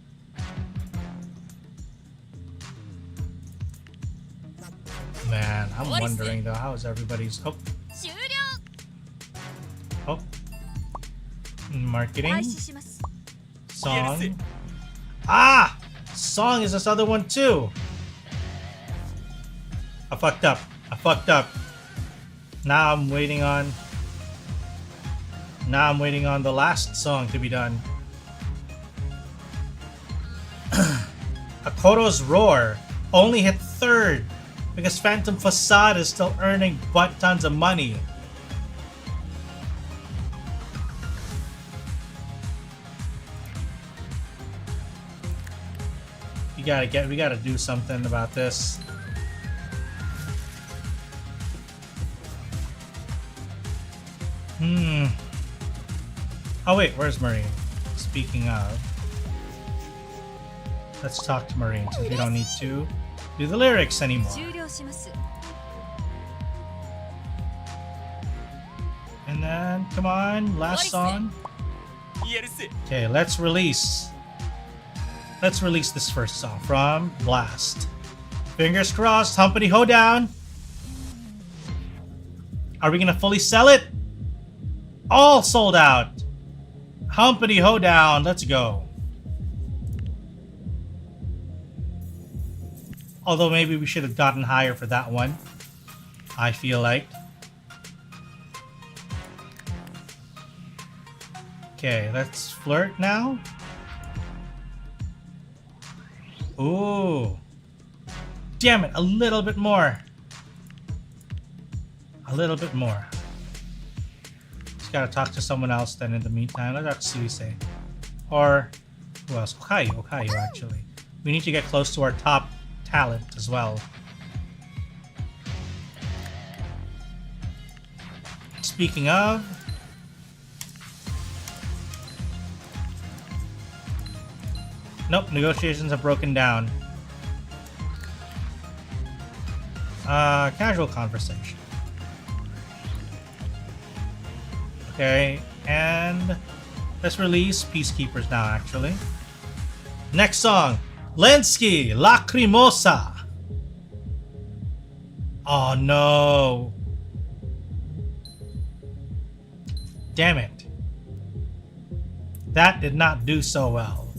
Man, I'm wondering though, how is everybody's... Oh. Marketing. Song. Ah! Song is this other one too. I fucked up. Now I'm waiting on the last song to be done. Akoro's Roar only hit 3rd because Phantom Facade is still earning butt tons of money. We gotta do something about this. Oh wait, where's Marine? Speaking of, let's talk to Marine since we don't need to do the lyrics anymore. And then, come on, last song. Okay, let's release this first song from Blast. Fingers crossed, Humpity Hoedown. Are we gonna fully sell it? All sold out. Humpity Hoedown, let's go. Although maybe we should have gotten higher for that one, I feel like. Okay, let's flirt now. Ooh. Damn it, a little bit more. A little bit more. Just gotta talk to someone else then in the meantime. Let's ZATSU. Or, who else? Okayu actually. We need to get close to our top talent as well. Speaking of, nope, negotiations have broken down. Casual conversation. Okay, and let's release Peacekeepers now, actually. Next song, Lenski, Lacrimosa. Oh no. Damn it. That did not do so well.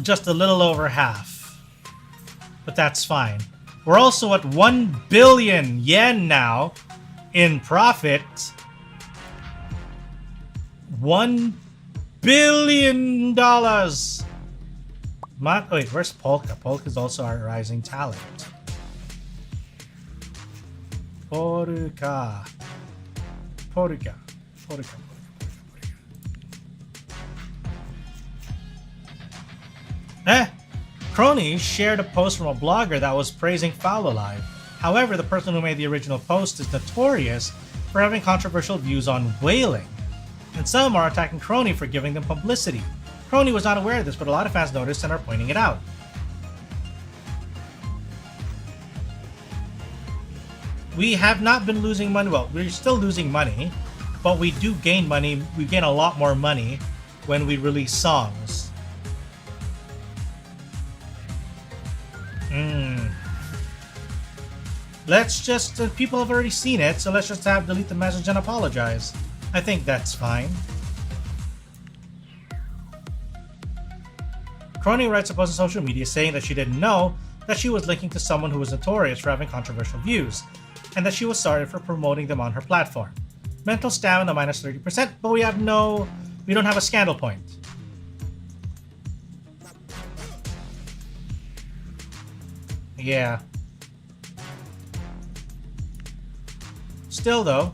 Just a little over half. but that's fine. We're also at 1 billion yen now in profit. $1 billion. Wait, where's Polka? Polka is also our rising talent. Polka. Crony shared a post from a blogger that was praising Fowl Alive. However, the person who made the original post is notorious for having controversial views on whaling, and some are attacking Crony for giving them publicity. Crony was not aware of this, but a lot of fans noticed and are pointing it out. We have not been losing money. Well, we're still losing money, but we do gain money. We gain a lot more money when we release songs. Let's just, people have already seen it, so let's just delete the message and apologize. I think that's fine. Crony writes a post on social media saying that she didn't know that she was linking to someone who was notorious for having controversial views, and that she was sorry for promoting them on her platform. Mental stamina minus 30%, but we don't have a scandal point. Yeah. Still though,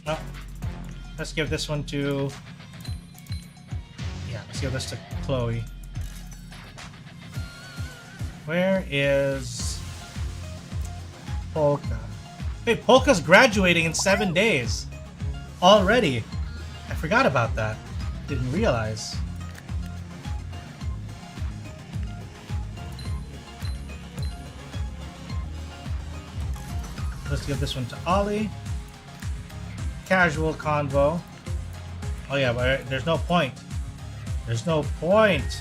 oh, let's give this one to, let's give this to Chloe. Where is Polka? Hey, Polka's graduating in 7 days already. I forgot about that. Didn't realize. Let's give this one to Ollie. Casual convo. Oh yeah, but there's no point. There's no point.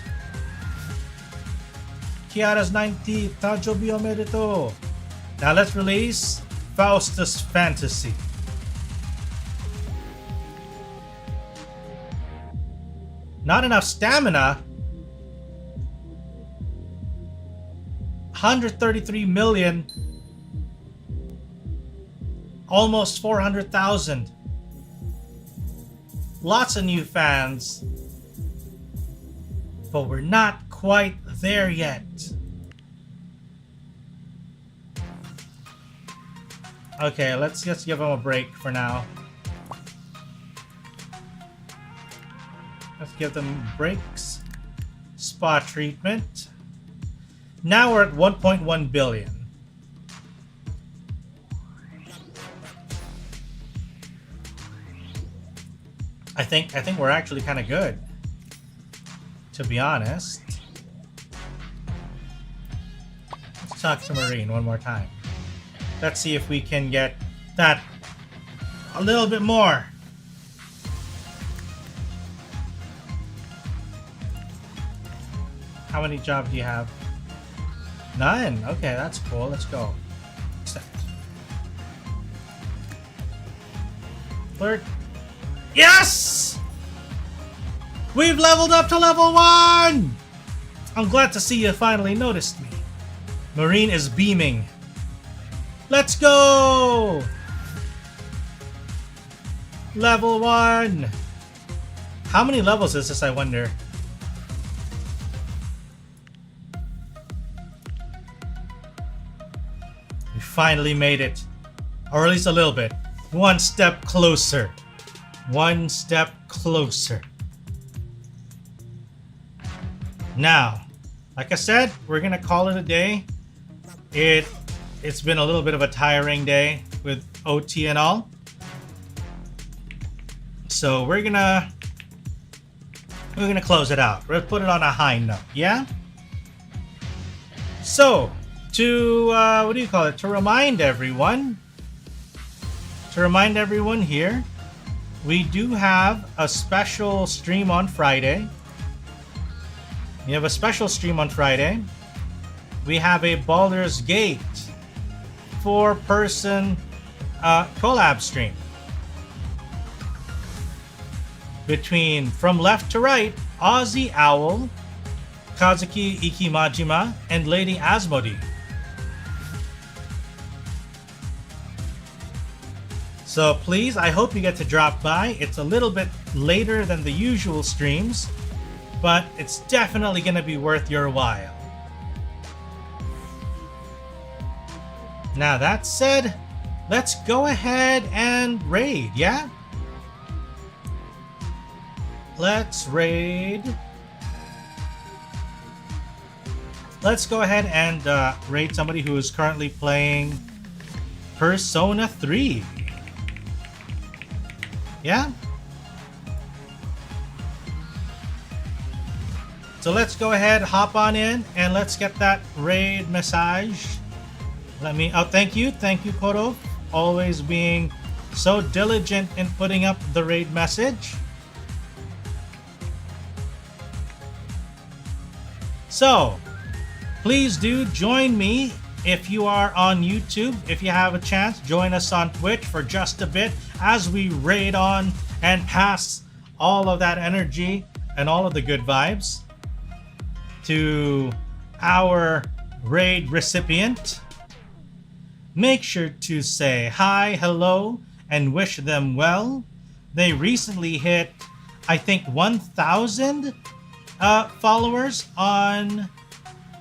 Kiara's 90th Tajobi omedetou. Now let's release Faustus Fantasy. Not enough stamina. 133 million. Almost 400,000. Lots of new fans. But we're not quite there yet. Okay, let's just give him a break for now. Let's give them breaks. Spa treatment. Now we're at 1.1 billion. I think we're actually kind of good, to be honest. Let's talk to Marine one more time. Let's see if we can get that a little bit more. How many jobs do you have? None. Okay, that's cool. Let's go. Accept. Flirt. Yes! We've leveled up to level 1! I'm glad to see you finally noticed me. Marine is beaming. Let's go! Level 1! How many levels is this, I wonder? We finally made it. Or at least a little bit. One step closer. One step closer. Now, like I said, we're gonna call it a day. It's been a little bit of a tiring day with OT and all. So we're gonna close it out. We'll put it on a high note, yeah? So, to what do you call it? To remind everyone here, we do have a special stream on Friday. We have a special stream on Friday. We have a Baldur's Gate 4-person collab stream between From Left to Right, Aussie Owl, Kazuki Ikimajima, and Lady Asmodee. So please, I hope you get to drop by. It's a little bit later than the usual streams, but it's definitely going to be worth your while. Now that said, let's go ahead and raid, yeah? Let's raid. Let's go ahead and raid somebody who is currently playing Persona 3. Yeah? So let's go ahead, hop on in, and let's get that raid message. Thank you, Kodo, always being so diligent in putting up the raid message. So, please do join me if you are on YouTube. If you have a chance, join us on Twitch for just a bit as we raid on and pass all of that energy and all of the good vibes to our raid recipient. Make sure to say hi, hello, and wish them well. They recently hit, I think, 1,000 followers on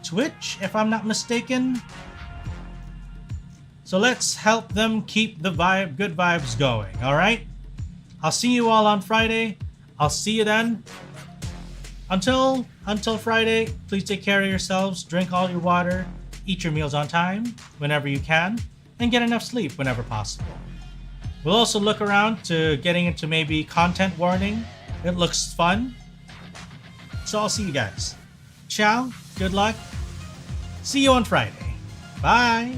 Twitch, if I'm not mistaken. So let's help them keep the good vibes going, all right? I'll see you all on Friday. I'll see you then. Until Friday, please take care of yourselves, drink all your water, eat your meals on time whenever you can, and get enough sleep whenever possible. We'll also look around to getting into maybe content warning. It looks fun. So I'll see you guys. Ciao, good luck. See you on Friday. Bye.